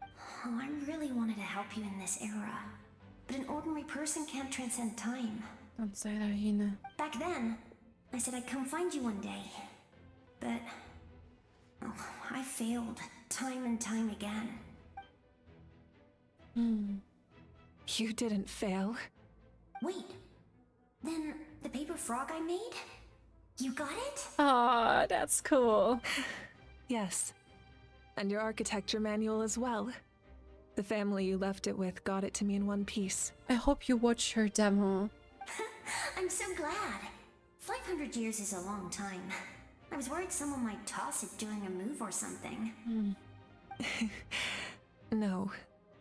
Speaker 7: Oh, I really wanted to help you in this era.
Speaker 15: but an ordinary person can't transcend time.
Speaker 1: Don't say that, Hina.
Speaker 15: Back then, I said I'd come find you one day. But... oh, I failed. Time and time again.
Speaker 5: You didn't fail.
Speaker 15: Wait. Then, the paper frog I made? You got it?
Speaker 1: Aw, that's cool.
Speaker 5: Yes. And your architecture manual as well. The family you left it with got it to me in one piece.
Speaker 1: I hope you watch her demo.
Speaker 15: I'm so glad. 500 years is a long time. I was worried someone might toss it during a move or something.
Speaker 5: No,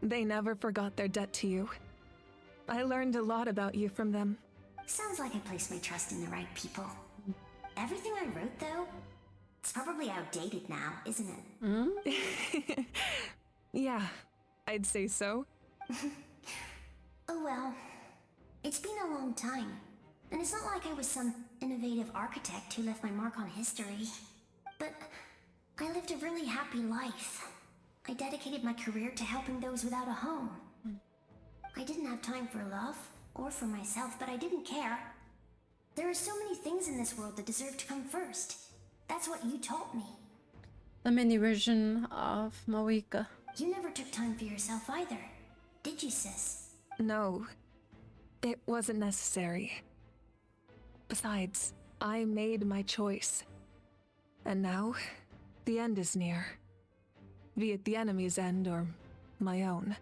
Speaker 5: they never forgot their debt to you. I learned a lot about you from them.
Speaker 15: Sounds like I placed my trust in the right people. Everything I wrote, though, it's probably outdated now, isn't it?
Speaker 5: Yeah, I'd say so.
Speaker 15: Oh well. It's been a long time. And it's not like I was some innovative architect who left my mark on history. But I lived a really happy life. I dedicated my career to helping those without a home. I didn't have time for love, or for myself, but I didn't care. There are so many things in this world that deserve to come first. That's what you taught me.
Speaker 1: The mini version of Mavuika.
Speaker 15: You never took time for yourself either, did you, sis?
Speaker 5: No, it wasn't necessary. Besides, I made my choice. And now, the end is near. Be it the enemy's end or my own.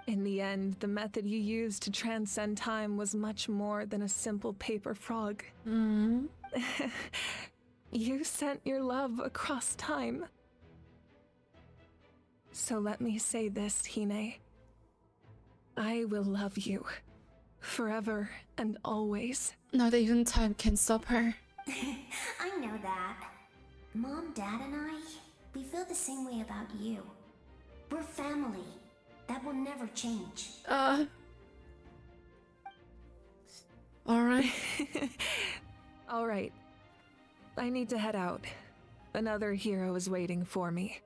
Speaker 5: In the end, the method you used to transcend time was much more than a simple paper frog. You sent your love across time. So let me say this, Hine. I will love you. Forever and always.
Speaker 1: Not even time can stop her.
Speaker 15: I know that. Mom, Dad, and I, we feel the same way about you. We're family. That will never change.
Speaker 1: Alright.
Speaker 5: Alright. I need to head out. Another hero is waiting for me.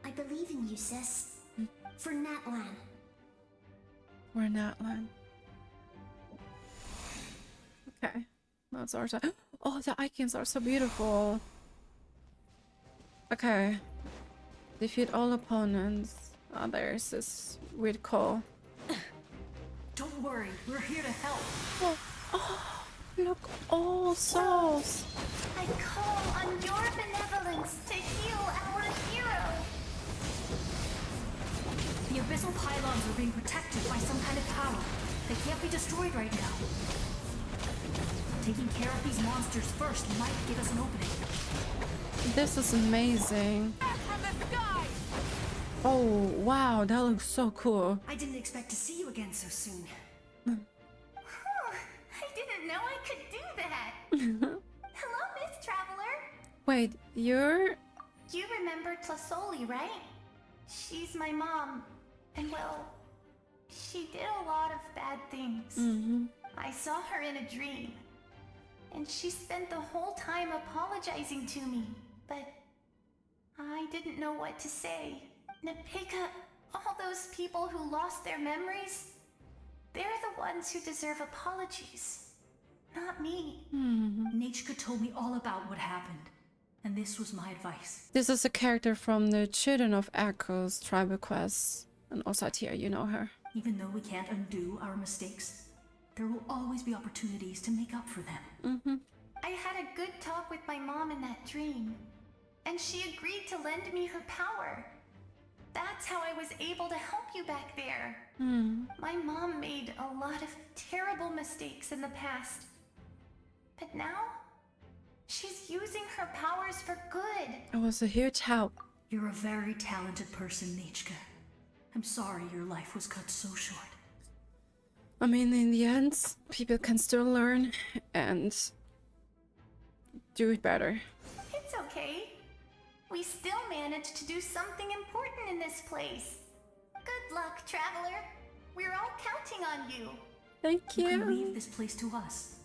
Speaker 15: I believe in you, sis. For Natlan.
Speaker 1: We're Natlan. Okay. That's our time. Oh, the icons are so beautiful. Okay. Defeat all opponents. Oh, there's this weird call.
Speaker 16: Don't worry, we're here to help.
Speaker 1: Oh, look, all souls.
Speaker 3: I call on your benevolence to heal our hero.
Speaker 16: The abyssal pylons are being protected by some kind of power. They can't be destroyed right now. Taking care of these monsters first might give us an opening.
Speaker 1: This is amazing. Oh, wow, that looks so cool.
Speaker 16: I didn't expect to see you again so soon.
Speaker 3: I didn't know I could do that. Hello, Miss Traveler.
Speaker 1: Wait, you're...
Speaker 3: You remember Tlasoli, right? She's my mom. And well, she did a lot of bad things. I saw her in a dream. And she spent the whole time apologizing to me. But I didn't know what to say. Napika, all those people who lost their memories, they're the ones who deserve apologies. Not me.
Speaker 16: Nachka told me all about what happened. And this was my advice.
Speaker 1: This is a character from the Children of Echoes tribal quest. And Osatia, you know her.
Speaker 16: Even though we can't undo our mistakes, there will always be opportunities to make up for them.
Speaker 3: I had a good talk with my mom in that dream. And she agreed to lend me her power. That's how I was able to help you back there. My mom made a lot of terrible mistakes in the past. But now, she's using her powers for good.
Speaker 1: It was a huge help.
Speaker 16: You're a very talented person, Nachka. I'm sorry your life was cut so short.
Speaker 1: I mean, in the end, people can still learn and do it better.
Speaker 3: It's okay. We still managed to do something important in this place. Good luck, Traveler. We're all counting on you.
Speaker 1: Thank
Speaker 16: You
Speaker 1: you.
Speaker 16: can leave this place to us.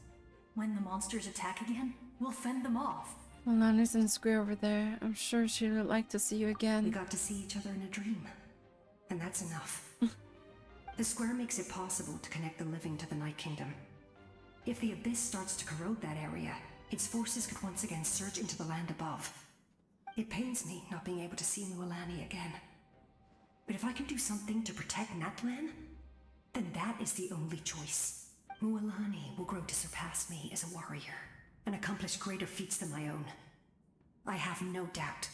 Speaker 16: When the monsters attack again, we'll fend them off.
Speaker 1: Milana's in the square over there. I'm sure she would like to see you again.
Speaker 16: We got to see each other in a dream. And that's enough. The square makes it possible to connect the living to the Night Kingdom. If the abyss starts to corrode that area, its forces could once again surge into the land above. It pains me not being able to see Mualani again. But if I can do something to protect Natlan, then that is the only choice. Mualani will grow to surpass me as a warrior and accomplish greater feats than my own. I have no doubt.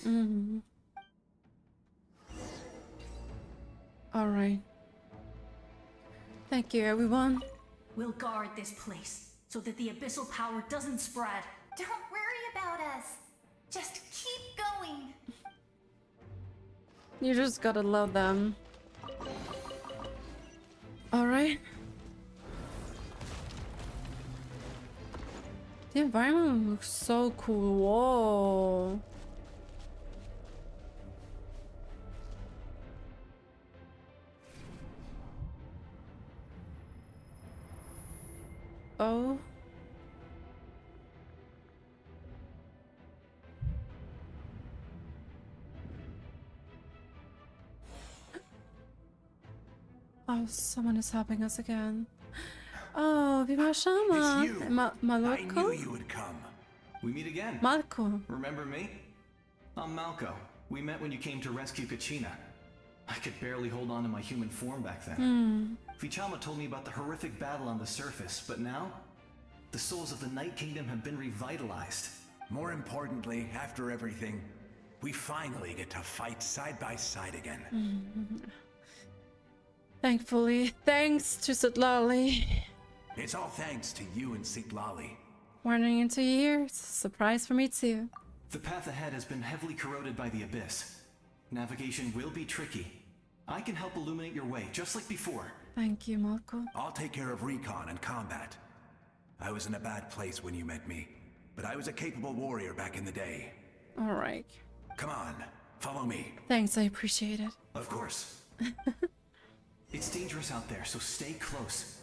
Speaker 1: Alright. Thank you, everyone.
Speaker 16: We'll guard this place so that the abyssal power doesn't spread.
Speaker 3: Don't worry about us. Just keep going.
Speaker 1: You just gotta love them. Alright. The environment looks so cool. Whoa. Oh. Oh, someone is helping us again. Oh, Vimashama.
Speaker 11: It's you.
Speaker 1: Malco?
Speaker 11: I knew you would come.
Speaker 17: We meet again.
Speaker 1: Malco.
Speaker 17: Remember me? I'm Malco. We met when you came to rescue Kachina. I could barely hold on to my human form back then. Vichama told me about the horrific battle on the surface, but now, the souls of the Night Kingdom have been revitalized.
Speaker 11: More importantly, after everything, we finally get to fight side by side again.
Speaker 1: Thankfully, thanks to Citlali.
Speaker 11: It's all thanks to you and Citlali.
Speaker 1: Running into years, surprise for me too.
Speaker 17: The path ahead has been heavily corroded by the abyss. Navigation will be tricky. I can help illuminate your way, just like before.
Speaker 1: Thank you, Malco.
Speaker 11: I'll take care of recon and combat. I was in a bad place when you met me, but I was a capable warrior back in the day.
Speaker 1: Alright.
Speaker 11: Come on, follow me.
Speaker 1: Thanks, I appreciate it.
Speaker 17: Of course. It's dangerous out there, so stay close.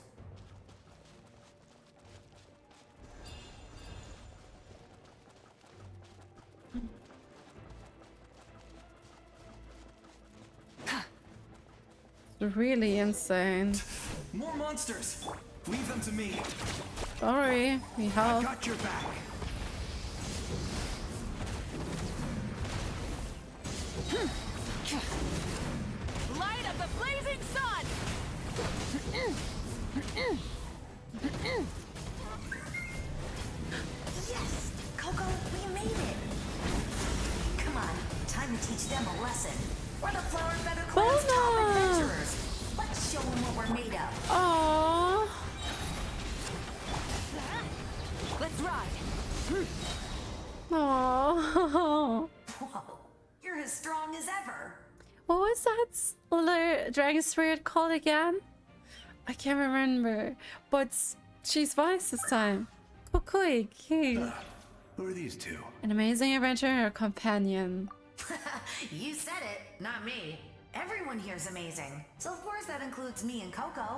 Speaker 1: It's really insane.
Speaker 17: More monsters! Leave them to me.
Speaker 1: Sorry, we help.
Speaker 11: I got your back.
Speaker 5: Light of the blazing sun!
Speaker 18: Yes! Coco, we made it! Come on, time to teach them a lesson. We're the Flower Feather Clan's top adventurers. Let's show them what we're made of.
Speaker 1: Aww.
Speaker 18: Let's ride.
Speaker 1: Aww.
Speaker 18: Whoa, you're as strong as ever.
Speaker 1: What was that little dragon spirit called again? I can't remember, but she's voice this time. Kukui.
Speaker 11: Who are these two?
Speaker 1: An amazing adventure and a companion.
Speaker 18: You said it, not me. Everyone here's amazing. So of course that includes me and Coco.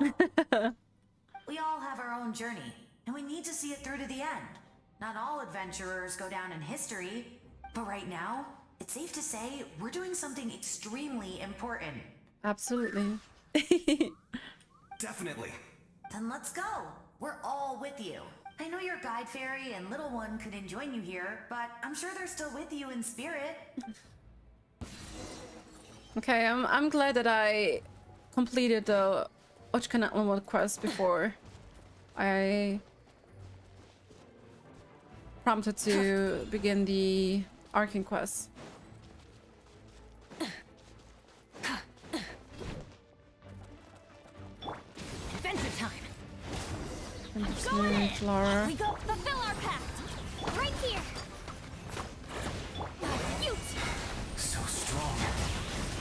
Speaker 18: We all have our own journey, and we need to see it through to the end. Not all adventurers go down in history, but right now, it's safe to say we're doing something extremely important.
Speaker 1: Absolutely.
Speaker 17: Definitely.
Speaker 18: Then let's go. We're all with you. I know your guide fairy and little one couldn't join you here, but I'm sure they're still with you in spirit.
Speaker 1: Okay, I'm glad that I completed the Natlan quest before I prompted to begin the Archon quest.
Speaker 7: Adventure time.
Speaker 1: Laura.
Speaker 7: We go fulfill our pact. Right here.
Speaker 17: So strong.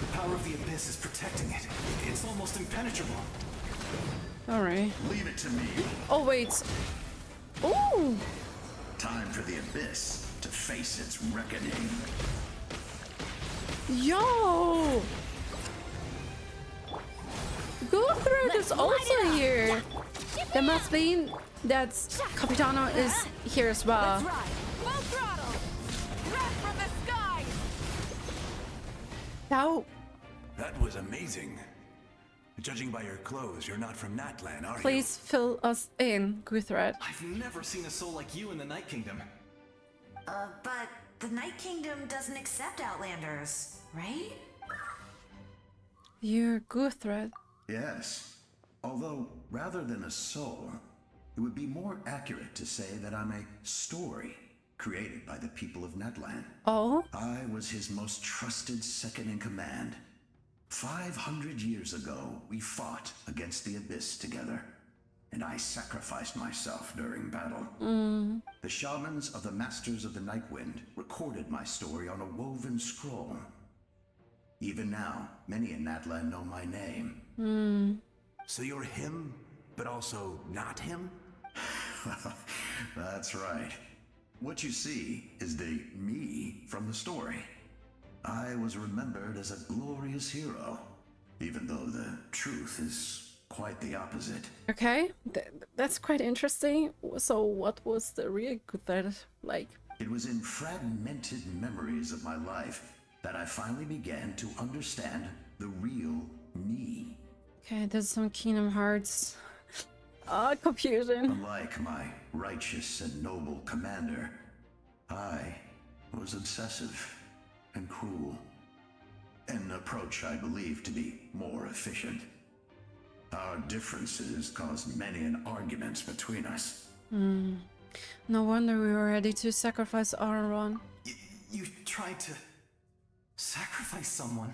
Speaker 17: The power of the abyss is protecting it. It's almost impenetrable.
Speaker 1: Alright.
Speaker 19: Leave it to me.
Speaker 1: Oh, wait. Ooh.
Speaker 19: Time for the abyss to face its reckoning.
Speaker 1: Yo! Gosoythoth is also here. That must mean that Capitano is here as well.
Speaker 5: Let's ride. Full throttle. Wrath from the sky.
Speaker 1: Now.
Speaker 11: That was amazing. Judging by your clothes, you're not from Natlan, are you?
Speaker 1: Please fill us in, Guthred.
Speaker 17: I've never seen a soul like you in the Night Kingdom.
Speaker 18: But the Night Kingdom doesn't accept Outlanders, right?
Speaker 1: You're Guthred.
Speaker 19: Yes. Although, rather than a soul, it would be more accurate to say that I'm a story created by the people of Natlan.
Speaker 1: Oh?
Speaker 19: I was his most trusted second-in-command. 500 years ago, we fought against the Abyss together, and I sacrificed myself during battle. The shamans of the Masters of the Nightwind recorded my story on a woven scroll. Even now, many in Natlan know my name.
Speaker 11: So you're him, but also not him?
Speaker 19: That's right. What you see is the me from the story. I was remembered as a glorious hero, even though the truth is quite the opposite.
Speaker 1: Okay, that's quite interesting. So what was the real Guthred like?
Speaker 19: It was in fragmented memories of my life that I finally began to understand the real me.
Speaker 1: Okay, there's some Kingdom Hearts. Confusion.
Speaker 19: Unlike my righteous and noble commander, I was obsessive and cruel. An approach I believe to be more efficient. Our differences caused many an arguments between us.
Speaker 1: No wonder we were ready to sacrifice Ororon.
Speaker 17: You tried to sacrifice someone?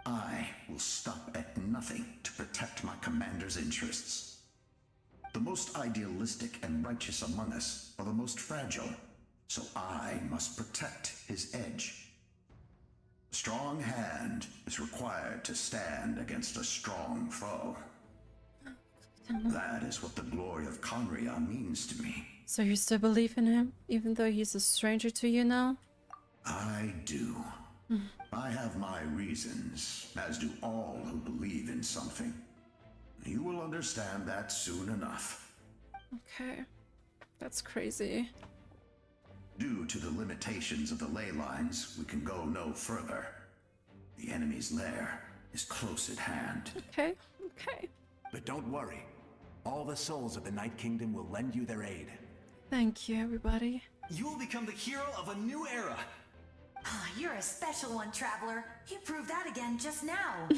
Speaker 19: I will stop at nothing to protect my commander's interests. The most idealistic and righteous among us are the most fragile, so I must protect his edge. A strong hand is required to stand against a strong foe. That is what the glory of Conria means to me.
Speaker 1: So you still believe in him, even though he's a stranger to you now?
Speaker 19: I do. I have my reasons, as do all who believe in something. You will understand that soon enough.
Speaker 1: Okay, that's crazy.
Speaker 19: Due to the limitations of the ley lines, we can go no further. The enemy's lair is close at hand.
Speaker 1: Okay.
Speaker 11: But don't worry. All the souls of the Night Kingdom will lend you their aid.
Speaker 1: Thank you, everybody.
Speaker 17: You will become the hero of a new era.
Speaker 18: Oh, you're a special one, Traveler. You proved that again just now.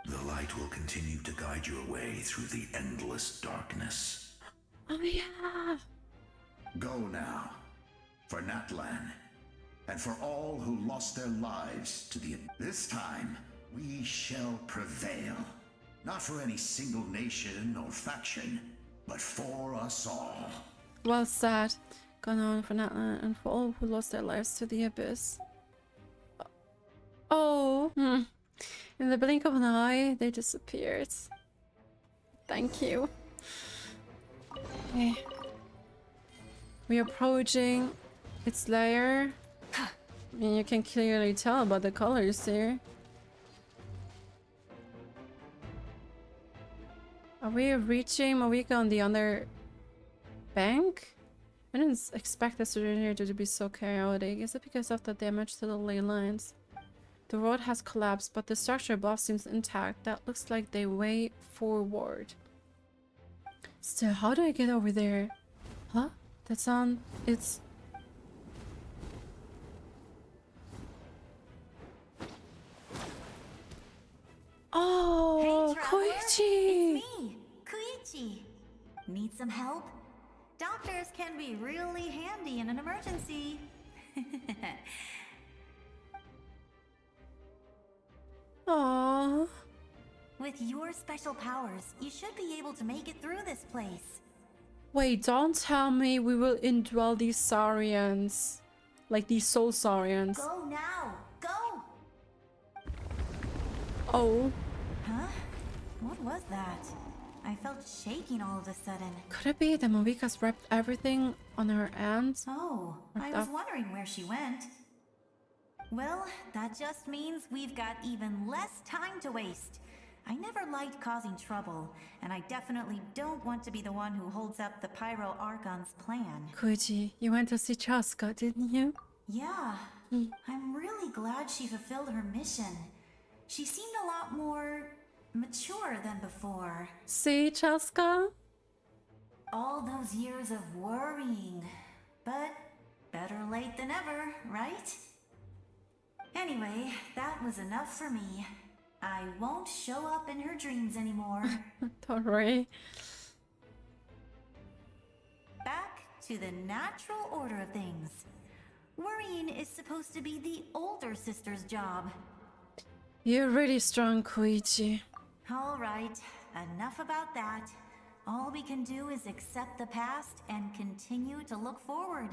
Speaker 19: The light will continue to guide your way through the endless darkness.
Speaker 1: Oh yeah.
Speaker 19: Go now, for Natlan, and for all who lost their lives to the... This time, we shall prevail. Not for any single nation or faction, but for us all.
Speaker 1: Well said. Gone on for Natlan and for all who lost their lives to the Abyss. Oh. In the blink of an eye, they disappeared. Thank you. Okay. We are approaching its lair. I mean, you can clearly tell by the colors here. Are we reaching Mavuika on the other bank? I didn't expect this here to be so chaotic. Is it because of the damage to the ley lines? The road has collapsed, but the structure above seems intact. That looks like they way forward. Still, how do I get over there? Huh? That sound... it's... Oh,
Speaker 18: Hey, Traveler,
Speaker 1: Koichi!
Speaker 18: It's me, Koichi. Need some help? Doctors can be really handy in an emergency.
Speaker 1: Aww.
Speaker 18: With your special powers, you should be able to make it through this place.
Speaker 1: Wait, don't tell me we will indwell these Saurians. Like these soul Saurians.
Speaker 18: Go now! Go!
Speaker 1: Oh.
Speaker 18: Huh? What was that? I felt shaking all of a sudden.
Speaker 1: Could it be that Mavuika's wrapped everything on her hands?
Speaker 18: Oh, I was wondering where she went. Well, that just means we've got even less time to waste. I never liked causing trouble, and I definitely don't want to be the one who holds up the Pyro Archon's plan.
Speaker 1: Koichi, you went to see Chaska, didn't you?
Speaker 18: Yeah, I'm really glad she fulfilled her mission. She seemed a lot more mature than before.
Speaker 1: See, Chaska?
Speaker 18: All those years of worrying. But better late than ever, right? Anyway, that was enough for me. I won't show up in her dreams anymore.
Speaker 1: Don't worry.
Speaker 18: Back to the natural order of things. Worrying is supposed to be the older sister's job.
Speaker 1: You're really strong, Koichi.
Speaker 18: All right, enough about that. All we can do is accept the past and continue to look forward.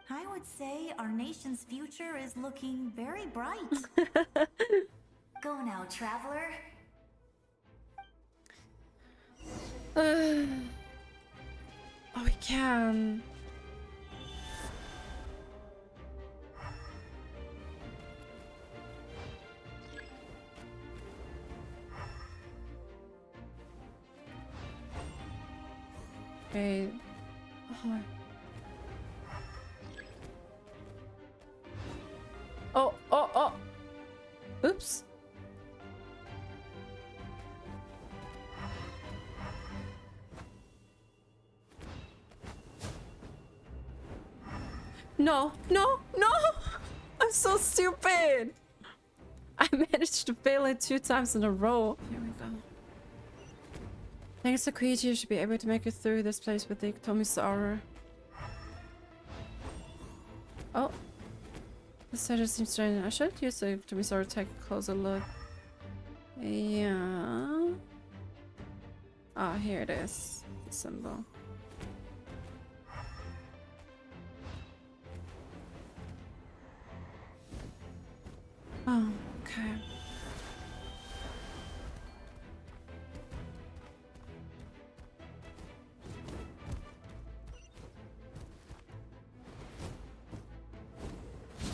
Speaker 18: I would say our nation's future is looking very bright. Go now, traveler.
Speaker 1: Oh, we can. Okay. Oh. Oops. No. I'm so stupid. I managed to fail it 2 times in a row. Here we go. Thanks to Koichi, you should be able to make it through this place with the Tomisaru. Oh. This side seems strange. I should use the Tomisaru to take a closer look. Yeah. Ah, here it is. The symbol. Oh, okay.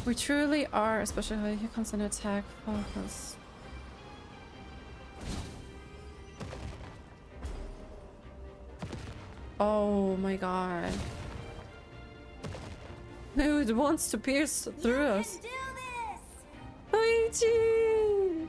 Speaker 1: We truly are, especially here comes an attack focus. Oh my god. Who wants to pierce through us? Luigi!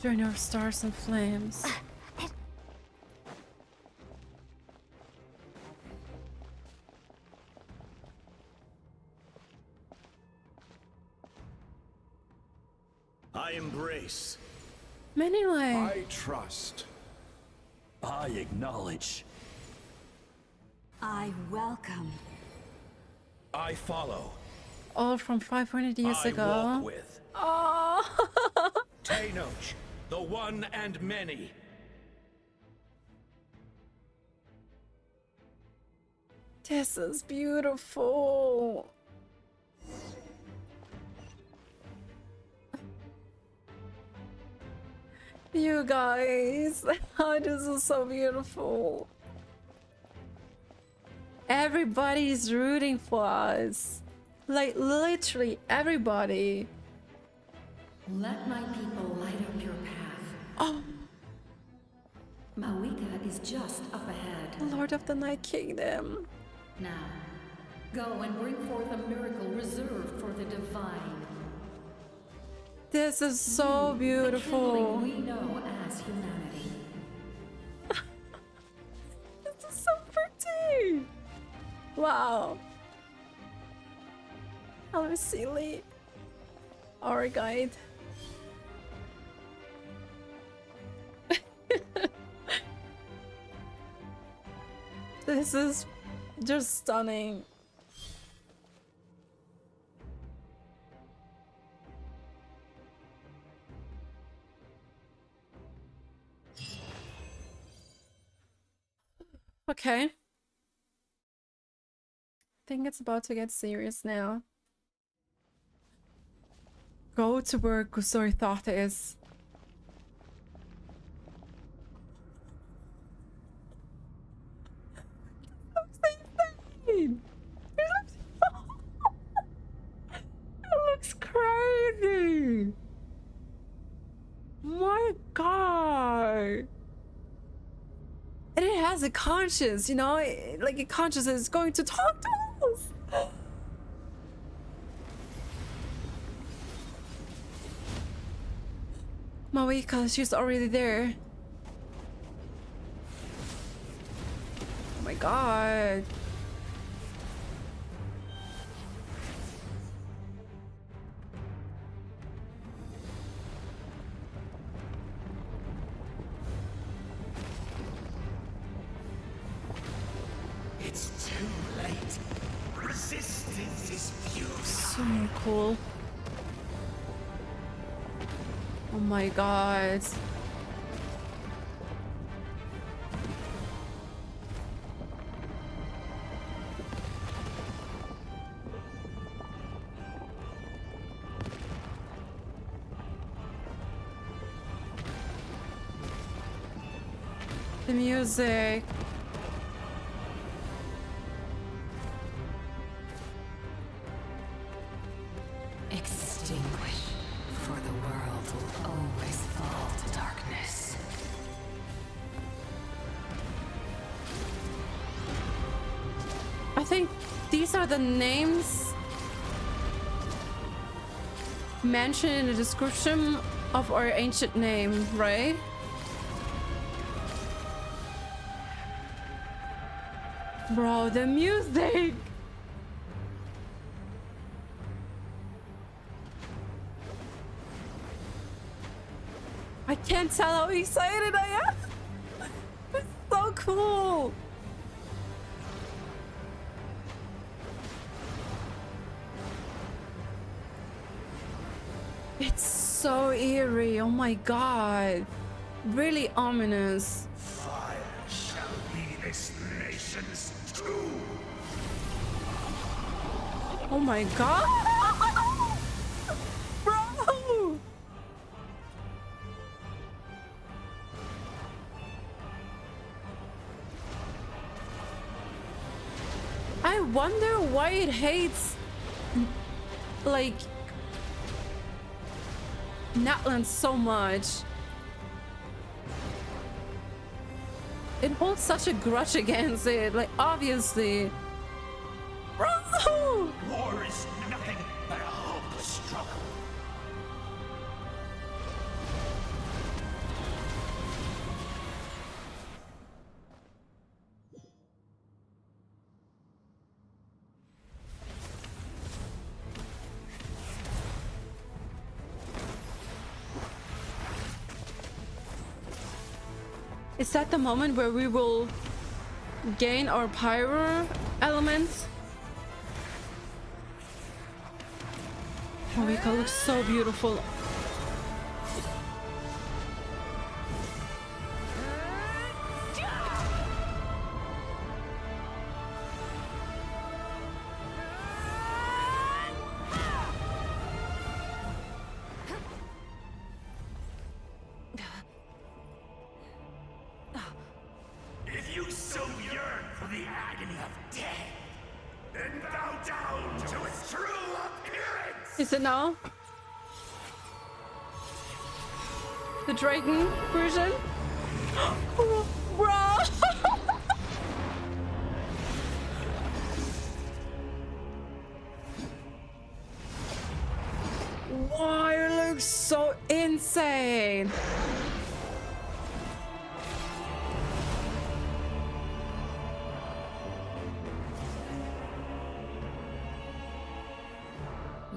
Speaker 1: Journey of stars and flames.
Speaker 20: I embrace.
Speaker 1: Anyway.
Speaker 20: I trust.
Speaker 14: I acknowledge.
Speaker 18: I welcome.
Speaker 20: I follow.
Speaker 1: All from 500 years ago.
Speaker 20: Walk with.
Speaker 1: Oh.
Speaker 20: Tenoch, the one and many.
Speaker 1: This is beautiful. You guys, oh, this is so beautiful. Everybody's rooting for us. Like, literally everybody.
Speaker 16: Let my people light up your path.
Speaker 1: Oh.
Speaker 16: Mavuika is just up ahead.
Speaker 1: Lord of the Night Kingdom.
Speaker 16: Now, go and bring forth a miracle reserved for the divine.
Speaker 1: This is so beautiful.
Speaker 16: The we know as humanity.
Speaker 1: This is so pretty. Wow. Hello, Silly. Our guide. This is just stunning. Okay. I think it's about to get serious now. Go to where Gosoythoth is. It looks crazy. has a conscience, you know? Like a conscience is going to talk to us. Mavuika, she's already there. Oh my god.
Speaker 14: It's too late. Resistance is futile.
Speaker 1: So cool. Oh my god. The music.
Speaker 8: Extinguish, for the world will always fall to darkness.
Speaker 1: I think these are the names mentioned in the description of our ancient name, right? Bro, the music! I can't tell how excited I am! It's so cool! It's so eerie, oh my god. Really ominous.
Speaker 14: Fire shall be this nation's tomb.
Speaker 1: Oh my god! Bro! I wonder why it hates, like, Natlan so much. It holds such a grudge against it, like, obviously. Bro!
Speaker 14: War is nothing but a hopeless struggle.
Speaker 1: Is that the moment where we will gain our Pyro elements? Mavuika looks so beautiful.
Speaker 14: If you so yearn for the agony of death, then bow down to its true appearance!
Speaker 1: Is it now? The dragon version? Bro! Wow, it looks so insane!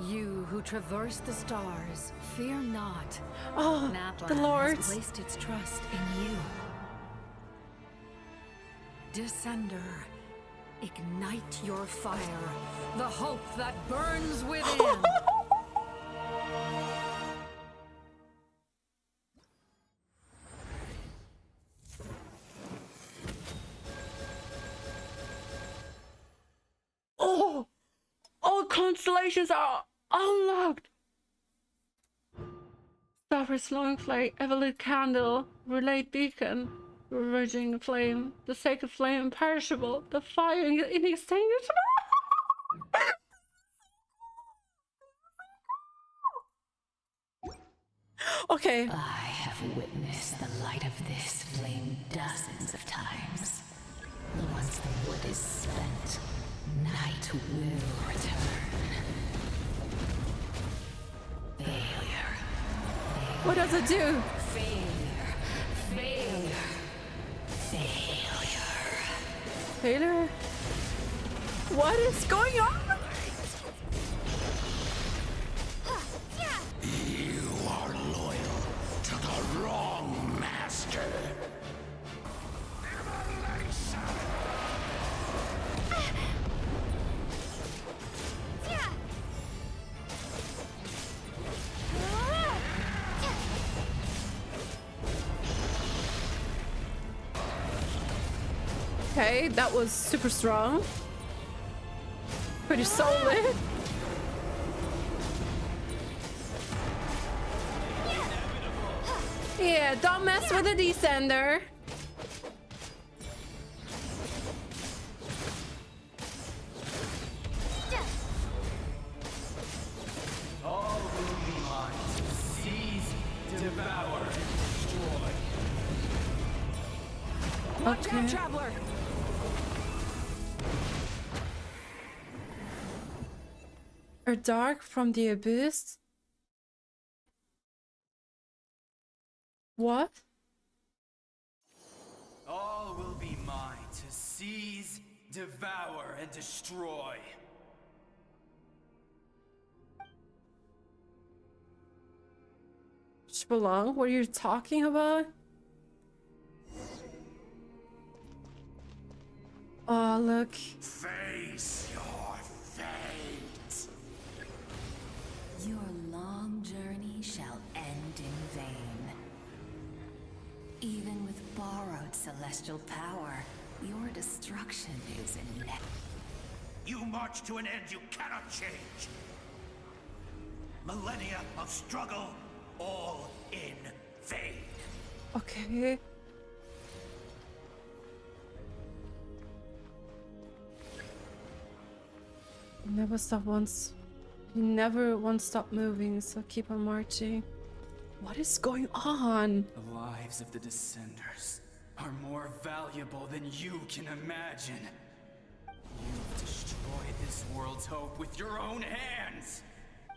Speaker 8: You who traverse the stars, fear not.
Speaker 1: Oh,
Speaker 8: Natlan
Speaker 1: the Lord
Speaker 8: has placed its trust in you. Descender, ignite your fire, the hope that burns within.
Speaker 1: Oh! All constellations are unlocked! Starfish glowing flame, ever-lit candle, relayed beacon, raging flame, the sacred flame imperishable, the fire inextinguishable. Okay.
Speaker 8: I have witnessed the light of this flame dozens of times. Once the wood is spent, night will return. Failure.
Speaker 1: What does it do?
Speaker 8: Failure. Failure. Failure.
Speaker 1: Taylor? What is going on?
Speaker 14: You are loyal to the wrong master.
Speaker 1: Okay, that was super strong. Pretty solid. Yeah, don't mess with the descender.
Speaker 12: All will be mine. Seize, devour, destroy.
Speaker 5: Watch out, traveler!
Speaker 1: Are dark from the abyss? What?
Speaker 12: All will be mine to seize, devour, and destroy.
Speaker 1: Shbalong, what are you talking about? Oh, look.
Speaker 14: Face your fate.
Speaker 21: Your long journey shall end in vain. Even with borrowed celestial power, your destruction is inevitable.
Speaker 10: You march to an end you cannot change. Millennia of struggle, all in vain.
Speaker 1: Okay. Never stop once. You never once stop moving, so keep on marching. What is going on?
Speaker 12: The lives of the Descenders are more valuable than you can imagine. You've destroyed this world's hope with your own hands.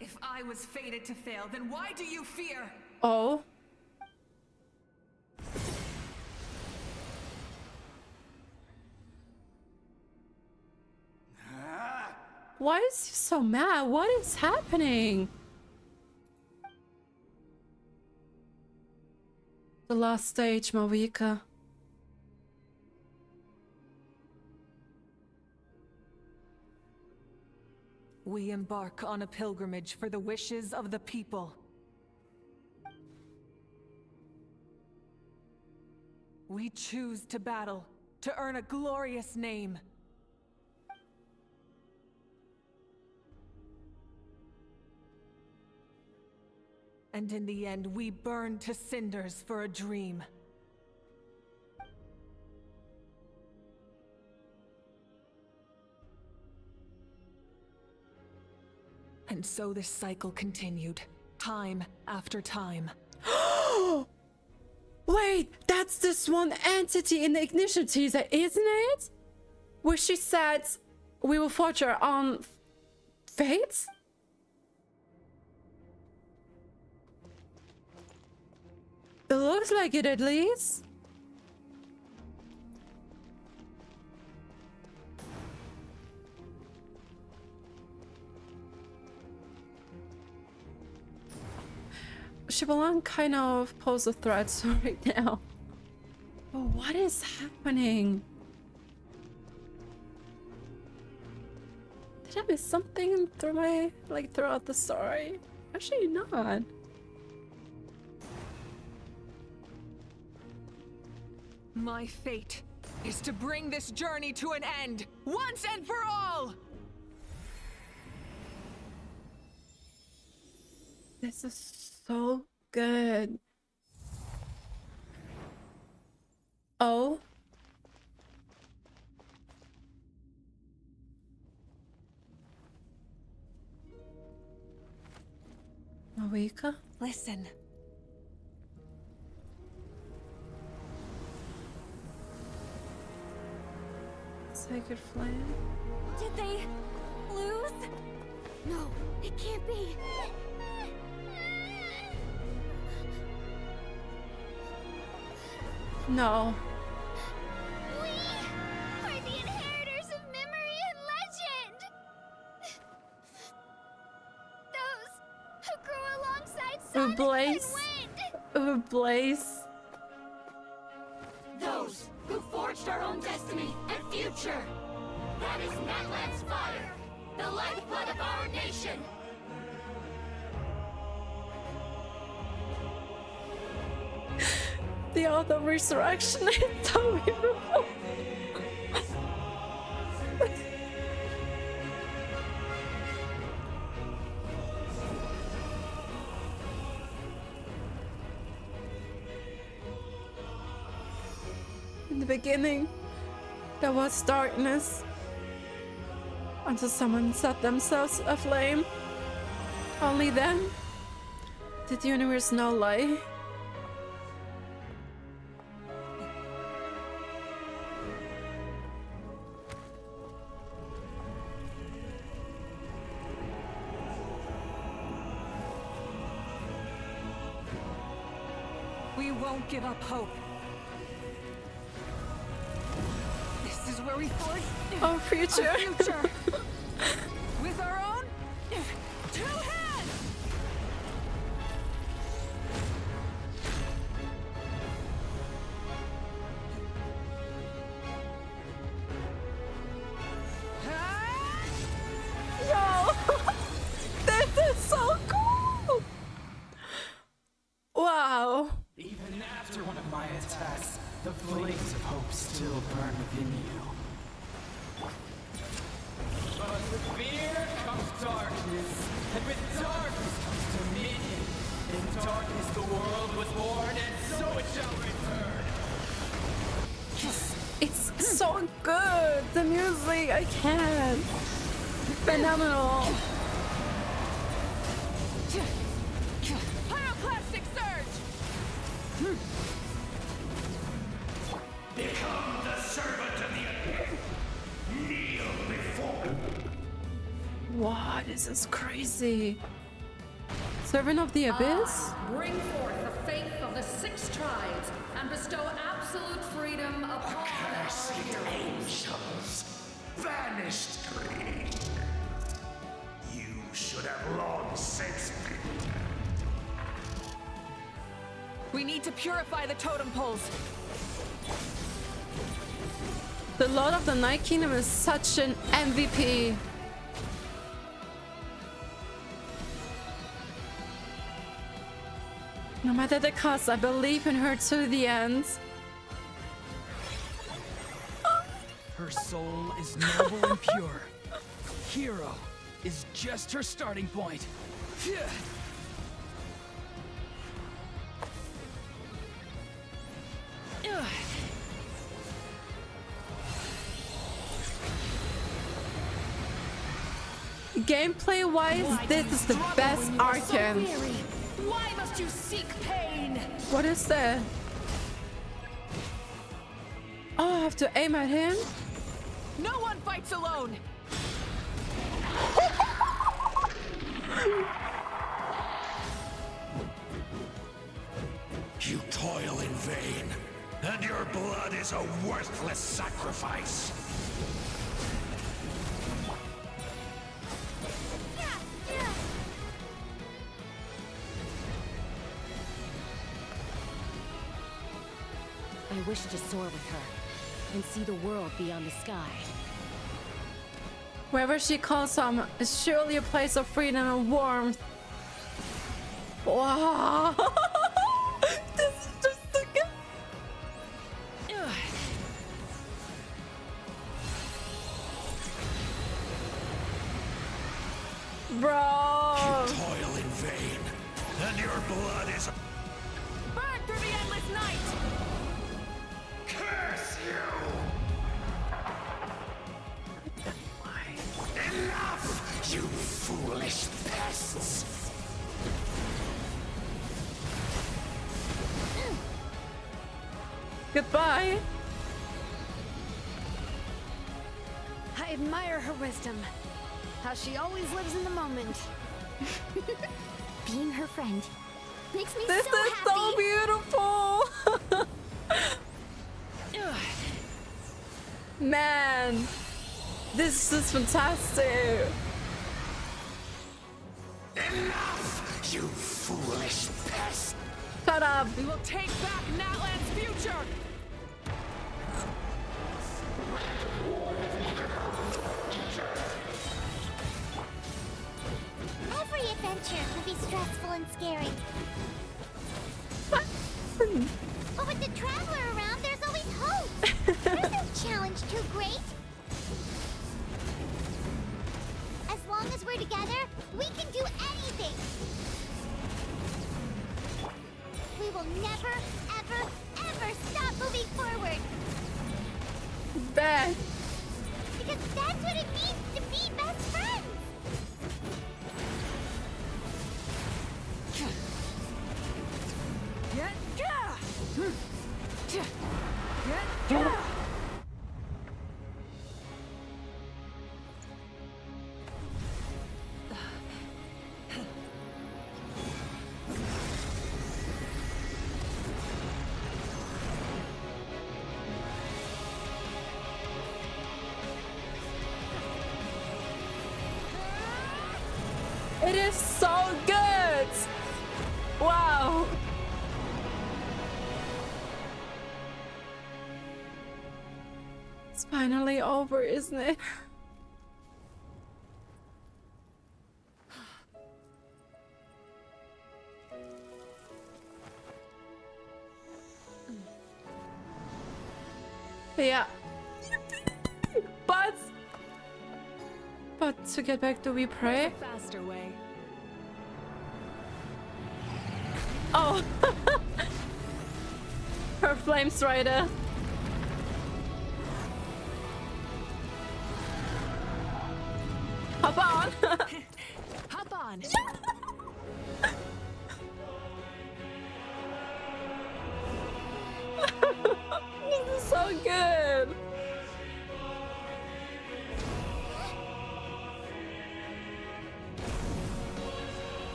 Speaker 5: If I was fated to fail, then why do you fear?
Speaker 1: Oh. Why is he so mad? What is happening? The last stage, Mavuika.
Speaker 5: We embark on a pilgrimage for the wishes of the people. We choose to battle, to earn a glorious name. And in the end, we burn to cinders for a dream. And so this cycle continued, time after time.
Speaker 1: Wait, that's this one entity in the ignition teaser, isn't it? Where she said we will forge our own fates? It looks like it, at least. Shbalong kind of poses a threat right now. But what is happening? Did I miss something throughout the story? Actually not.
Speaker 5: My fate is to bring this journey to an end, once and for all!
Speaker 1: This is so good. Oh. Mavuika?
Speaker 5: Listen.
Speaker 1: Sacred flame.
Speaker 3: Did they lose? No, it can't be.
Speaker 1: No.
Speaker 3: We are the inheritors of memory and legend. Those who grew alongside Sonic
Speaker 1: Blaze.
Speaker 3: and Wind.
Speaker 1: Blaze.
Speaker 13: Those who forged our own destiny and future. That is Natlan's fire, the lifeblood of our nation.
Speaker 1: The Ode of Resurrection is so beautiful. In the beginning, there was darkness until someone set themselves aflame. Only then did the universe know light.
Speaker 5: We won't give up hope. This is where we forge
Speaker 1: our future.
Speaker 5: Our future. With our own two hands.
Speaker 1: Yo, this is so cool. Wow.
Speaker 12: Even after one of my attacks, the flames of hope still burn within you. But with fear comes darkness, and with darkness comes dominion. In darkness the world was born, and so it shall return.
Speaker 1: It's so good. The music, I can't. Phenomenal.
Speaker 5: Pyroclastic surge.
Speaker 14: Become the servant of the kneel before.
Speaker 1: Wow, this is crazy. Servant of the Abyss?
Speaker 22: Bring forth the faith of the 6 tribes and bestow absolute freedom upon
Speaker 14: Cursed angels, vanished. You should have long since.
Speaker 5: We need to purify the totem poles.
Speaker 1: The Lord of the Night Kingdom is such an MVP. No matter the cost, I believe in her to the end.
Speaker 12: Her soul is noble and pure. Hero is just her starting point.
Speaker 1: Gameplay wise, this is the best Archon.
Speaker 22: Why must you seek pain?
Speaker 1: What is that? Oh, I have to aim at him?
Speaker 5: No one fights alone.
Speaker 14: You toil in vain, and your blood is a worthless sacrifice.
Speaker 8: I wish to soar with her and see the world beyond the sky.
Speaker 1: Wherever she calls home is surely a place of freedom and warmth. Wow. This is just so good. Bro.
Speaker 14: You toil in vain, and your blood is
Speaker 5: Burn through the endless night.
Speaker 14: curse you! Enough, you foolish pests!
Speaker 1: Goodbye.
Speaker 4: admire her wisdom. How she always lives in the moment.
Speaker 7: Being her friend makes me
Speaker 1: This
Speaker 7: so
Speaker 1: is
Speaker 7: happy.
Speaker 1: so beautiful. Man, this is fantastic.
Speaker 14: Enough, you foolish pest!
Speaker 1: Shut up.
Speaker 5: We will take back Natlan's future!
Speaker 3: Every adventure can be stressful and scary. But with the Traveler around, there's always hope. There's no challenge too great. As long as we're together, we can do anything. We will never, ever, ever stop moving forward.
Speaker 1: Bad.
Speaker 3: Because that's what it means to be best friends.
Speaker 1: It is so good. Wow. It's finally over, isn't it? Yeah. But to get back, do we pray?
Speaker 5: Faster way.
Speaker 1: Oh. Her flame strider. Hop on.
Speaker 5: Hop on.
Speaker 1: This is so good.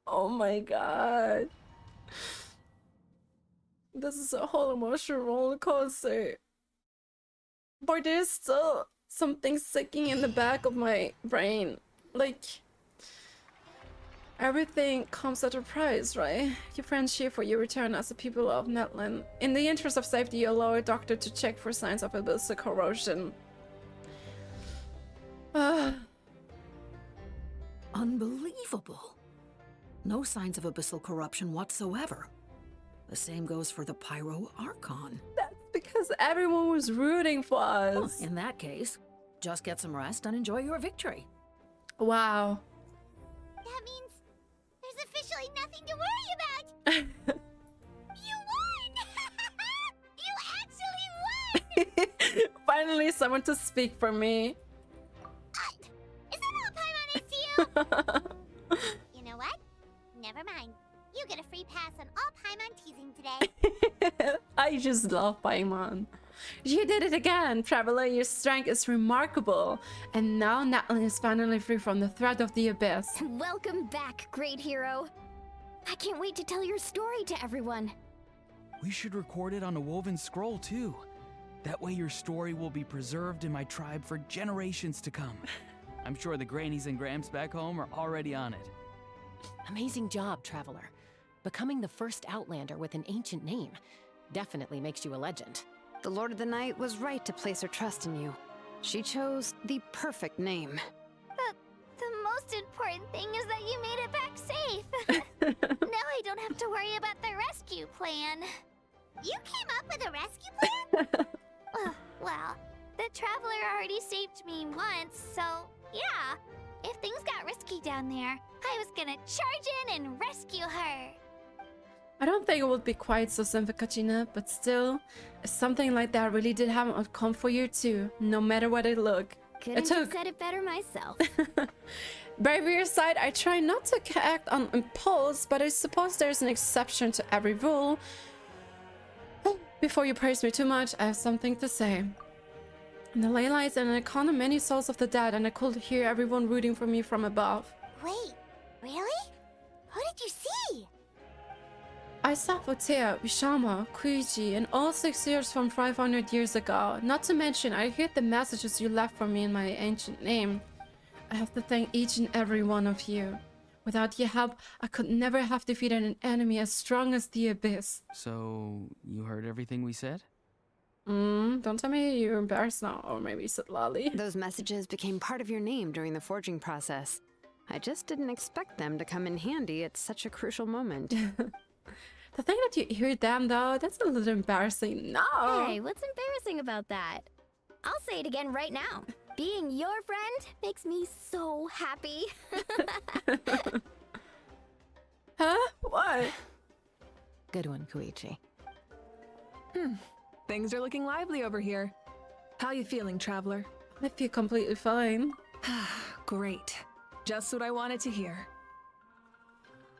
Speaker 1: Oh my god. This is a whole emotional roller coaster. But there's still something sticking in the back of my brain. Like, everything comes at a price, right? Your friendship for your return as a people of Natlan. In the interest of safety, you allow a doctor to check for signs of abyssal corrosion.
Speaker 6: Unbelievable. No signs of abyssal corruption whatsoever. The same goes for the Pyro Archon.
Speaker 1: That's because everyone was rooting for us.
Speaker 6: Well, in that case, just get some rest and enjoy your victory.
Speaker 1: Wow.
Speaker 3: That means there's officially nothing to worry about. You won! You actually won!
Speaker 1: Finally, someone to speak for me.
Speaker 3: Is that all Paimon is to you? You know what? Never mind. You get a free pass on all Paimon teasing today.
Speaker 1: I just love Paimon. You did it again, Traveler. Your strength is remarkable. And now Natlan is finally free from the threat of the abyss.
Speaker 7: Welcome back, great hero. I can't wait to tell your story to everyone.
Speaker 12: We should record it on a woven scroll too. That way your story will be preserved in my tribe for generations to come. I'm sure the Grannies and Grams back home are already on it.
Speaker 8: Amazing job, Traveler. Becoming the first Outlander with an ancient name definitely makes you a legend.
Speaker 4: The Lord of the Night was right to place her trust in you. She chose the perfect name.
Speaker 3: The most important thing is that you made it back safe. Now I don't have to worry about the rescue plan. You came up with a rescue plan? Well, The Traveler already saved me once, so yeah. If things got risky down there, I was gonna charge in and rescue her.
Speaker 1: I don't think it would be quite so simple, Kachina, but still, if something like that really did happen, I'd come for you too, no matter what it looked.
Speaker 7: Couldn't have said it better myself.
Speaker 1: Bravery aside, I try not to act on impulse, but I suppose there's an exception to every rule. Before you praise me too much, I have something to say. In the ley lines and an account of many souls of the dead, and I could hear everyone rooting for me from above.
Speaker 3: Wait, really? Who did you see?
Speaker 1: I saw Fotea, Vishama, Kuiji, and all 6 years from 500 years ago. Not to mention, I heard the messages you left for me in my ancient name. I have to thank each and every one of you. Without your help, I could never have defeated an enemy as strong as the Abyss.
Speaker 12: So, you heard everything we said?
Speaker 1: Don't tell me you're embarrassed now, or maybe Citlali.
Speaker 4: Those messages became part of your name during the forging process. I just didn't expect them to come in handy at such a crucial moment.
Speaker 1: The thing that you hear them, though, that's a little embarrassing. No!
Speaker 7: Hey, what's embarrassing about that? I'll say it again right now. Being your friend makes me so happy.
Speaker 1: Huh? What?
Speaker 8: Good one, Koichi.
Speaker 5: Things are looking lively over here. How you feeling, Traveler?
Speaker 1: I feel completely fine.
Speaker 5: Great. Just what I wanted to hear.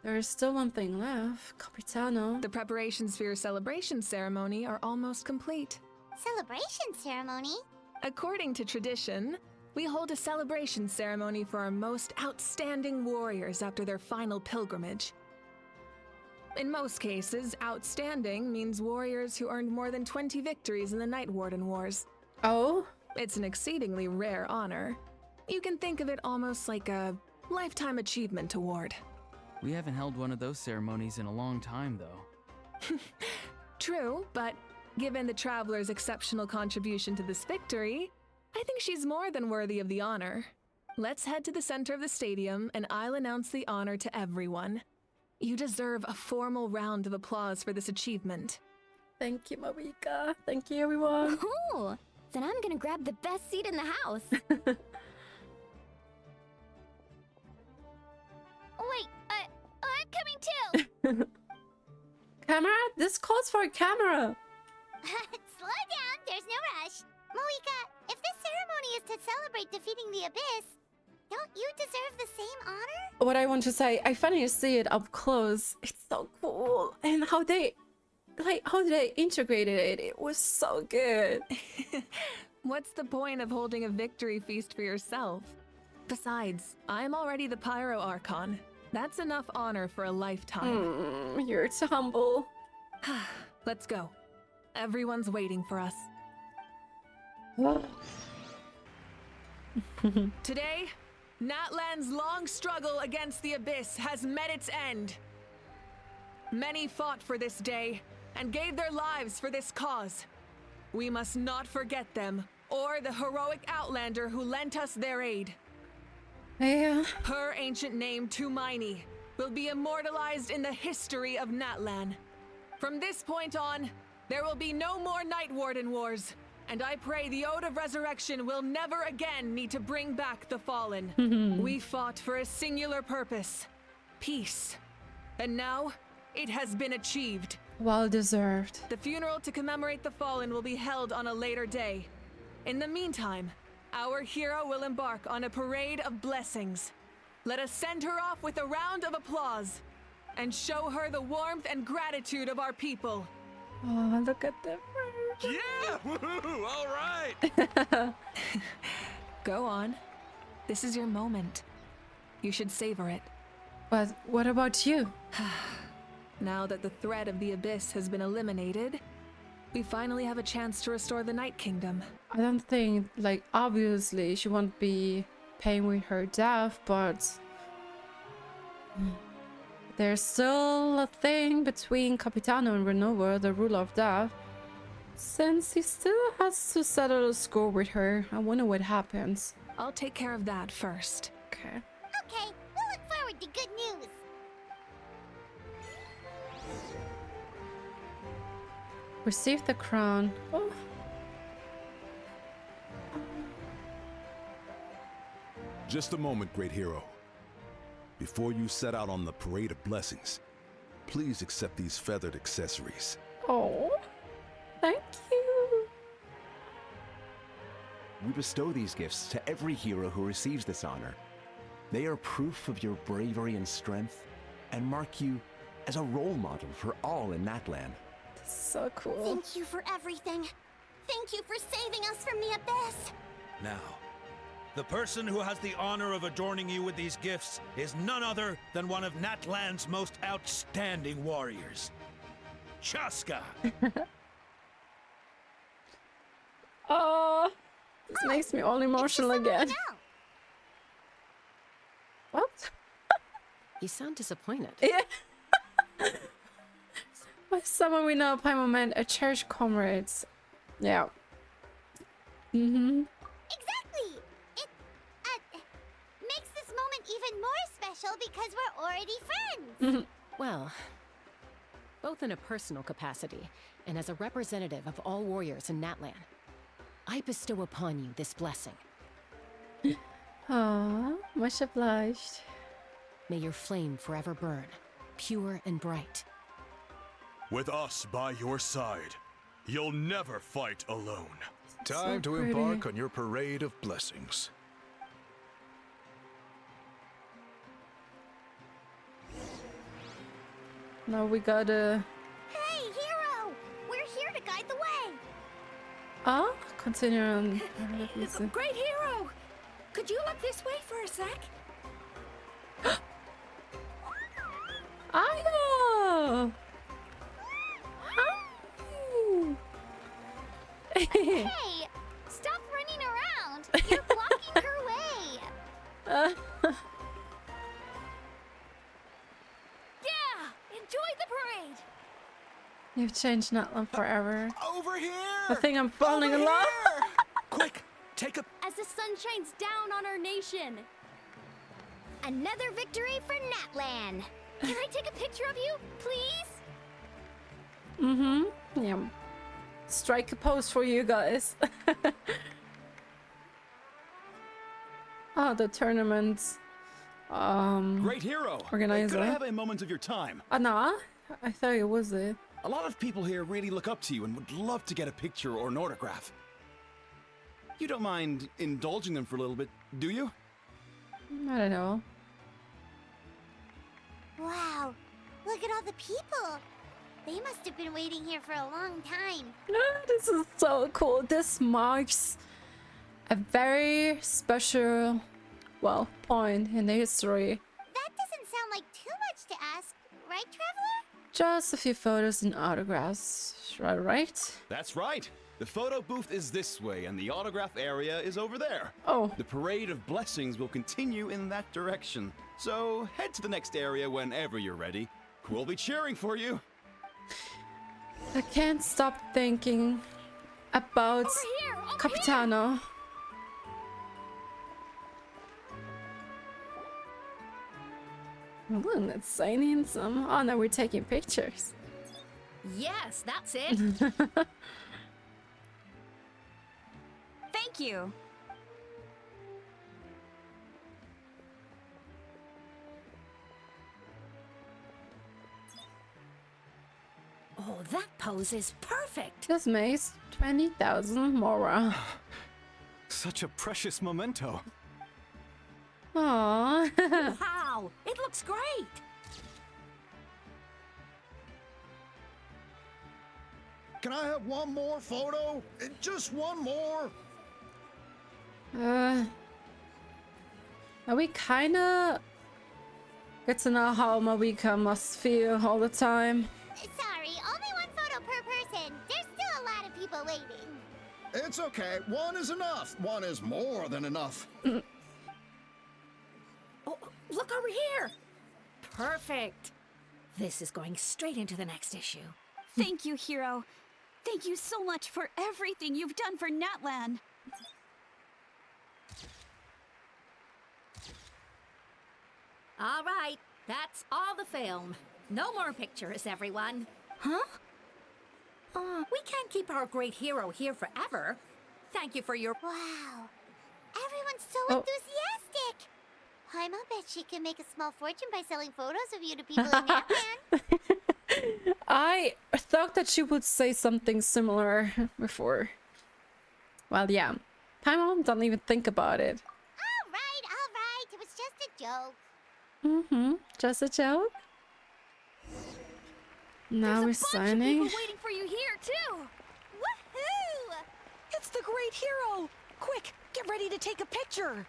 Speaker 1: There is still one thing left, Capitano.
Speaker 5: The preparations for your celebration ceremony are almost complete.
Speaker 3: Celebration ceremony?
Speaker 5: According to tradition, we hold a celebration ceremony for our most outstanding warriors after their final pilgrimage. In most cases, outstanding means warriors who earned more than 20 victories in the Night Warden Wars.
Speaker 1: Oh?
Speaker 5: It's an exceedingly rare honor. You can think of it almost like a lifetime achievement award.
Speaker 12: We haven't held one of those ceremonies in a long time, though.
Speaker 5: True, but given the Traveler's exceptional contribution to this victory, I think she's more than worthy of the honor. Let's head to the center of the stadium, and I'll announce the honor to everyone. You deserve a formal round of applause for this achievement.
Speaker 1: Thank you, Mavuika. Thank you, everyone.
Speaker 7: Ooh, then I'm gonna grab the best seat in the house.
Speaker 3: Wait, I'm coming too!
Speaker 1: Camera? This calls for a camera!
Speaker 3: Slow down, there's no rush. Mavuika, if this ceremony is to celebrate defeating the Abyss, don't you deserve the same honor?
Speaker 1: What I want to say, I finally see it up close. It's so cool. And how they integrated it, it was so good.
Speaker 5: What's the point of holding a victory feast for yourself? Besides, I'm already the Pyro Archon. That's enough honor for a lifetime.
Speaker 1: You're too humble.
Speaker 5: Let's go. Everyone's waiting for us. Today, Natlan's long struggle against the Abyss has met its end. Many fought for this day and gave their lives for this cause. We must not forget them or the heroic Outlander who lent us their aid.
Speaker 1: Yeah.
Speaker 5: Her ancient name, Tumaini, will be immortalized in the history of Natlan. From this point on, there will be no more Night Warden Wars, and I pray the Ode of Resurrection will never again need to bring back the fallen. We fought for a singular purpose, peace. And now, it has been achieved.
Speaker 1: Well deserved.
Speaker 5: The funeral to commemorate the fallen will be held on a later day. In the meantime, our hero will embark on a parade of blessings. Let us send her off with a round of applause and show her the warmth and gratitude of our people.
Speaker 1: Oh, look at them.
Speaker 20: Yeah! Woohoo! All right!
Speaker 5: Go on. This is your moment. You should savor it.
Speaker 1: But what about you?
Speaker 5: Now that the threat of the Abyss has been eliminated, we finally have a chance to restore the Night Kingdom.
Speaker 1: I don't think, like, obviously she won't be paying with her death, but there's still a thing between Capitano and Ronova, the ruler of death. Since he still has to settle a score with her, I wonder what happens.
Speaker 5: I'll take care of that first.
Speaker 1: Okay.
Speaker 3: Okay, we'll look forward to good news.
Speaker 1: Receive the crown. Oh.
Speaker 2: Just a moment, great hero. Before you set out on the Parade of Blessings, please accept these feathered accessories.
Speaker 1: Oh, thank you.
Speaker 9: We bestow these gifts to every hero who receives this honor. They are proof of your bravery and strength, and mark you as a role model for all in Natlan.
Speaker 1: So cool.
Speaker 3: Thank you for everything. Thank you for saving us from the abyss.
Speaker 20: Now, the person who has the honor of adorning you with these gifts is none other than one of Natlan's most outstanding warriors, Chaska.
Speaker 1: Oh, this makes me all emotional again. What?
Speaker 8: You sound disappointed.
Speaker 1: Yeah. By someone we know, Pyro meant a cherished comrades. Yeah.
Speaker 3: Exactly. It makes this moment even more special because we're already friends.
Speaker 8: Well, both in a personal capacity and as a representative of all warriors in Natlan, I bestow upon you this blessing.
Speaker 1: Aww, much obliged.
Speaker 8: May your flame forever burn, pure and bright.
Speaker 23: With us by your side, you'll never fight alone.
Speaker 2: Time to embark on your Parade of Blessings.
Speaker 1: Now we gotta...
Speaker 3: Hey, hero! We're here to guide the way.
Speaker 1: Ah, continue on.
Speaker 22: Great hero! Could you look this way for a sec?
Speaker 1: Ayo!
Speaker 3: Hey! Stop running around! You're blocking her way!
Speaker 22: Yeah! Enjoy the parade!
Speaker 1: You've changed Natlan forever.
Speaker 23: Over here!
Speaker 1: I think I'm falling in love.
Speaker 23: Quick, take a...
Speaker 7: As the sun shines down on our nation. Another victory for Natlan. Can I take a picture of you, please?
Speaker 1: Yeah. Strike a pose for you guys. Oh, the tournament.
Speaker 20: Great hero!
Speaker 1: Organizer.
Speaker 20: Could I have a moment of your time?
Speaker 1: Nah, I thought it was it.
Speaker 20: A lot of people here really look up to you and would love to get a picture or an autograph. You don't mind indulging them for a little bit, do you?
Speaker 1: I don't know.
Speaker 3: Wow, look at all the people. They must have been waiting here for a long time.
Speaker 1: This is so cool. This marks a very special, well, point in the history.
Speaker 3: That doesn't sound like too much to ask, right, Traveler?
Speaker 1: Just a few photos and autographs, right?
Speaker 20: That's right. The photo booth is this way and the autograph area is over there.
Speaker 1: Oh.
Speaker 20: The Parade of Blessings will continue in that direction. So head to the next area whenever you're ready. We'll be cheering for you.
Speaker 1: I can't stop thinking about Capitano. Ooh, that's so handsome. Oh, now we're taking pictures.
Speaker 22: Yes, that's it.
Speaker 7: Thank you.
Speaker 6: Oh, that pose is perfect.
Speaker 1: This makes 20,000 Mora.
Speaker 20: Such a precious memento.
Speaker 1: Aww.
Speaker 6: Wow, it looks great.
Speaker 24: Can I have one more photo? Just one more.
Speaker 1: We kinda get to know how Mavuika must feel all the time.
Speaker 3: Sorry, only one photo per person. There's still a lot of people waiting.
Speaker 24: It's okay. One is enough. One is more than enough.
Speaker 6: Oh, look over here. Perfect. This is going straight into the next issue.
Speaker 7: Thank you, hero. Thank you so much for everything you've done for Natlan.
Speaker 6: All right, that's all the film. No more pictures, everyone. Huh? We can't keep our great hero here forever. Thank you for your...
Speaker 3: Wow. Everyone's so enthusiastic. she can make a small fortune by selling photos of you to people in Natlan.
Speaker 1: I thought that she would say something similar before. Well, yeah. Paimon, don't even think about it.
Speaker 3: All right. It was just a joke.
Speaker 1: Just a joke? Now we're signing.
Speaker 7: There's a bunch of people waiting for you here, too! Woohoo!
Speaker 11: It's the great hero! Quick, get ready to take a picture!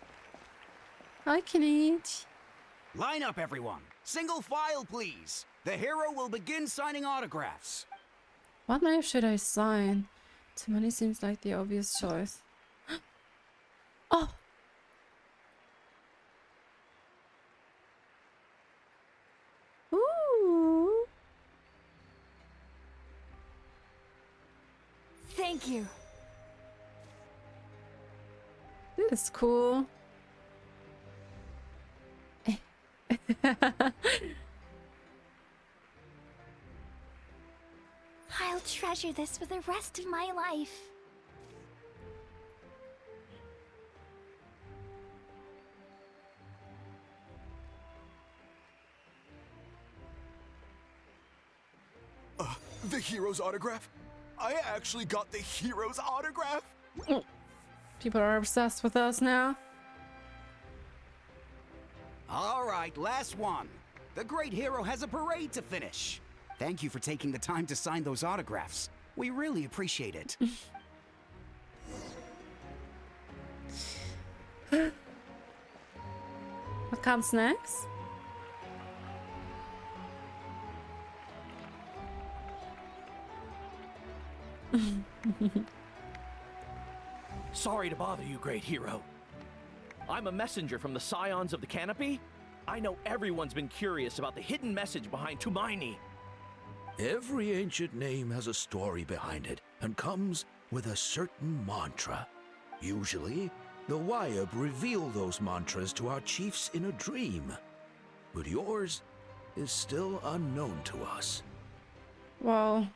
Speaker 1: I can eat.
Speaker 15: Line up, everyone. Single file, please. The hero will begin signing autographs.
Speaker 1: What name should I sign? Tumaini seems like the obvious choice. Oh! Ooh!
Speaker 7: Thank you.
Speaker 1: This is cool.
Speaker 7: I'll treasure this for the rest of my life.
Speaker 17: The hero's autograph? I actually got the hero's autograph?
Speaker 1: People are obsessed with us now.
Speaker 15: All right, last one. The great hero has a parade to finish. Thank you for taking the time to sign those autographs. We really appreciate it.
Speaker 1: What comes next?
Speaker 10: Sorry to bother you, great hero. I'm a messenger from the Scions of the Canopy. I know everyone's been curious about the hidden message behind Tumaini.
Speaker 20: Every ancient name has a story behind it and comes with a certain mantra. Usually, the Wyab reveal those mantras to our chiefs in a dream. But yours is still unknown to us.
Speaker 1: Wow.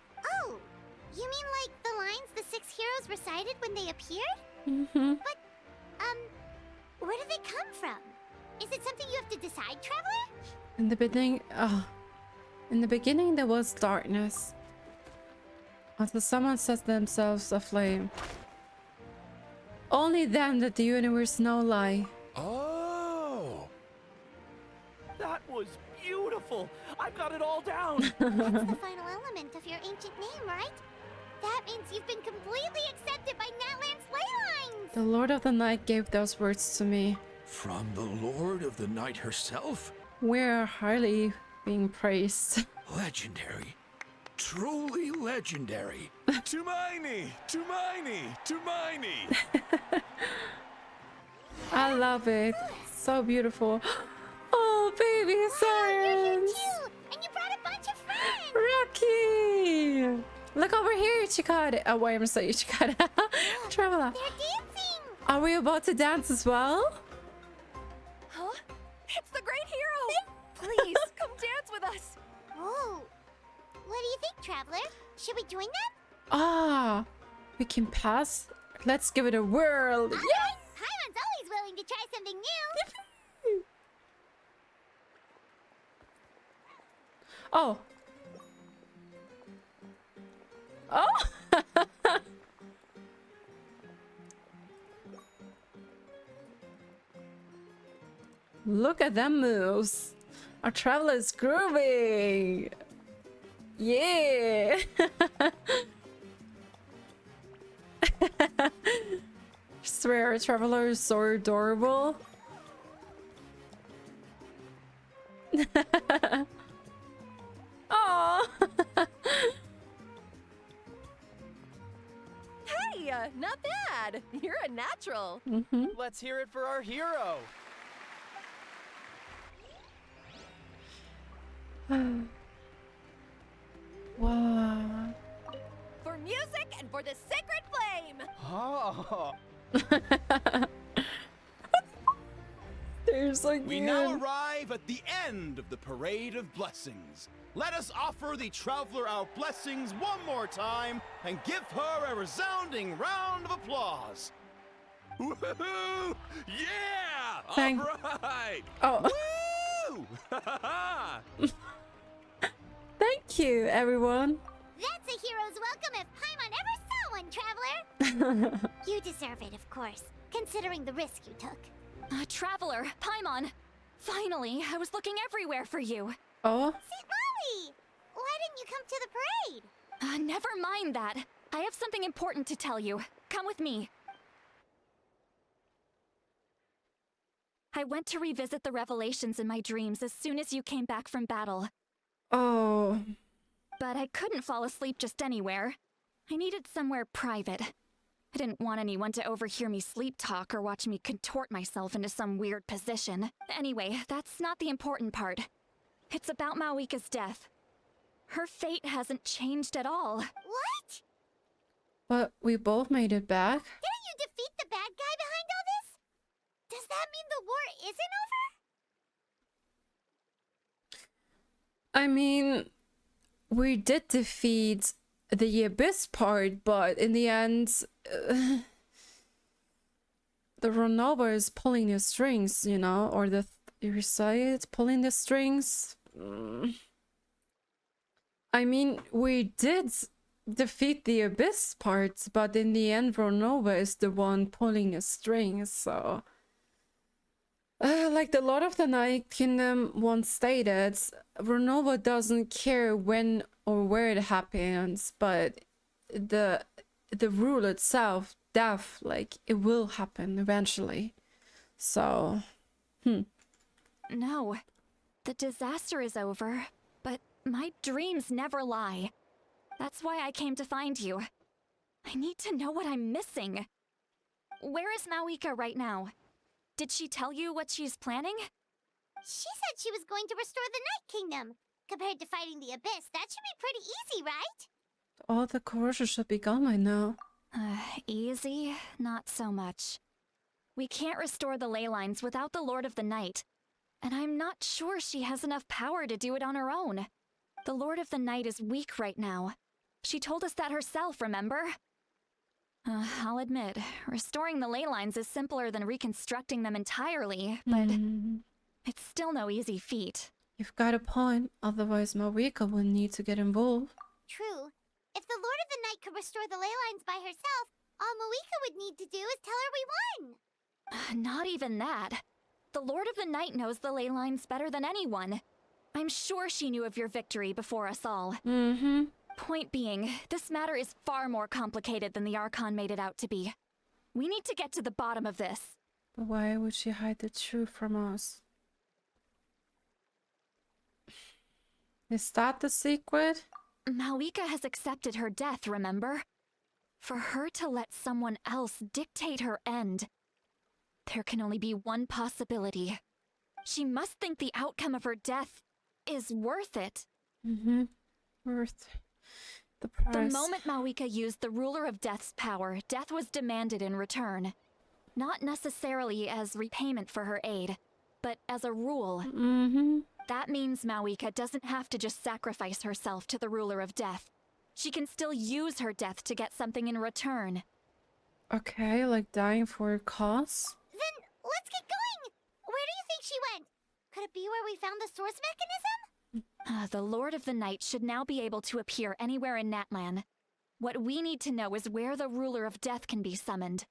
Speaker 3: Oh, you mean like the lines the 6 heroes recited when they appeared? But, where do they come from? Is it something you have to decide, Traveler?
Speaker 1: In the beginning there was darkness. Until someone set themselves aflame. Only then did the universe know lie.
Speaker 10: Oh! That was beautiful! I've got it all down!
Speaker 3: That's the final element of your ancient name, right? That means you've been completely accepted by Natlan's ley lines!
Speaker 1: The Lord of the Night gave those words to me.
Speaker 20: From the Lord of the Night herself?
Speaker 1: We're highly being praised.
Speaker 20: Legendary. Truly legendary.
Speaker 17: Tumaini! Tumaini! Tumaini!
Speaker 1: I love it. So beautiful. Oh, baby science!
Speaker 3: And you brought a bunch of friends!
Speaker 1: Rocky! Look over here, Chikara. Oh, wait, I'm saying Chikara. Traveler.
Speaker 3: They're dancing!
Speaker 1: Are we about to dance as well?
Speaker 7: Huh? It's the great hero! Please, come dance with us!
Speaker 3: Oh, what do you think, Traveler? Should we join them?
Speaker 1: Ah, we can pass. Let's give it a whirl.
Speaker 3: Yes! Paimon's always willing to try something new.
Speaker 1: Oh. Oh. Look at them moves. Our traveler is grooving. Yeah. I swear, our traveler is so adorable. Oh.
Speaker 11: Hey, not bad. You're a natural.
Speaker 19: Let's hear it for our hero.
Speaker 1: Wow.
Speaker 11: For music and for the sacred flame.
Speaker 19: Oh.
Speaker 1: They're so cute.
Speaker 25: We now arrive at the end of the Parade of Blessings. Let us offer the traveler our blessings one more time and give her a resounding round of applause. Woohoo! Yeah!
Speaker 1: Thank-
Speaker 25: All right!
Speaker 1: Oh.
Speaker 25: Woo!
Speaker 1: Thank you, everyone.
Speaker 3: That's a hero's welcome if Paimon ever saw one, Traveler! You deserve it, of course, considering the risk you took.
Speaker 7: Traveler, Paimon! Finally, I was looking everywhere for you.
Speaker 1: Oh?
Speaker 3: Citlali! Why didn't you come to the parade?
Speaker 7: Never mind that. I have something important to tell you. Come with me. I went to revisit the revelations in my dreams as soon as you came back from battle.
Speaker 1: Oh.
Speaker 7: But I couldn't fall asleep just anywhere. I needed somewhere private. I didn't want anyone to overhear me sleep talk or watch me contort myself into some weird position. Anyway, that's not the important part. It's about Mavuika's death. Her fate hasn't changed at all.
Speaker 3: What?
Speaker 1: But we both made it back.
Speaker 3: Didn't you defeat the bad guy behind all this? Does that mean the war isn't over?
Speaker 1: I mean, we did defeat the Abyss part, but in the end, the Ronova is pulling the strings, you know, or the you say it, pulling the strings. I mean, we did defeat the Abyss part, but in the end, Ronova is the one pulling the strings, so... like the Lord of the Night Kingdom once stated, Ronova doesn't care when or where it happens, but the rule itself, death, like, it will happen eventually. So,
Speaker 7: No, the disaster is over, but my dreams never lie. That's why I came to find you. I need to know what I'm missing. Where is Mavuika right now? Did she tell you what she's planning?
Speaker 3: She said she was going to restore the Night Kingdom. Compared to fighting the Abyss, that should be pretty easy, right?
Speaker 1: all the corrosion should be gone by now.
Speaker 7: Easy? Not so much. We can't restore the ley lines without the Lord of the Night. And I'm not sure she has enough power to do it on her own. The Lord of the Night is weak right now. She told us that herself, remember? I'll admit, restoring the ley lines is simpler than reconstructing them entirely, but it's still no easy feat.
Speaker 1: You've got a point, otherwise Mavuika will need to get involved.
Speaker 3: True. If the Lord of the Night could restore the ley lines by herself, all Mavuika would need to do is tell her we won!
Speaker 7: Not even that. The Lord of the Night knows the ley lines better than anyone. I'm sure she knew of your victory before us all. Point being, this matter is far more complicated than the Archon made it out to be. We need to get to the bottom of this.
Speaker 1: But why would she hide the truth from us? Is that the secret?
Speaker 7: Mavuika has accepted her death, remember? For her to let someone else dictate her end, there can only be one possibility. She must think the outcome of her death is worth it.
Speaker 1: Worth the price.
Speaker 7: The moment Mavuika used the Ruler of Death's power, death was demanded in return. Not necessarily as repayment for her aid, but as a rule. That means Mavuika doesn't have to just sacrifice herself to the Ruler of Death. She can still use her death to get something in return.
Speaker 1: Okay, like dying for a cause?
Speaker 3: Then let's get going! Where do you think she went? Could it be where we found the source mechanism?
Speaker 7: The Lord of the Night should now be able to appear anywhere in Natlan. What we need to know is where the Ruler of Death can be summoned.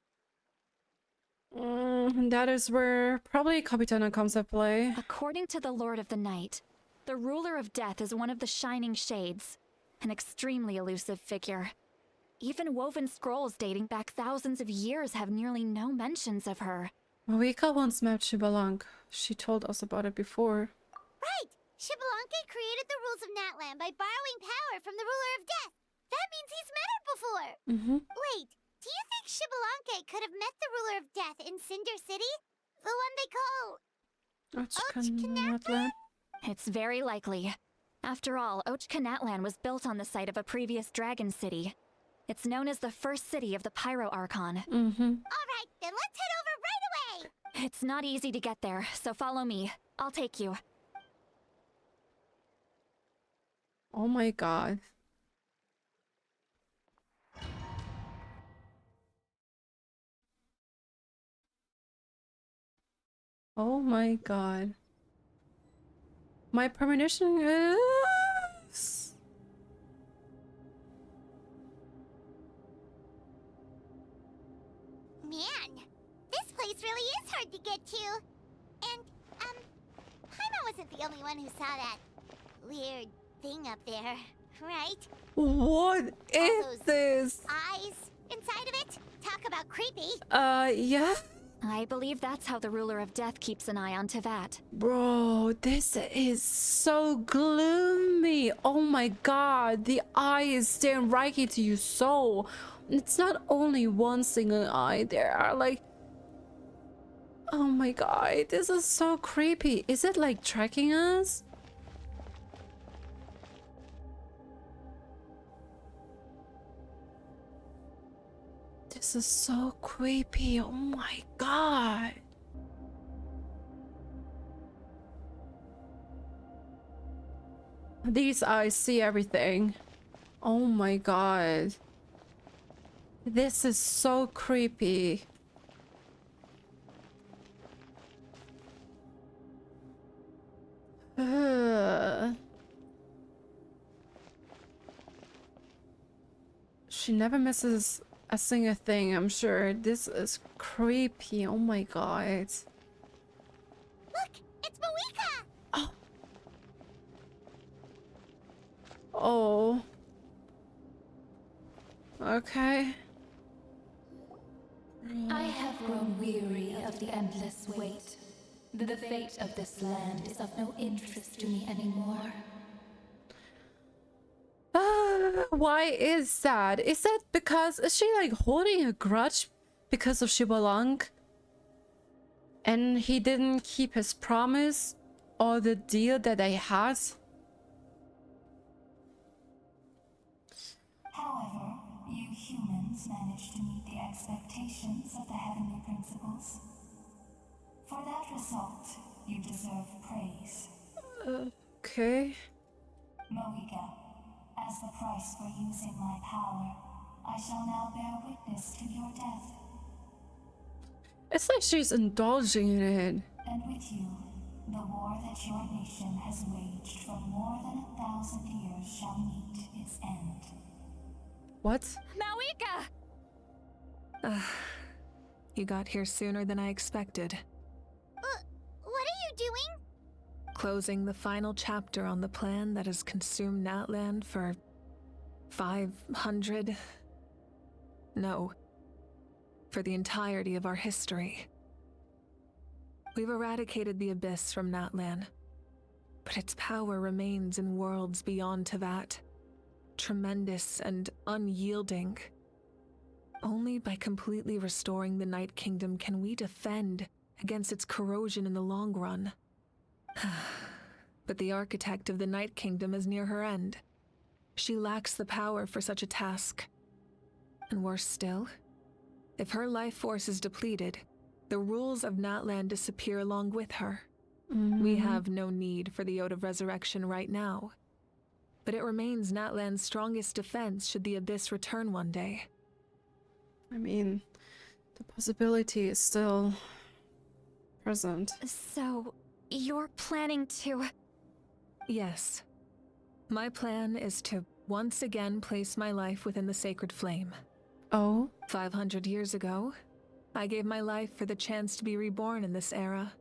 Speaker 1: That is where probably Capitano comes to play.
Speaker 7: According to the Lord of the Night, the Ruler of Death is one of the Shining Shades, an extremely elusive figure. Even woven scrolls dating back thousands of years have nearly no mentions of her.
Speaker 1: Mavuika once met Shibalank. She told us about it before.
Speaker 3: Right! Shibalanke created the rules of Natlan by borrowing power from the Ruler of Death. That means he's met her before! Wait, do you think Shibalanke could have met the Ruler of Death in Cinder City? The one they call...
Speaker 1: Natlan?
Speaker 7: It's very likely. After all, Natlan was built on the site of a previous dragon city. It's known as the first city of the Pyro Archon.
Speaker 3: Alright, then let's head over right away!
Speaker 7: It's not easy to get there, so follow me. I'll take you.
Speaker 1: Oh my god. Oh my god. My premonition is...
Speaker 3: Man, this place really is hard to get to. And, Pyro wasn't the only one who saw that weird thing up there, right?
Speaker 1: What is this?
Speaker 3: Eyes inside of it? Talk about creepy.
Speaker 1: Yeah?
Speaker 7: I believe that's how the ruler of death keeps an eye on Teyvat.
Speaker 1: Bro, this is so gloomy. Oh my god, the eye is staring right into your soul. It's not only one single eye, there are like... Oh my god, this is so creepy. Is it like tracking us? This is so creepy. Oh my god. These eyes see everything. Oh my god. This is so creepy. She never misses a single thing, I'm sure. This is creepy. Oh my god.
Speaker 3: Look, it's Mavuika!
Speaker 1: Oh. Oh. Okay.
Speaker 22: I have grown weary of the endless wait. The fate of this land is of no interest to me anymore.
Speaker 1: Why is that? Is that because... Is she like holding a grudge because of Shibalang? And he didn't keep his promise or the deal that they had?
Speaker 22: However, you humans managed to meet the expectations of the heavenly principles. For that result, you deserve praise.
Speaker 1: Okay.
Speaker 22: Mavuika, as the price for using my power, I shall now bear witness to your death.
Speaker 1: It's like she's indulging in it.
Speaker 22: And with you, the war that your nation has waged for more than 1,000 years shall meet its end.
Speaker 1: What?
Speaker 7: Mavuika!
Speaker 5: You got here sooner than I expected.
Speaker 3: What are you doing?
Speaker 5: Closing the final chapter on the plan that has consumed Natlan for 500... No. For the entirety of our history. We've eradicated the Abyss from Natlan, but its power remains in worlds beyond Teyvat. Tremendous and unyielding. Only by completely restoring the Night Kingdom can we defend against its corrosion in the long run. But the architect of the Night Kingdom is near her end. She lacks the power for such a task. And worse still, if her life force is depleted, the rules of Natlan disappear along with her. We have no need for the Ode of Resurrection right now. But it remains Natlan's strongest defense should the Abyss return one day.
Speaker 1: I mean, the possibility is still present.
Speaker 7: So, you're planning to...
Speaker 5: Yes. My plan is to once again place my life within the sacred flame.
Speaker 1: Oh?
Speaker 5: 500 years ago, I gave my life for the chance to be reborn in this era.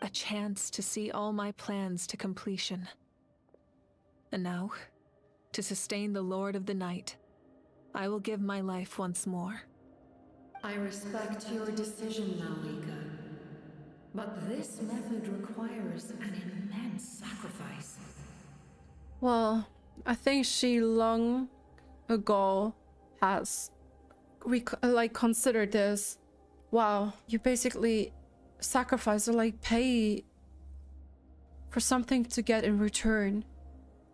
Speaker 5: A chance to see all my plans to completion. And now, to sustain the Lord of the Night, I will give my life once more.
Speaker 22: I respect your decision, Mavuika. But this method requires an immense sacrifice.
Speaker 1: Well, I think she long ago has considered this. Wow, you basically sacrifice or like pay for something to get in return.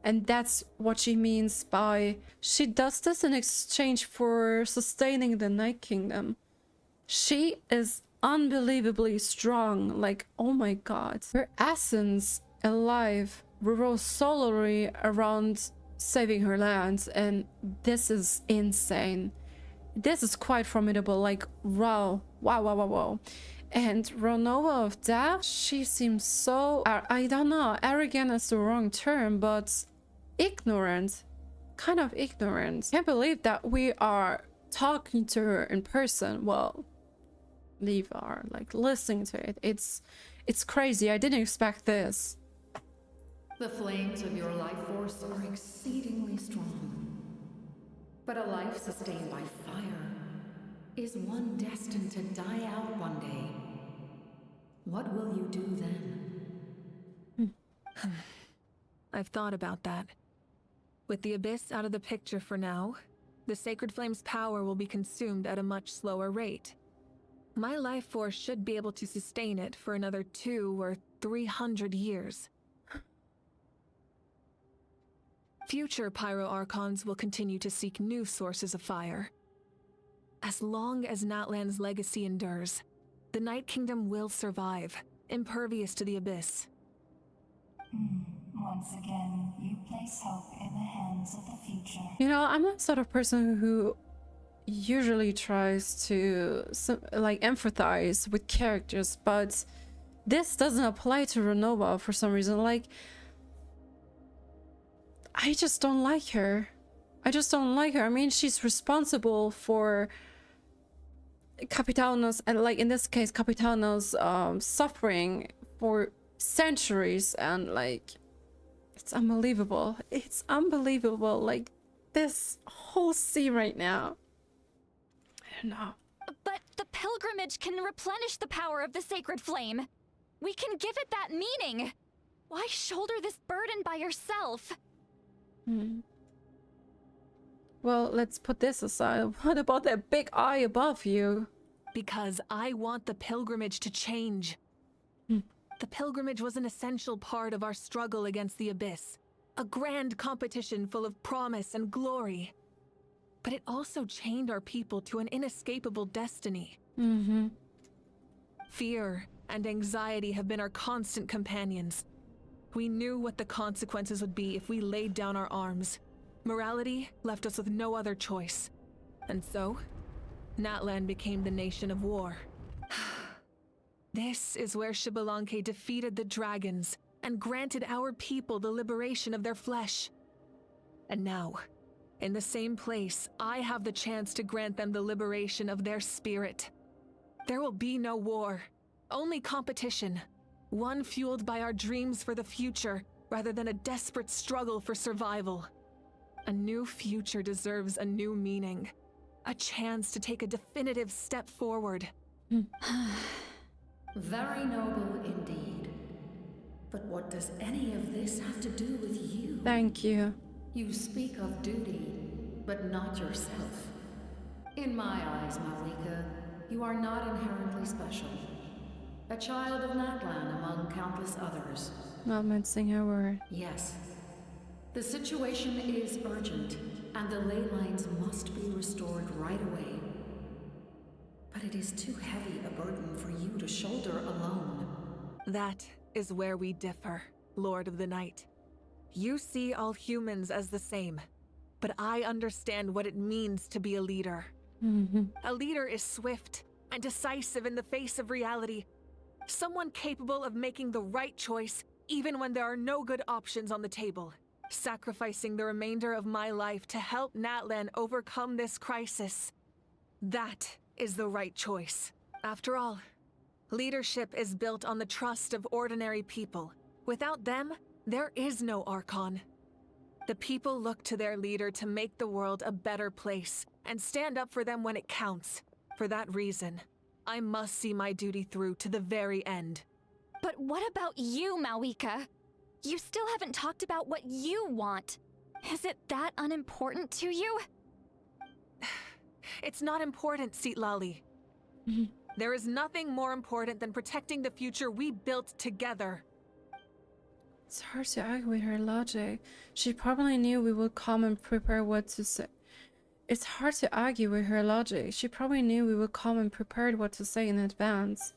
Speaker 1: And that's what she means by she does this in exchange for sustaining the Night Kingdom. She is unbelievably strong. Like, oh my god. Her essence alive revolves solely around saving her land. And this is insane. This is quite formidable. Like, wow. Wow. And Ronova of Death, she seems so, I don't know, arrogant is the wrong term, but ignorant. Kind of ignorant. Can't believe that we are talking to her in person. Well, leave our like listening to it. It's crazy. I didn't expect this.
Speaker 13: The flames of your life force are exceedingly strong. But a life sustained by fire is one destined to die out one day. What will you do then?
Speaker 5: I've thought about that. With the Abyss out of the picture for now, the Sacred Flame's power will be consumed at a much slower rate. My life force should be able to sustain it for another 200 or 300 years. Future Pyro Archons will continue to seek new sources of fire. As long as Natlan's legacy endures, the Night Kingdom will survive, impervious to the Abyss.
Speaker 22: Once again, you place hope in the hands of the future.
Speaker 1: You know, I'm the sort of person who usually tries to like empathize with characters, but this doesn't apply to Ronova for some reason. Like, I just don't like her. I just don't like her. I mean, she's responsible for Capitano's, and like in this case, Capitano's suffering for centuries, and like, it's unbelievable. It's unbelievable. Like, this whole scene right now. I don't know.
Speaker 7: But the pilgrimage can replenish the power of the sacred flame. We can give it that meaning. Why shoulder this burden by yourself?
Speaker 1: Well, let's put this aside. What about that big eye above you?
Speaker 5: Because I want the pilgrimage to change. The pilgrimage was an essential part of our struggle against the Abyss. A grand competition full of promise and glory. But it also chained our people to an inescapable destiny. Fear and anxiety have been our constant companions. We knew what the consequences would be if we laid down our arms. Morality left us with no other choice. And so, Natlan became the nation of war. This is where Xbalanque defeated the dragons and granted our people the liberation of their flesh. And now, in the same place, I have the chance to grant them the liberation of their spirit. There will be no war, only competition. One fueled by our dreams for the future, rather than a desperate struggle for survival. A new future deserves a new meaning. A chance to take a definitive step forward.
Speaker 13: Very noble indeed. But what does any of this have to do with you?
Speaker 1: Thank you.
Speaker 13: You speak of duty, but not yourself. In my eyes, Mavuika, you are not inherently special. A child of Natlan among countless others.
Speaker 1: Not mincing her word.
Speaker 13: Yes. The situation is urgent, and the ley lines must be restored right away. But it is too heavy a burden for you to shoulder alone.
Speaker 5: That is where we differ, Lord of the Night. You see all humans as the same, but I understand what it means to be a leader. A leader is swift and decisive in the face of reality. Someone capable of making the right choice even when there are no good options on the table. Sacrificing the remainder of my life to help Natlan overcome this crisis. That is the right choice. After all, leadership is built on the trust of ordinary people. Without them, there is no Archon. The people look to their leader to make the world a better place and stand up for them when it counts. For that reason, I must see my duty through to the very end.
Speaker 7: But what about you, Mavuika? You still haven't talked about what you want. Is it that unimportant to you?
Speaker 5: It's not important, Citlali. There is nothing more important than protecting the future we built together.
Speaker 1: It's hard to argue with her logic. She probably knew we would come and prepare what to say. It's hard to argue with her logic. She probably knew we would come and prepared what to say in advance.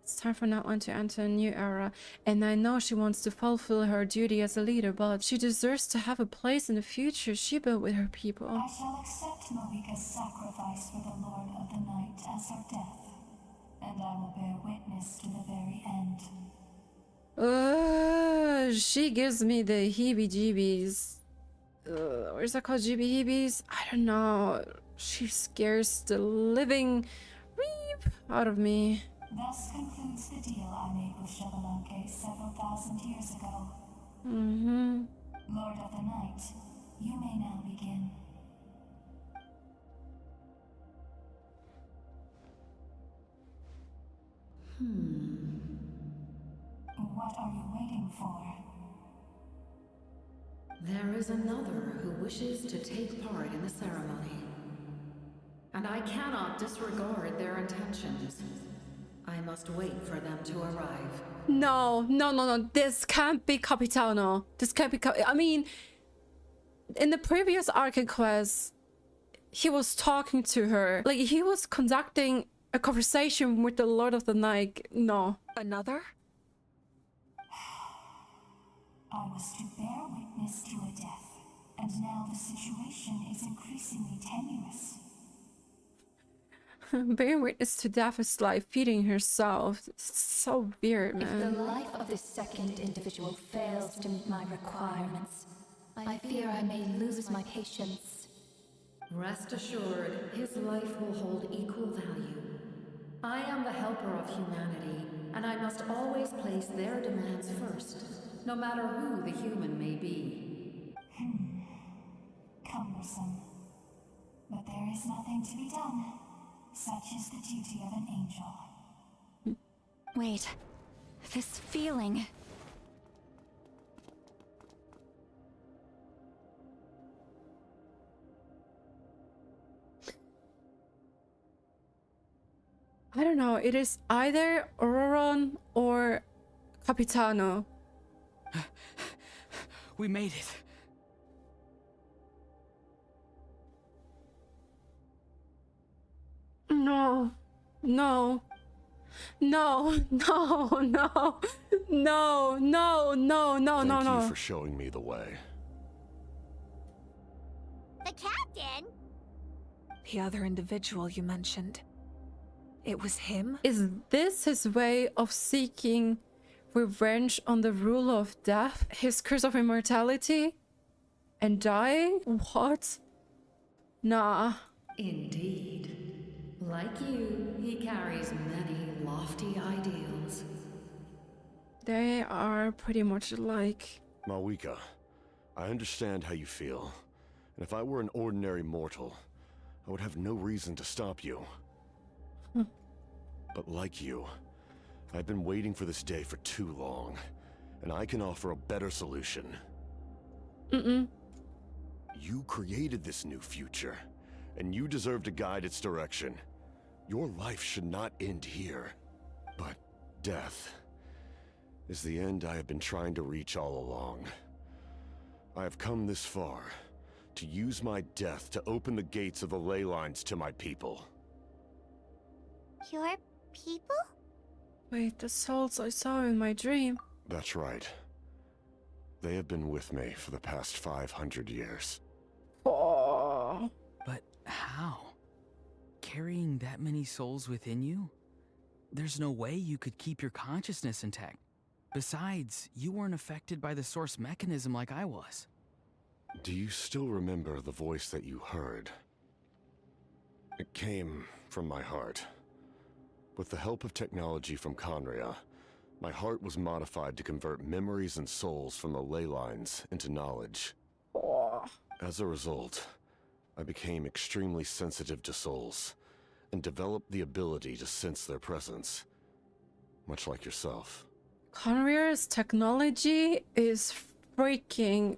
Speaker 1: It's time for Natlan to enter a new era, and I know she wants to fulfill her duty as a leader, but she deserves to have a place in the future she built with her people.
Speaker 22: I shall accept Mavuika's sacrifice for the Lord of the Night as her death. and I will bear witness to the very end.
Speaker 1: She gives me the heebie-jeebies. Or is that called jeebie-heebies? I don't know. She scares the living reep out of me.
Speaker 22: Thus concludes the deal I made with Xbalanque several thousand years ago. Lord of the Night, you may now begin. What are you waiting for?
Speaker 13: There is another who wishes to take part in the ceremony. And I cannot disregard their intentions. I must wait for them to arrive.
Speaker 1: No. This can't be Capitano. This can't be I mean, in the previous Archon quest, he was talking to her. Like, he was conducting a conversation with the Lord of the Night. No.
Speaker 5: Another?
Speaker 22: I was to bear witness to a death, and now the situation is increasingly tenuous.
Speaker 1: Bearing witness to death is like feeding herself. It's so weird, man.
Speaker 22: If the life of this second individual fails to meet my requirements, I fear I may lose my patience.
Speaker 13: Rest assured, his life will hold equal value. I am the helper of humanity, and I must always place their demands first, no matter who the human may be.
Speaker 22: Cumbersome. But there is nothing to be done. Such is the duty of an angel.
Speaker 7: Wait, this feeling.
Speaker 1: I don't know. It is either Ororon or Capitano.
Speaker 12: We made it.
Speaker 1: No.
Speaker 2: Thank you for showing me the way.
Speaker 3: The captain?
Speaker 5: The other individual you mentioned. It was him?
Speaker 1: Is this his way of seeking revenge on the ruler of death? His curse of immortality? And dying? What? Nah.
Speaker 13: Indeed. Like you, he carries many lofty ideals.
Speaker 1: They are pretty much alike.
Speaker 2: Mavuika, I understand how you feel. And if I were an ordinary mortal, I would have no reason to stop you. But like you, I've been waiting for this day for too long, and I can offer a better solution. You created this new future, and you deserve to guide its direction. Your life should not end here. But death is the end I have been trying to reach all along. I have come this far to use my death to open the gates of the ley lines to my people.
Speaker 3: Your people?
Speaker 1: Wait, the souls I saw in my dream.
Speaker 2: That's right. They have been with me for the past 500 years.
Speaker 1: Oh.
Speaker 12: But how? Carrying that many souls within you? There's no way you could keep your consciousness intact. Besides, you weren't affected by the source mechanism like I was.
Speaker 2: Do you still remember the voice that you heard? It came from my heart. With the help of technology from Khaenri'ah, my heart was modified to convert memories and souls from the ley lines into knowledge. As a result, I became extremely sensitive to souls, and developed the ability to sense their presence, much like yourself.
Speaker 1: Khaenri'ah's technology is freaking...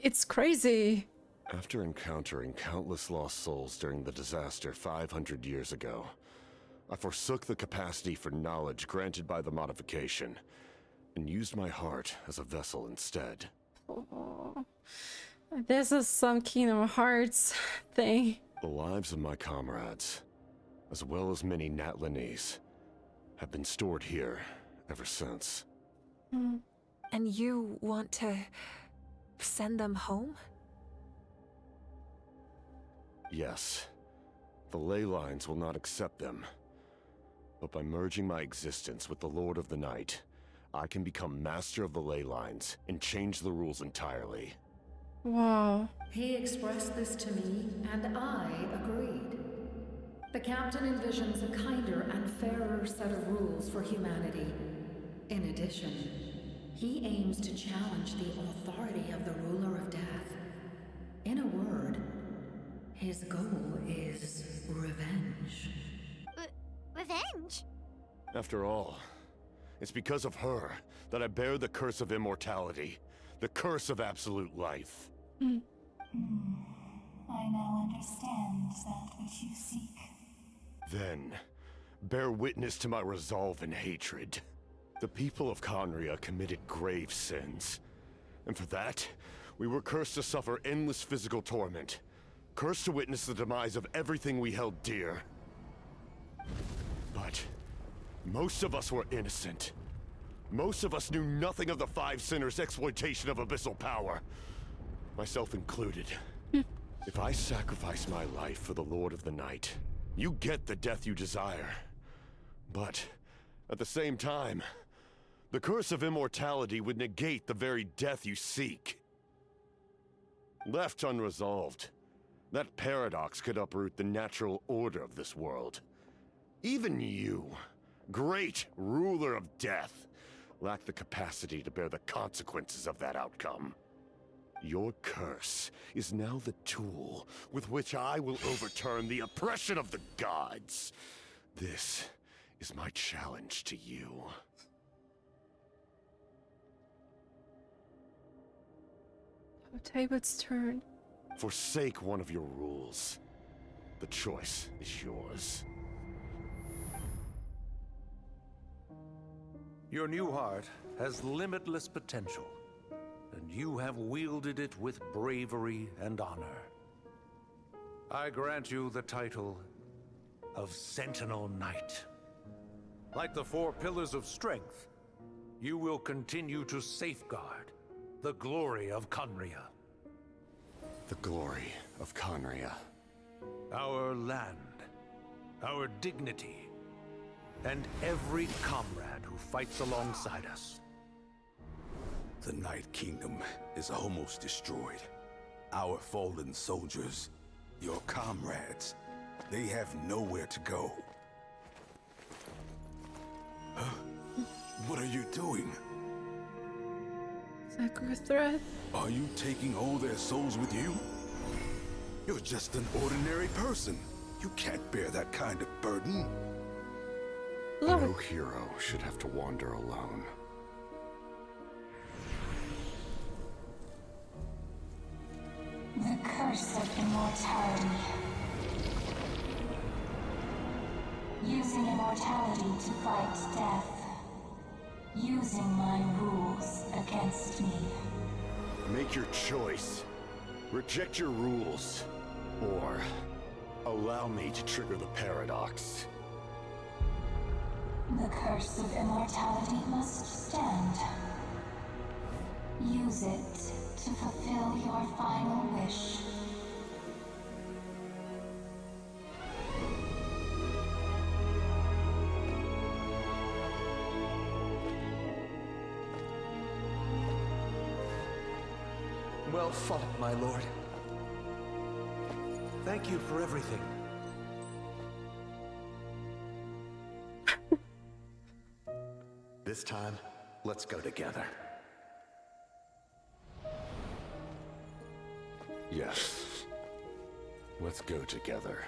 Speaker 1: It's crazy.
Speaker 2: After encountering countless lost souls during the disaster 500 years ago, I forsook the capacity for knowledge granted by the modification, and used my heart as a vessel instead.
Speaker 1: Oh, this is some Kingdom Hearts thing.
Speaker 2: The lives of my comrades, as well as many Natlanese, have been stored here ever since.
Speaker 5: And you want to send them home?
Speaker 2: Yes. The ley lines will not accept them, But by merging my existence with the Lord of the Night, I can become master of the ley lines and change the rules entirely.
Speaker 1: Wow.
Speaker 13: He expressed this to me, and I agreed. The captain envisions a kinder and fairer set of rules for humanity. In addition, he aims to challenge the authority of the ruler of death. In a word, his goal is revenge.
Speaker 3: Revenge?
Speaker 2: After all, it's because of her that I bear the curse of immortality, the curse of absolute life.
Speaker 22: I now understand that which you seek.
Speaker 2: Then, bear witness to my resolve and hatred. The people of Khanria committed grave sins. And for that, we were cursed to suffer endless physical torment. Cursed to witness the demise of everything we held dear. But most of us were innocent. Most of us knew nothing of the Five Sinners' exploitation of abyssal power. Myself included. If I sacrifice my life for the Lord of the Night, you get the death you desire. But, at the same time, the curse of immortality would negate the very death you seek. Left unresolved, that paradox could uproot the natural order of this world. Even you, great ruler of death, lack the capacity to bear the consequences of that outcome. Your curse is now the tool with which I will overturn the oppression of the gods. This is my challenge to you.
Speaker 1: Tablet's turn.
Speaker 2: Forsake one of your rules. The choice is yours.
Speaker 20: Your new heart has limitless potential, and you have wielded it with bravery and honor. I grant you the title of Sentinel Knight. Like the four pillars of strength, you will continue to safeguard the glory of Khanria.
Speaker 2: The glory of Khanria.
Speaker 20: Our land, our dignity, and every comrade who fights alongside us.
Speaker 17: The Night Kingdom is almost destroyed. Our fallen soldiers, your comrades, they have nowhere to go. Huh? What are you doing?
Speaker 1: Sacred threat.
Speaker 17: Are you taking all their souls with you? You're just an ordinary person. You can't bear that kind of burden.
Speaker 2: No hero should have to wander alone.
Speaker 22: The curse of immortality. Using immortality to fight death. Using my rules against me.
Speaker 2: Make your choice. Reject your rules. Or allow me to trigger the paradox.
Speaker 22: The curse of immortality must stand. Use it to fulfill your final wish.
Speaker 20: Well fought, my lord. Thank you for everything.
Speaker 9: This time, let's go together.
Speaker 2: Yes. Let's go together.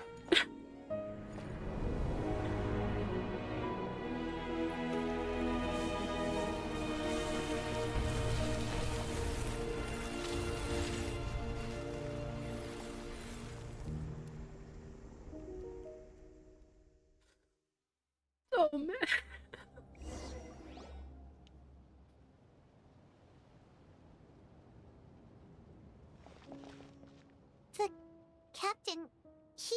Speaker 1: Oh man.
Speaker 3: The captain, he...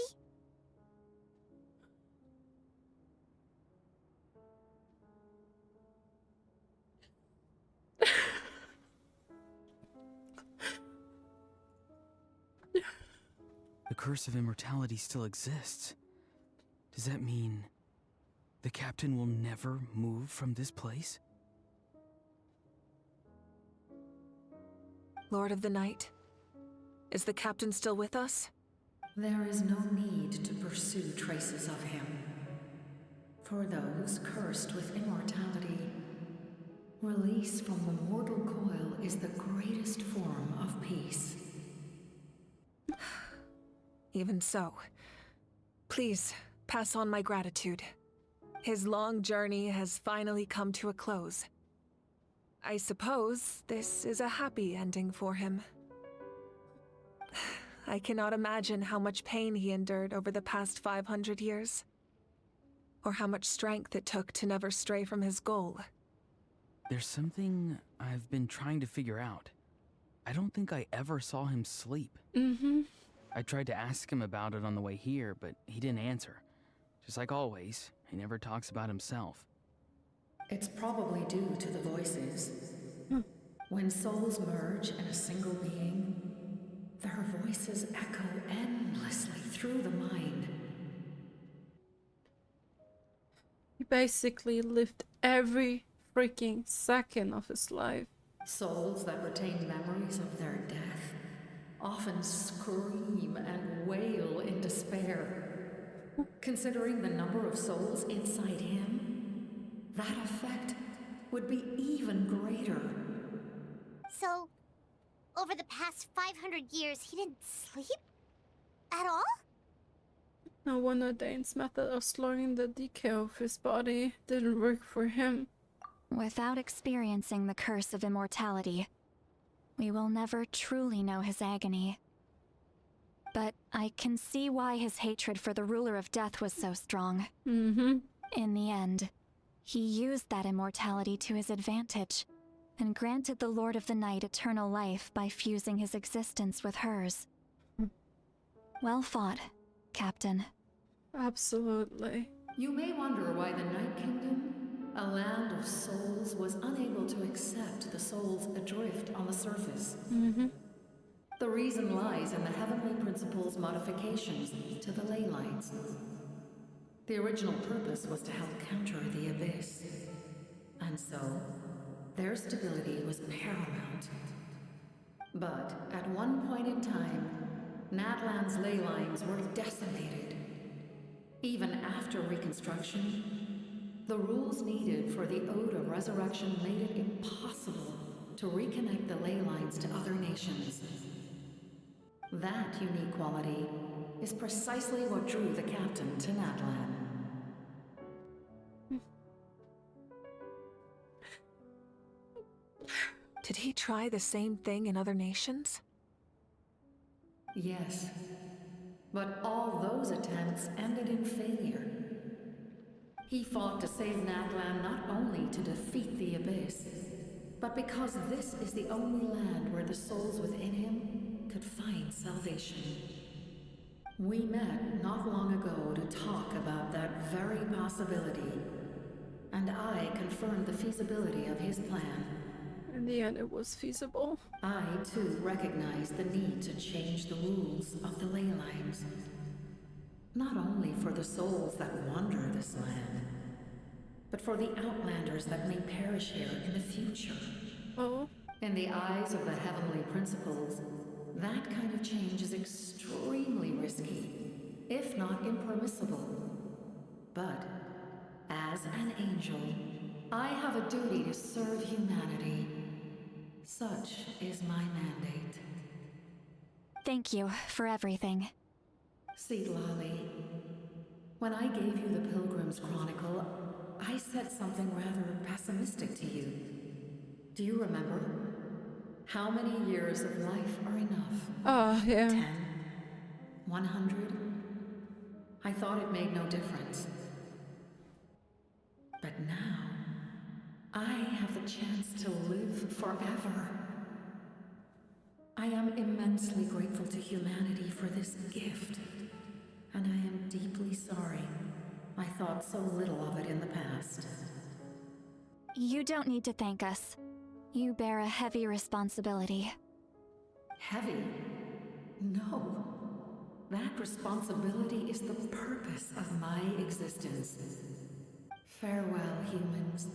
Speaker 12: The curse of immortality still exists. Does that mean The captain will never move from this place?
Speaker 5: Lord of the Night, is the captain still with us?
Speaker 13: There is no need to pursue traces of him. For those cursed with immortality, release from the mortal coil is the greatest form of peace.
Speaker 5: Even so, please pass on my gratitude. His long journey has finally come to a close. I suppose this is a happy ending for him. I cannot imagine how much pain he endured over the past 500 years, or how much strength it took to never stray from his goal.
Speaker 12: There's something I've been trying to figure out. I don't think I ever saw him sleep. I tried to ask him about it on the way here, but he didn't answer. Just like always, he never talks about himself.
Speaker 13: It's probably due to the voices. When souls merge in a single being, their voices echo endlessly through the mind.
Speaker 1: He basically lived every freaking second of his life.
Speaker 13: Souls that retain memories of their death often scream and wail in despair. Considering the number of souls inside him, that effect would be even greater.
Speaker 3: So, over the past 500 years, he didn't sleep? At all?
Speaker 1: No wonder Dane's method of slowing the decay of his body didn't work for him.
Speaker 7: Without experiencing the curse of immortality, we will never truly know his agony. But I can see why his hatred for the ruler of death was so strong. In the end, he used that immortality to his advantage, and granted the Lord of the Night eternal life by fusing his existence with hers. Well fought, Captain.
Speaker 1: Absolutely.
Speaker 13: You may wonder why the Night Kingdom, a land of souls, was unable to accept the souls adrift on the surface. The reason lies in the Heavenly Principle's modifications to the ley lines. The original purpose was to help counter the Abyss. And so, their stability was paramount. But at one point in time, Natlan's ley lines were decimated. Even after reconstruction, the rules needed for the Ode of Resurrection made it impossible to reconnect the ley lines to other nations. That unique quality is precisely what drew the captain to Natlan.
Speaker 5: Did he try the same thing in other nations?
Speaker 13: Yes, but all those attempts ended in failure. He fought to save Natlan not only to defeat the Abyss, but because this is the only land where the souls within him could find salvation. We met not long ago to talk about that very possibility, and I confirmed the feasibility of his plan.
Speaker 1: In the end, it was feasible.
Speaker 13: I, too, recognized the need to change the rules of the ley lines. Not only for the souls that wander this land, but for the outlanders that may perish here in the future. In the eyes of the Heavenly Principles, that kind of change is extremely risky, if not impermissible. But, as an angel, I have a duty to serve humanity. Such is my mandate.
Speaker 7: Thank you for everything.
Speaker 13: Citlali, when I gave you the Pilgrim's Chronicle, I said something rather pessimistic to you. Do you remember? How many years of life are enough? 10? 100? I thought it made no difference. But now, I have the chance to live forever. I am immensely grateful to humanity for this gift, and I am deeply sorry I thought so little of it in the past.
Speaker 7: You don't need to thank us. You bear a heavy responsibility.
Speaker 13: Heavy? No. That responsibility is the purpose of my existence. Farewell, humans,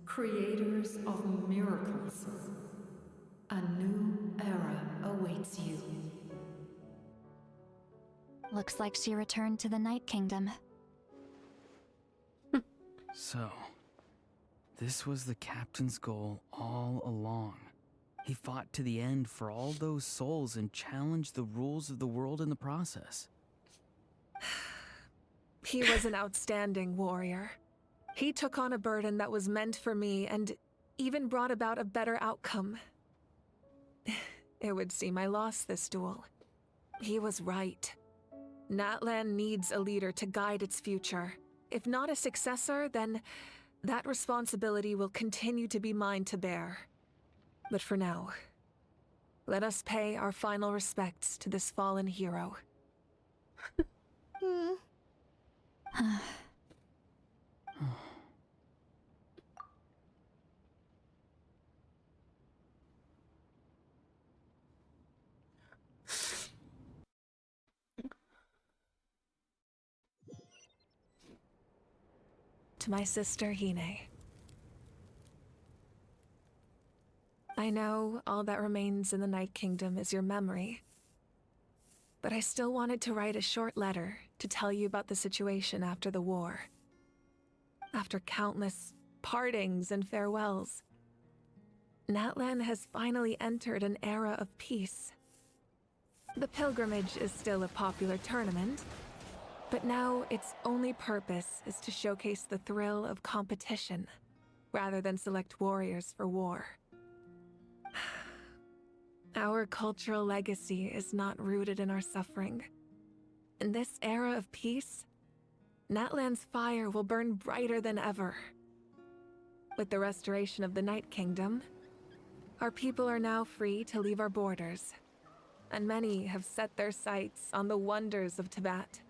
Speaker 13: creators of miracles. A new era awaits you.
Speaker 4: Looks like she returned to the Night Kingdom.
Speaker 12: So, this was the captain's goal all along. He fought to the end for all those souls and challenged the rules of the world in the process.
Speaker 5: He was an outstanding warrior. He took on a burden that was meant for me and even brought about a better outcome. It would seem I lost this duel. He was right. Natlan needs a leader to guide its future. If not a successor, then that responsibility will continue to be mine to bear. But for now, let us pay our final respects to this fallen hero. To my sister Hine. I know all that remains in the Night Kingdom is your memory, but I still wanted to write a short letter to tell you about the situation after the war. After countless partings and farewells, Natlan has finally entered an era of peace. The pilgrimage is still a popular tournament, but now its only purpose is to showcase the thrill of competition, rather than select warriors for war. Our cultural legacy is not rooted in our suffering. In this era of peace, Natlan's fire will burn brighter than ever. With the restoration of the Night Kingdom, our people are now free to leave our borders, and many have set their sights on the wonders of Tibet.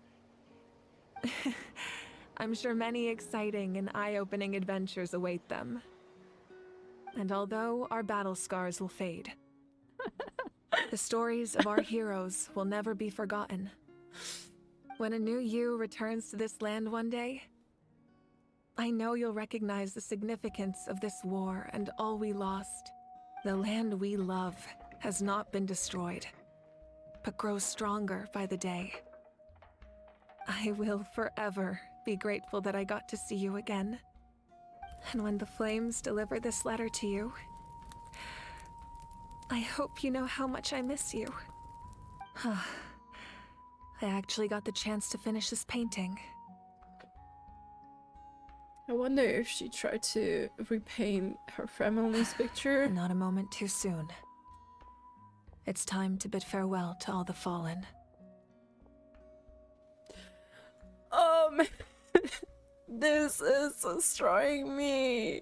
Speaker 5: I'm sure many exciting and eye-opening adventures await them. And although our battle scars will fade, the stories of our heroes will never be forgotten. When a new you returns to this land one day, I know you'll recognize the significance of this war and all we lost. The land we love has not been destroyed, but grows stronger by the day. I will forever be grateful that I got to see you again. And when the flames deliver this letter to you, I hope you know how much I miss you. I actually got the chance to finish this painting.
Speaker 1: I wonder if she tried to repaint her family's picture.
Speaker 5: Not a moment too soon. It's time to bid farewell to all the fallen.
Speaker 1: Oh man, this is destroying me.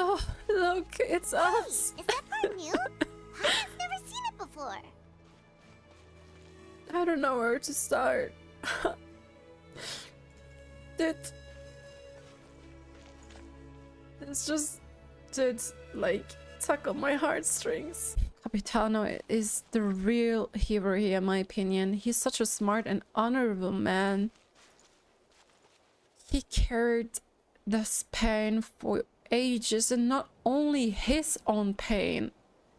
Speaker 1: Oh, look, it's us.
Speaker 3: Is that part new? I've never seen it before.
Speaker 1: I don't know where to start. It's just did like tug on my heartstrings. Capitano is the real hero here, in my opinion. He's such a smart and honorable man. He carried this pain for ages, and not only his own pain,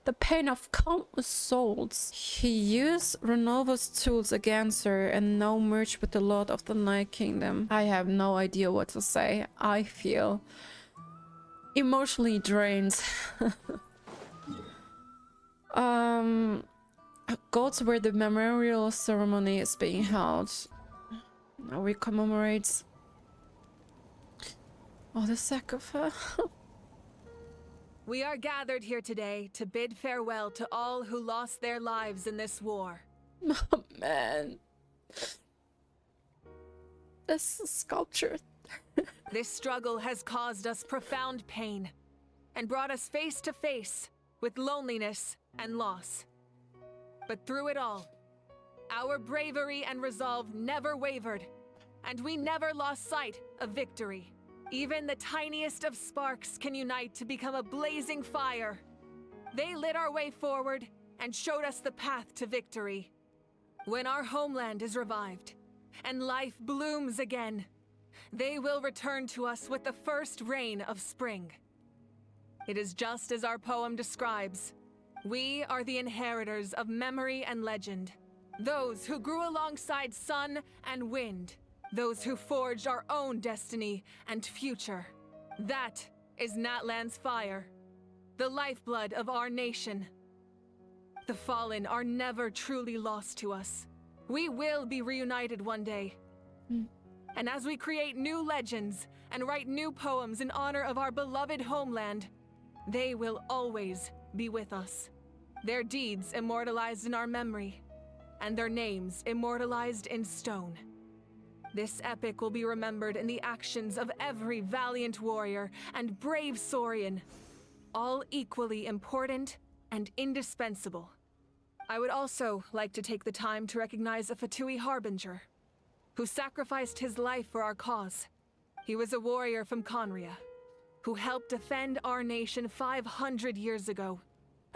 Speaker 1: the pain of countless souls. He used Ronova's tools against her and now merged with the Lord of the Night Kingdom. I have no idea what to say. I feel emotionally drained. Go to where the memorial ceremony is being held. Now we commemorate all the sacrifice.
Speaker 5: We are gathered here today to bid farewell to all who lost their lives in this war.
Speaker 1: Oh man. This sculpture.
Speaker 5: This struggle has caused us profound pain and brought us face to face with loneliness and loss. But through it all, our bravery and resolve never wavered, and we never lost sight of victory. Even the tiniest of sparks can unite to become a blazing fire. They lit our way forward and showed us the path to victory. When our homeland is revived and life blooms again, they will return to us with the first rain of spring. It is just as our poem describes. We are the inheritors of memory and legend. Those who grew alongside sun and wind. Those who forged our own destiny and future. That is Natlan's fire. The lifeblood of our nation. The fallen are never truly lost to us. We will be reunited one day. And as we create new legends and write new poems in honor of our beloved homeland, they will always be with us. Their deeds immortalized in our memory, and their names immortalized in stone. This epic will be remembered in the actions of every valiant warrior and brave Saurian, all equally important and indispensable. I would also like to take the time to recognize a Fatui Harbinger, who sacrificed his life for our cause. He was a warrior from Conria, who helped defend our nation 500 years ago.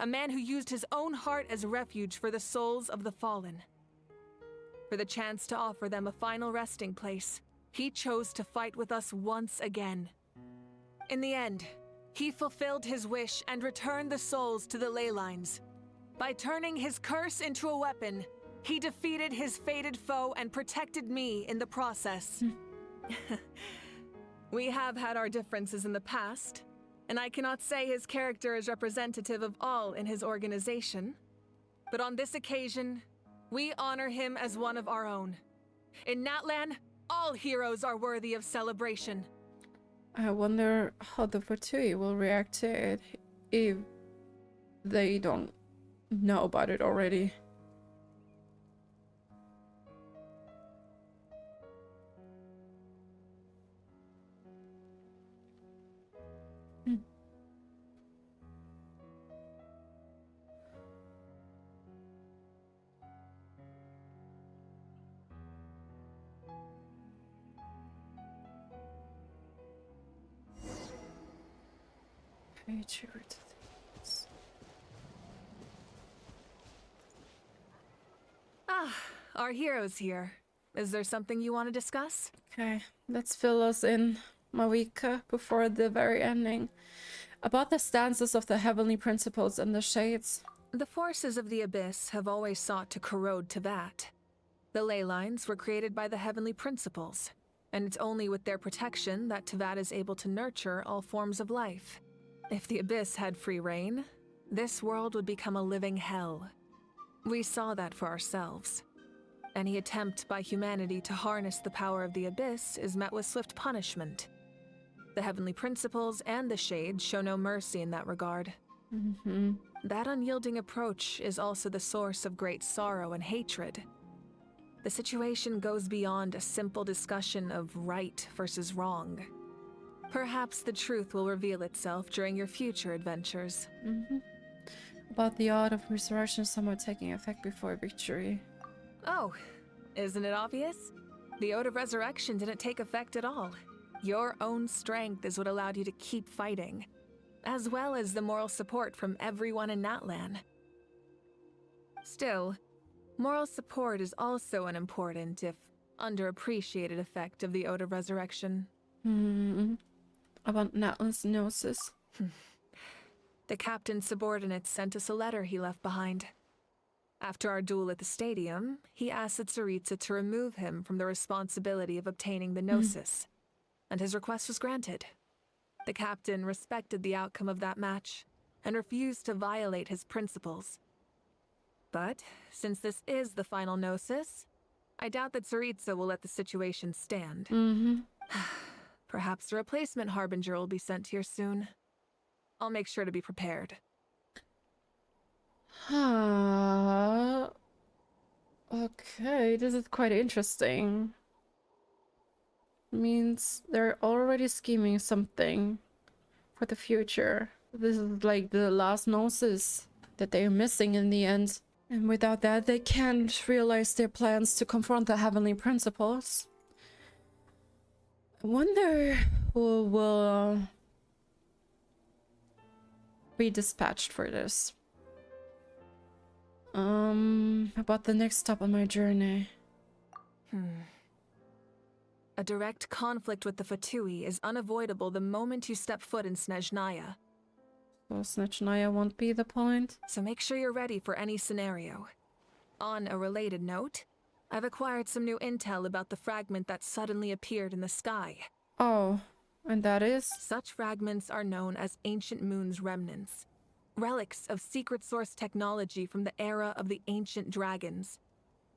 Speaker 5: A man who used his own heart as refuge for the souls of the fallen. For the chance to offer them a final resting place, he chose to fight with us once again. In the end, he fulfilled his wish and returned the souls to the ley lines. By turning his curse into a weapon, he defeated his fated foe and protected me in the process. We have had our differences in the past, and I cannot say his character is representative of all in his organization. But on this occasion, we honor him as one of our own. In Natlan, all heroes are worthy of celebration.
Speaker 1: I wonder how the Fatui will react to it if they don't know about it already.
Speaker 5: Our hero's here. Is there something you want to discuss?
Speaker 1: Okay, let's fill us in, Mavuika, before the very ending. About the stances of the heavenly principles and the shades.
Speaker 5: The forces of the Abyss have always sought to corrode Teyvat. The ley lines were created by the heavenly principles, and it's only with their protection that Teyvat is able to nurture all forms of life. If the Abyss had free reign, this world would become a living hell. We saw that for ourselves. Any attempt by humanity to harness the power of the Abyss is met with swift punishment. The heavenly principles and the shades show no mercy in that regard. That unyielding approach is also the source of great sorrow and hatred. The situation goes beyond a simple discussion of right versus wrong. Perhaps the truth will reveal itself during your future adventures.
Speaker 1: About the Ode of Resurrection somewhat taking effect before victory.
Speaker 5: Oh, isn't it obvious? The Ode of Resurrection didn't take effect at all. Your own strength is what allowed you to keep fighting, as well as the moral support from everyone in Natlan. Still, moral support is also an important, if underappreciated, effect of the Ode of Resurrection.
Speaker 1: About Natlan's Gnosis.
Speaker 5: The captain's subordinates sent us a letter he left behind. After our duel at the stadium, he asked Tsaritsa to remove him from the responsibility of obtaining the Gnosis, and his request was granted. The captain respected the outcome of that match, and refused to violate his principles. But, since this is the final Gnosis, I doubt that Tsaritsa will let the situation stand. Perhaps a replacement Harbinger will be sent here soon. I'll make sure to be prepared.
Speaker 1: Okay, this is quite interesting. means they're already scheming something for the future. This is like the last Gnosis that they're missing in the end. And without that, they can't realize their plans to confront the heavenly principles. I wonder who will be dispatched for this. About the next stop on my journey.
Speaker 5: A direct conflict with the Fatui is unavoidable the moment you step foot in Snezhnaya.
Speaker 1: So Snezhnaya won't be the point.
Speaker 5: So make sure you're ready for any scenario. On a related note, I've acquired some new intel about the fragment that suddenly appeared in the sky.
Speaker 1: Oh, and that is?
Speaker 5: Such fragments are known as Ancient Moon's Remnants. Relics of secret source technology from the era of the ancient dragons.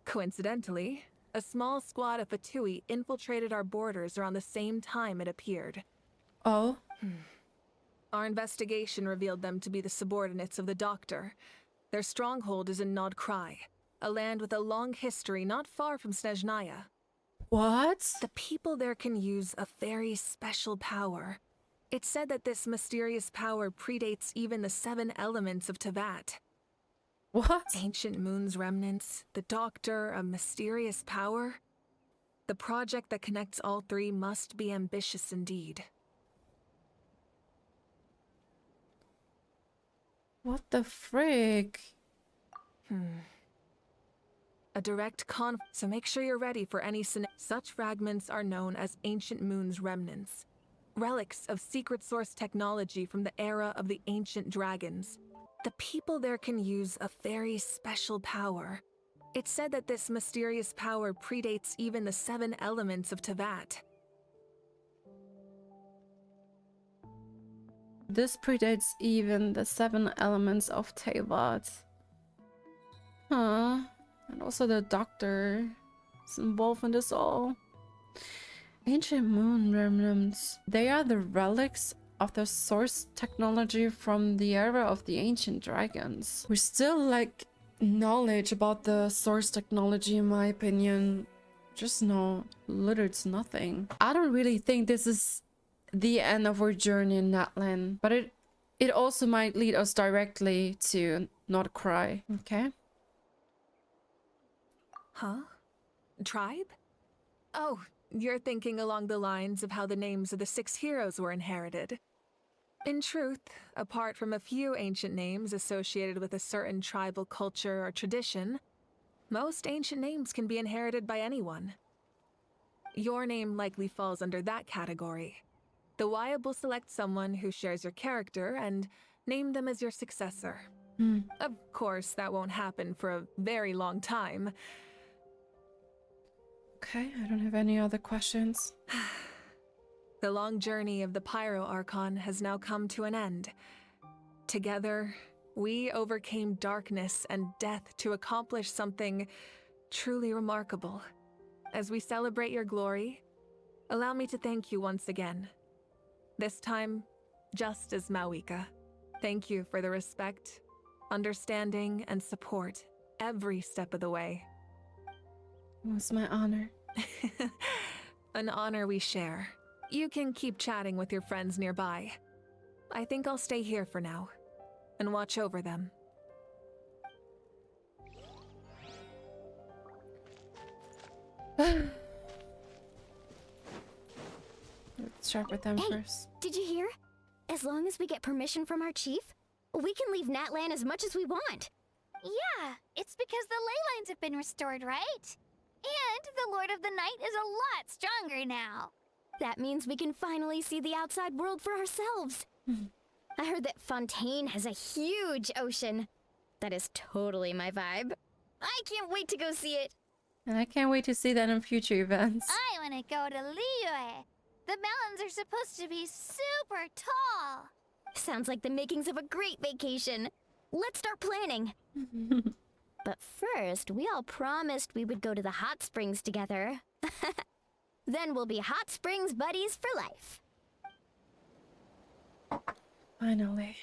Speaker 5: Coincidentally, a small squad of Fatui infiltrated our borders around the same time it appeared.
Speaker 1: Oh?
Speaker 5: Our investigation revealed them to be the subordinates of the Doctor. Their stronghold is in North-Krai, a land with a long history not far from Snezhnaya.
Speaker 1: What?
Speaker 5: The people there can use a very special power. It's said that this mysterious power predates even the 7 elements of Teyvat.
Speaker 1: What?
Speaker 5: Ancient Moon's Remnants, the Doctor, a mysterious power? The project that connects all 3 must be ambitious indeed.
Speaker 1: What the frick?
Speaker 5: A direct so make sure you're ready for any Such fragments are known as Ancient Moon's Remnants. Relics of secret source technology from the era of the ancient dragons. The people there can use a very special power. It's said that this mysterious power predates even the 7 elements of Teyvat.
Speaker 1: This predates even the 7 elements of Teyvat. Huh. And also the Doctor is involved in this all. Ancient Moon Remnants. They are the relics of the source technology from the era of the ancient dragons. We still lack knowledge about the source technology, in my opinion. Just know little to nothing. I don't really think this is the end of our journey in Natlan, but it also might lead us directly to North-Krai. Okay.
Speaker 5: Huh? Tribe? Oh, you're thinking along the lines of how the names of the 6 heroes were inherited. In truth, apart from a few ancient names associated with a certain tribal culture or tradition, most ancient names can be inherited by anyone. Your name likely falls under that category. The Wyab will select someone who shares your character and name them as your successor. Of course, that won't happen for a very long time.
Speaker 1: Okay, I don't have any other questions.
Speaker 5: The long journey of the Pyro Archon has now come to an end. Together, we overcame darkness and death to accomplish something truly remarkable. As we celebrate your glory, allow me to thank you once again. This time, just as Mavuika. Thank you for the respect, understanding, and support every step of the way.
Speaker 1: It was my honor.
Speaker 5: An honor we share. You can keep chatting with your friends nearby. I think I'll stay here for now and watch over them.
Speaker 1: Let's chat with them first.
Speaker 7: Did you hear? As long as we get permission from our chief, we can leave Natlan as much as we want.
Speaker 3: Yeah, it's because the ley lines have been restored, right? And the Lord of the Night is a lot stronger now.
Speaker 7: That means we can finally see the outside world for ourselves. I heard that Fontaine has a huge ocean. That is totally my vibe. I can't wait to go see it.
Speaker 1: And I can't wait to see that in future events.
Speaker 3: I want to go to Liyue. The mountains are supposed to be super tall.
Speaker 7: Sounds like the makings of a great vacation. Let's start planning. But first, we all promised we would go to the hot springs together. Then we'll be hot springs buddies for life.
Speaker 1: Finally.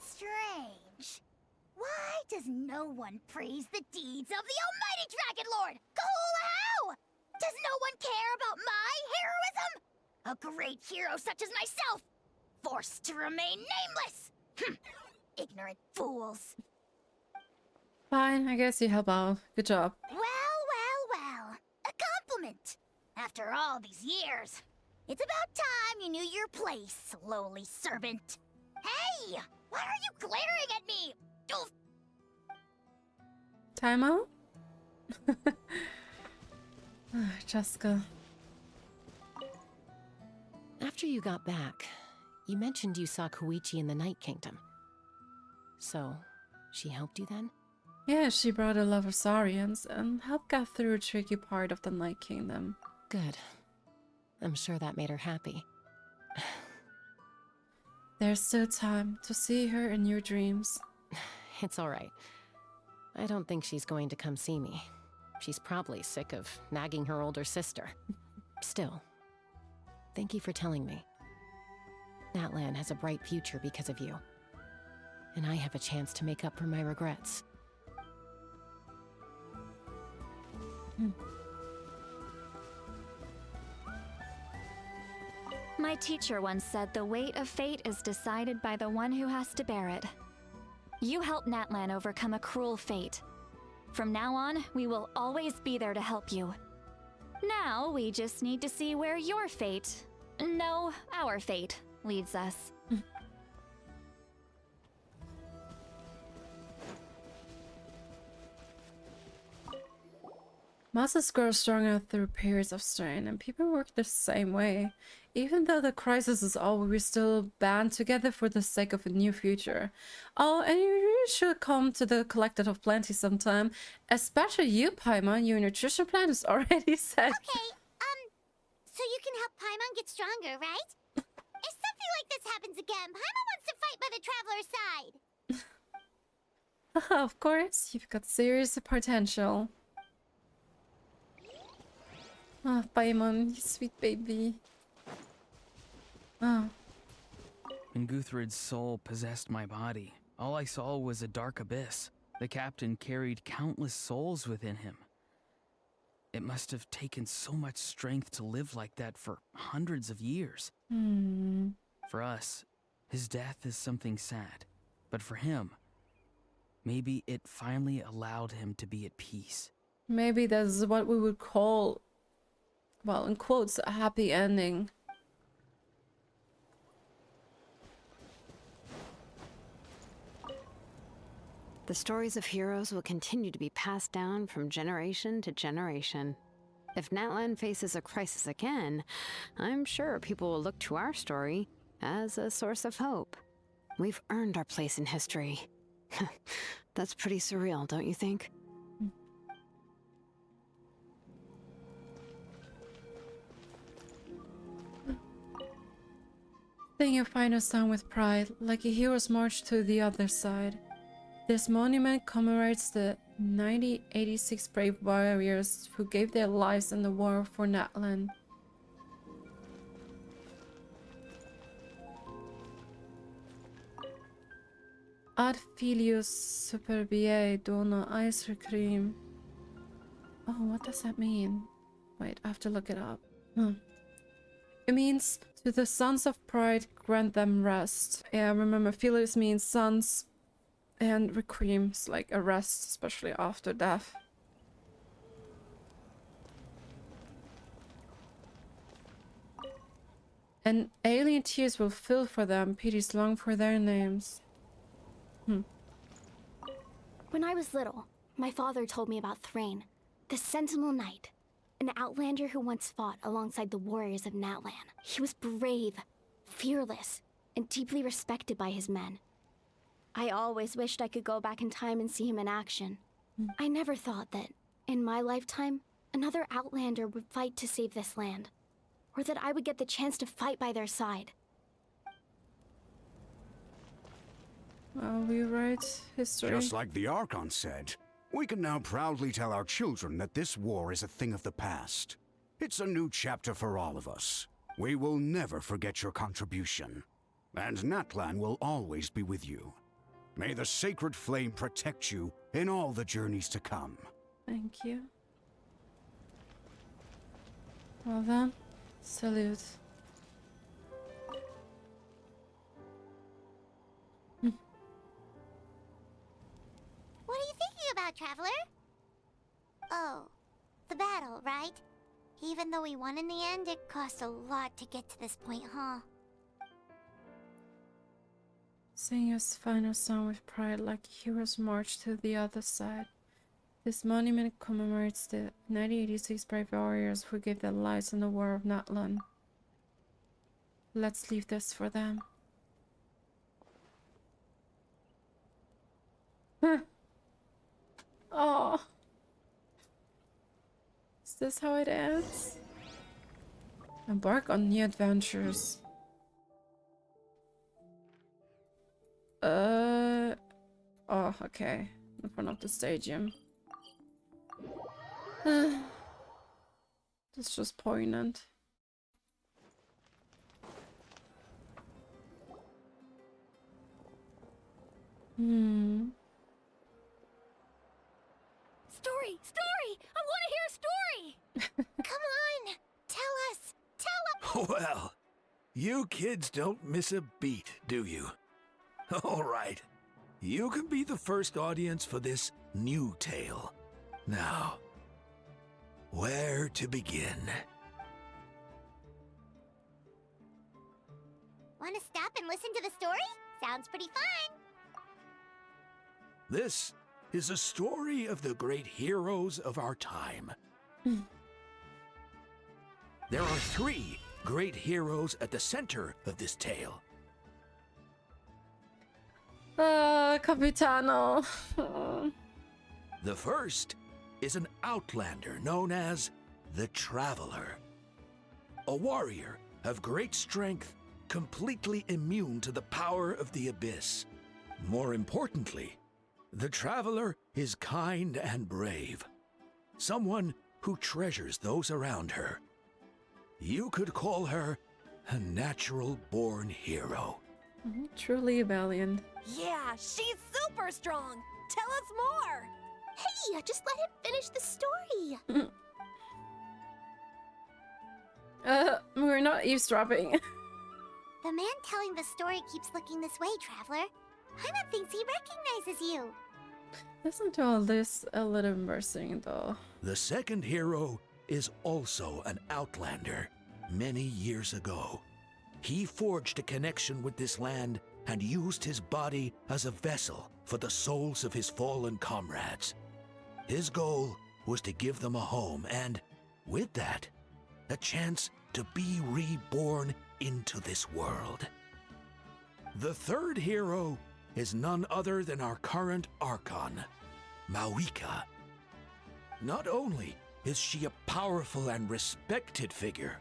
Speaker 3: Strange. Why does no one praise the deeds of the Almighty Dragon Lord? Cool how?
Speaker 7: Does no one care about my heroism? A great hero such as myself, forced to remain nameless. Ignorant fools.
Speaker 1: Fine, I guess you help out. Good job.
Speaker 7: Well. A compliment. After all these years, it's about time you knew your place, lowly servant. Hey! Why are you glaring at me? Oof.
Speaker 1: Time out? Jessica.
Speaker 8: After you got back, you mentioned you saw Koichi in the Night Kingdom. So, she helped you then?
Speaker 1: Yeah, she brought a love of Saurians and helped get through a tricky part of the Night Kingdom.
Speaker 8: Good. I'm sure that made her happy.
Speaker 1: There's still time to see her in your dreams.
Speaker 8: It's alright. I don't think she's going to come see me. She's probably sick of nagging her older sister. Still, thank you for telling me. Natlan has a bright future because of you. And I have a chance to make up for my regrets.
Speaker 4: My teacher once said the weight of fate is decided by the one who has to bear it. You helped Natlan overcome a cruel fate. From now on, we will always be there to help you. Now, we just need to see where your fate, no, our fate, leads us.
Speaker 1: Muscles grow stronger through periods of strain, and people work the same way. Even though the crisis is over, we still band together for the sake of a new future. Oh, and you really should come to the Collected of Plenty sometime. Especially you, Paimon. Your nutrition plan is already set.
Speaker 3: Okay, so you can help Paimon get stronger, right? If something like this happens again, Paimon wants to fight by the Traveler's side.
Speaker 1: Of course, you've got serious potential. Ah, Paimon, you sweet baby. Ah.
Speaker 12: When Guthred's soul possessed my body, all I saw was a dark abyss. The captain carried countless souls within him. It must have taken so much strength to live like that for hundreds of years. For us, his death is something sad. But for him, maybe it finally allowed him to be at peace.
Speaker 1: Maybe that's what we would call, well, in quotes, a happy ending.
Speaker 14: The stories of heroes will continue to be passed down from generation to generation. If Natlan faces a crisis again, I'm sure people will look to our story as a source of hope. We've earned our place in history. That's pretty surreal, don't you think?
Speaker 1: Sing your final song with pride, like a hero's march to the other side. This monument commemorates the 86 brave warriors who gave their lives in the war for Natlan. Ad filius superbiae dona ice recream. Oh, what does that mean? Wait, I have to look it up. It means, to the sons of pride, grant them rest. Yeah, remember, filius means sons, and requiem is like a rest, especially after death. And alien tears will fill for them, pities long for their names.
Speaker 7: When I was little, my father told me about Thrain, the Sentinel Knight, an outlander who once fought alongside the warriors of Natlan. He was brave, fearless, and deeply respected by his men. I always wished I could go back in time and see him in action. I never thought that, in my lifetime, another outlander would fight to save this land, or that I would get the chance to fight by their side.
Speaker 1: We write history.
Speaker 15: Just like the Archon said, we can now proudly tell our children that this war is a thing of the past. It's a new chapter for all of us. We will never forget your contribution. And Natlan will always be with you. May the sacred flame protect you in all the journeys to come.
Speaker 1: Thank you. Well then, salute.
Speaker 3: What are you thinking about, Traveler? Oh, the battle, right? Even though we won in the end, it cost a lot to get to this point, huh?
Speaker 1: Sing your final song with pride like heroes march to the other side. This monument commemorates the 1986 brave warriors who gave their lives in the War of Natlan. Let's leave this for them. Oh. Is this how it ends? Embark on new adventures. Oh, okay. In front of the stadium. That's just poignant.
Speaker 7: Story! Story! I want to hear a story!
Speaker 3: Come on! Tell us! Tell us!
Speaker 20: Well, you kids don't miss a beat, do you? All right. You can be the first audience for this new tale. Now, where to begin?
Speaker 3: Want to stop and listen to the story? Sounds pretty fun!
Speaker 20: This is a story of the great heroes of our time. There are 3 great heroes at the center of this tale.
Speaker 1: Capitano.
Speaker 20: The first is an outlander known as the Traveler. A warrior of great strength, completely immune to the power of the Abyss. More importantly, the Traveler is kind and brave. Someone who treasures those around her. You could call her a natural-born hero.
Speaker 1: Truly valiant.
Speaker 11: Yeah, she's super strong. Tell us more.
Speaker 3: Hey, just let him finish the story.
Speaker 1: We're not eavesdropping.
Speaker 3: The man telling the story keeps looking this way, Traveler. Paimon thinks he recognizes you.
Speaker 1: Listen to all this a little embarrassing though.
Speaker 20: The second hero is also an outlander many years ago. He forged a connection with this land and used his body as a vessel for the souls of his fallen comrades. His goal was to give them a home and, with that, a chance to be reborn into this world. The third hero is none other than our current Archon, Mavuika. Not only is she a powerful and respected figure,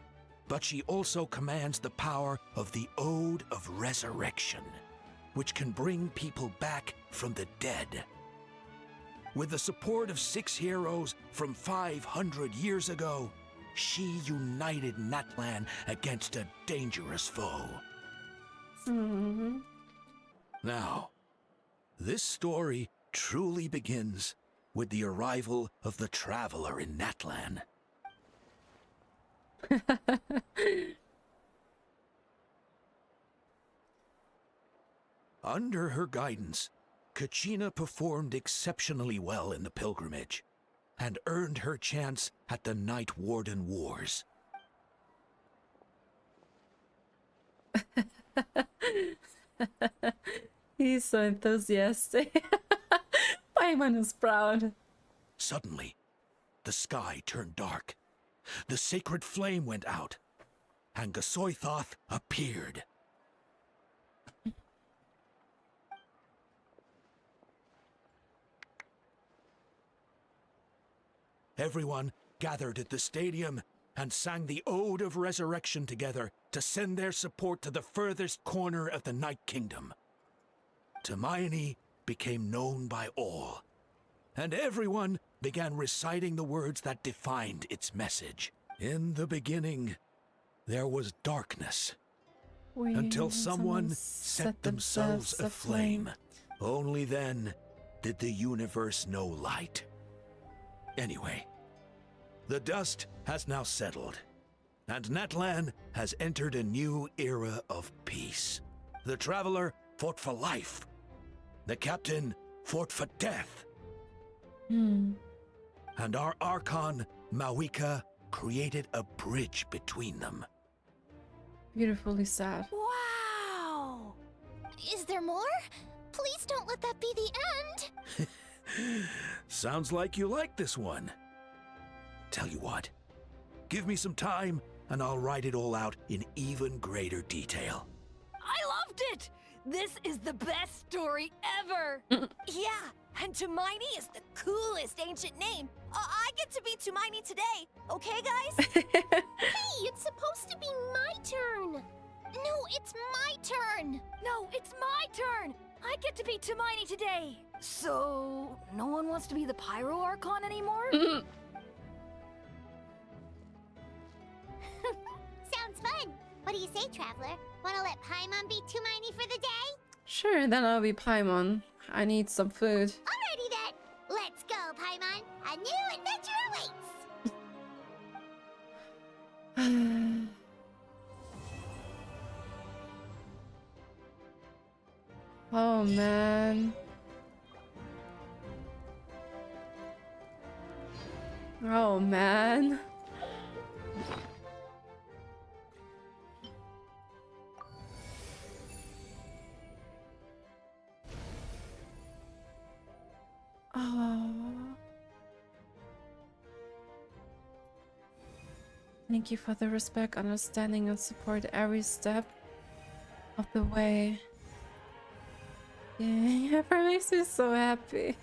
Speaker 20: but she also commands the power of the Ode of Resurrection, which can bring people back from the dead. With the support of 6 heroes from 500 years ago, she united Natlan against a dangerous foe. Now, this story truly begins with the arrival of the Traveler in Natlan. Under her guidance, Kachina performed exceptionally well in the pilgrimage and earned her chance at the Night Warden Wars.
Speaker 1: He's so enthusiastic. Paimon is proud.
Speaker 20: Suddenly, the sky turned dark. The sacred flame went out, and Gosoythoth appeared. Everyone gathered at the stadium and sang the Ode of Resurrection together to send their support to the furthest corner of the Night Kingdom. Tumaini became known by all, and everyone began reciting the words that defined its message. In the beginning, there was darkness, until someone set themselves aflame. Only then did the universe know light. Anyway, the dust has now settled, And Natlan has entered a new era of peace. The Traveler fought for life. The Captain fought for death. And our Archon, Mavuika, created a bridge between them.
Speaker 1: Beautifully sad.
Speaker 3: Wow! Is there more? Please don't let that be the end!
Speaker 20: Sounds like you like this one. Tell you what, give me some time and I'll write it all out in even greater detail.
Speaker 11: I loved it! This is the best story ever! Yeah, and Tumaini is the coolest ancient name. I get to be Tumaini today, okay, guys?
Speaker 3: Hey, it's supposed to be my turn! No, it's my turn!
Speaker 11: No, it's my turn! I get to be Tumaini today! So, no one wants to be the Pyro Archon anymore?
Speaker 3: Sounds fun! What do you say, Traveler? Wanna let Paimon be Tumaini for the day?
Speaker 1: Sure, then I'll be Paimon. I need some food.
Speaker 3: Alrighty then! Let's go, Paimon! A new adventure awaits!
Speaker 1: Oh man. Oh man. Oh. Thank you for the respect, understanding, and support every step of the way. Yeah, it makes me so happy.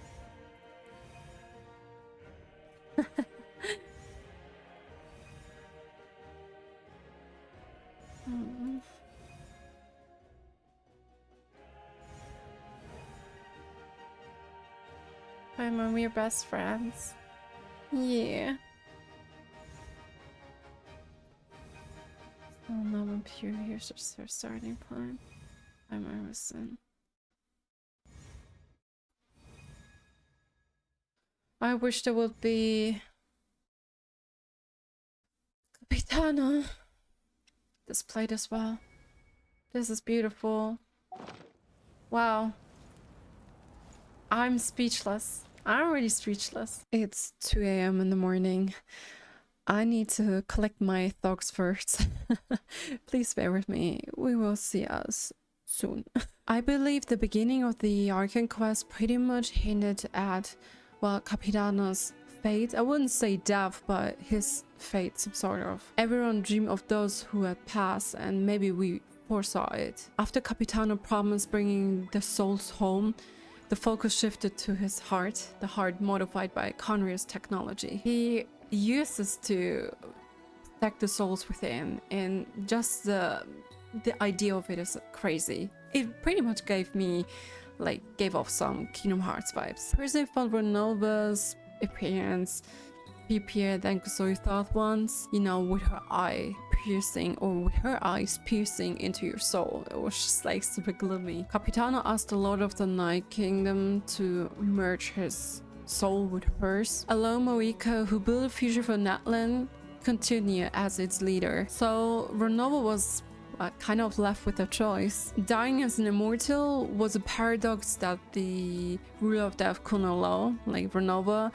Speaker 1: Paimon, we're best friends. Yeah. Oh no, I'm pure. Here's just their starting point. I'm Emerson. I wish there would be Capitano displayed as well. This is beautiful. Wow. I'm speechless. I'm really speechless. It's 2 a.m. in the morning. I need to collect my thoughts first. Please bear with me. We will see us soon. I believe the beginning of the Archon quest pretty much hinted at, well, Capitano's fate. I wouldn't say death, but his fate, some sort of. Everyone dreamed of those who had passed, and maybe we foresaw it. After Capitano promised bringing the souls home, the focus shifted to his heart, the heart modified by Conria's technology. He uses to protect the souls within, and just the idea of it is crazy. It pretty much gave off some Kingdom Hearts vibes. Personally felt Ronova's appearance creepier than Gosoythoth once, you know, with her eyes piercing into your soul. It was just like super gloomy. Capitano asked the Lord of the Night Kingdom to merge his soul with hers, allowing Mavuika, who built a future for Natlan, continue as its leader. So Ronova was kind of left with a choice. Dying as an immortal was a paradox that the ruler of death couldn't allow, like Ronova,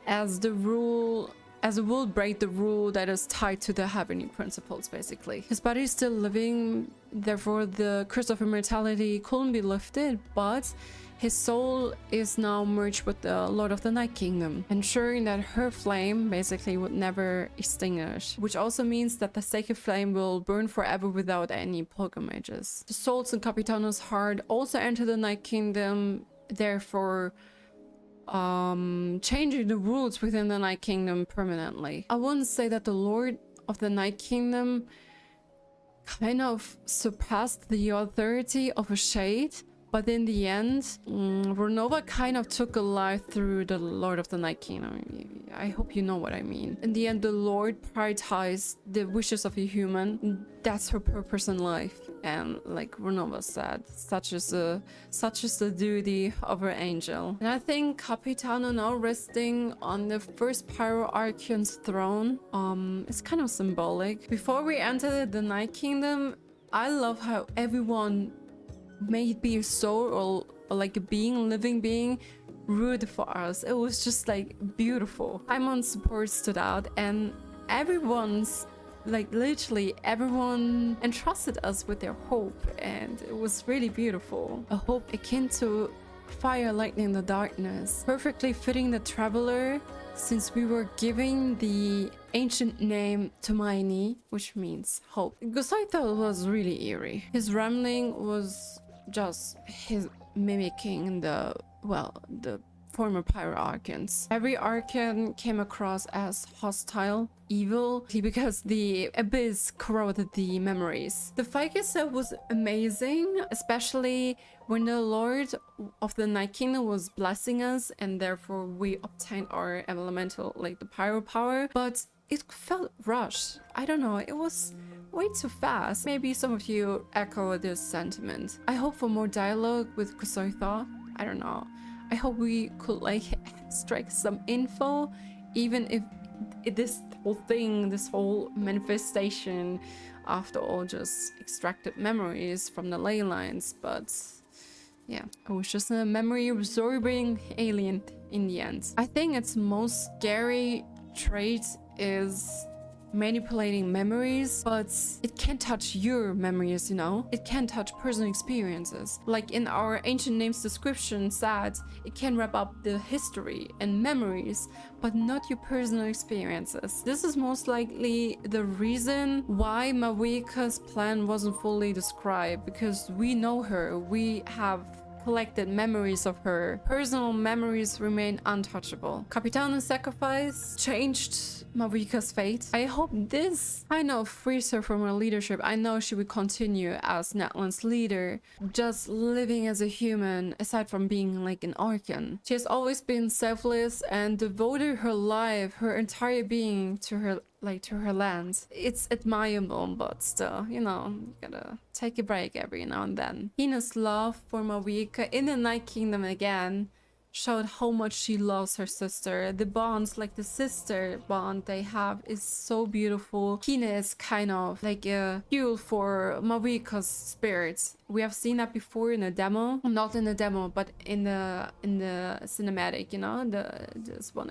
Speaker 1: as it would break the rule that is tied to the heavenly principles, basically. His body is still living, therefore the curse of immortality couldn't be lifted, but his soul is now merged with the Lord of the Night Kingdom, ensuring that her flame basically would never extinguish, which also means that the sacred flame will burn forever without any pilgrimages. The souls in Capitano's heart also enter the Night Kingdom, therefore changing the rules within the Night Kingdom permanently. I wouldn't say that the Lord of the Night Kingdom kind of surpassed the authority of a shade, But in the end, Ronova kind of took a life through the Lord of the Night Kingdom. I hope you know what I mean. In the end, the Lord prioritized the wishes of a human. That's her purpose in life. And like Ronova said, such is the duty of her angel. And I think Capitano now resting on the first Pyro Archon's throne, it's kind of symbolic. Before we enter the Night Kingdom, I love how everyone, may it be a soul or like a being, living being, rooted for us. It was just like beautiful. Paimon's support stood out, and everyone's, like literally everyone entrusted us with their hope, and it was really beautiful. A hope akin to fire lightning in the darkness, perfectly fitting the traveler, since we were giving the ancient name Tumaini, which means hope. Gosoythoth was really eerie. His rambling was just his mimicking the former Pyro Archons. Every Archon came across as hostile, evil, because the abyss corroded the memories. The fight itself was amazing, especially when the Lord of the Night Kingdom was blessing us, and therefore we obtained our elemental, like the Pyro power, but it felt rushed. I don't know, it was way too fast. Maybe some of you echo this sentiment. I hope for more dialogue with Gosoythoth. I don't know. I hope we could like extract some info, even if this whole thing, this whole manifestation, after all, just extracted memories from the ley lines. But yeah, it was just a memory absorbing alien in the end. I think its most scary trait is manipulating memories, but it can't touch your memories, you know? It can't touch personal experiences. Like in our ancient names description said, it can wrap up the history and memories, but not your personal experiences. This is most likely the reason why Mavuika's plan wasn't fully described, because we know her, we have collected memories of her. Personal memories remain untouchable. Capitano's sacrifice changed Mavuika's fate. I hope this kind of frees her from her leadership. I know she would continue as Natlan's leader, just living as a human, aside from being like an Archon. She has always been selfless and devoted her life, her entire being to her land. It's admirable, but still, you know, you gotta take a break every now and then. Hina's love for Mavuika in the Night Kingdom again showed how much she loves her sister. The bonds, like the sister bond they have, is so beautiful. Hina is kind of like a fuel for Mavuika's spirits. We have seen that before in a demo, not in the demo, but in the cinematic, you know, this one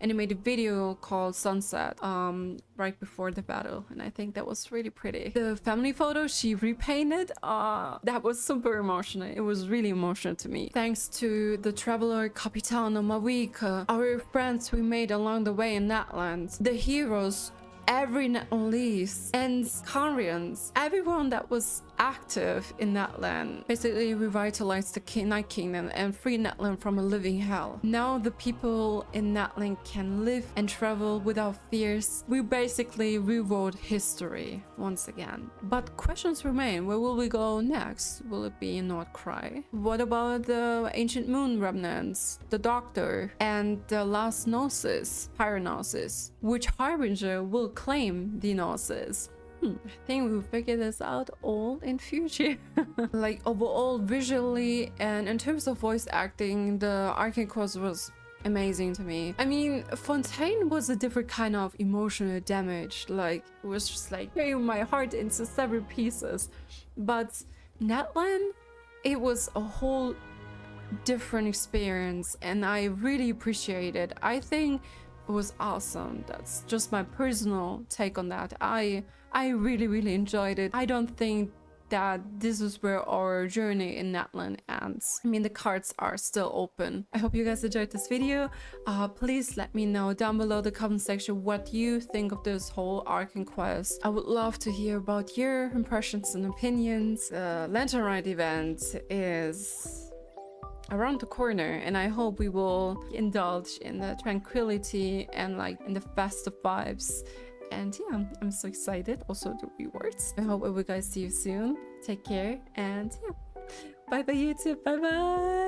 Speaker 1: animated video called Sunset, right before the battle, and I think that was really pretty. The family photo she repainted, that was super emotional. It was really emotional to me. Thanks to the traveler Capitano, Mavuika, our friends we made along the way in Natlan, the heroes, every Natlanese and Karians, everyone that was active in Natlan, basically revitalized the Night Kingdom and freed Natlan from a living hell. Now the people in Natlan can live and travel without fears. We basically rewrote history once again. But questions remain. Where will we go next? Will it be in North-Krai? What about the ancient moon remnants, the doctor, and the last Gnosis, Pyro Gnosis? Which harbinger will claim the Gnosis? I think we'll figure this out all in future. Like overall, visually and in terms of voice acting, the Archon course was amazing to me. I mean, Fontaine was a different kind of emotional damage. Like, it was just like tearing my heart into several pieces. But Natlan, it was a whole different experience, and I really appreciate it. I think it was awesome. That's just my personal take on that. I really enjoyed it. I don't think that this is where our journey in Natlan ends. I mean, the cards are still open. I hope you guys enjoyed this video. Please let me know down below the comment section what you think of this whole Archon quest. I would love to hear about your impressions and opinions. The Lantern Rite event is around the corner, and I hope we will indulge in the tranquility and like in the festive vibes. And yeah, I'm so excited. Also the rewards. I hope we guys see you soon. Take care, and yeah, Bye bye YouTube. Bye bye.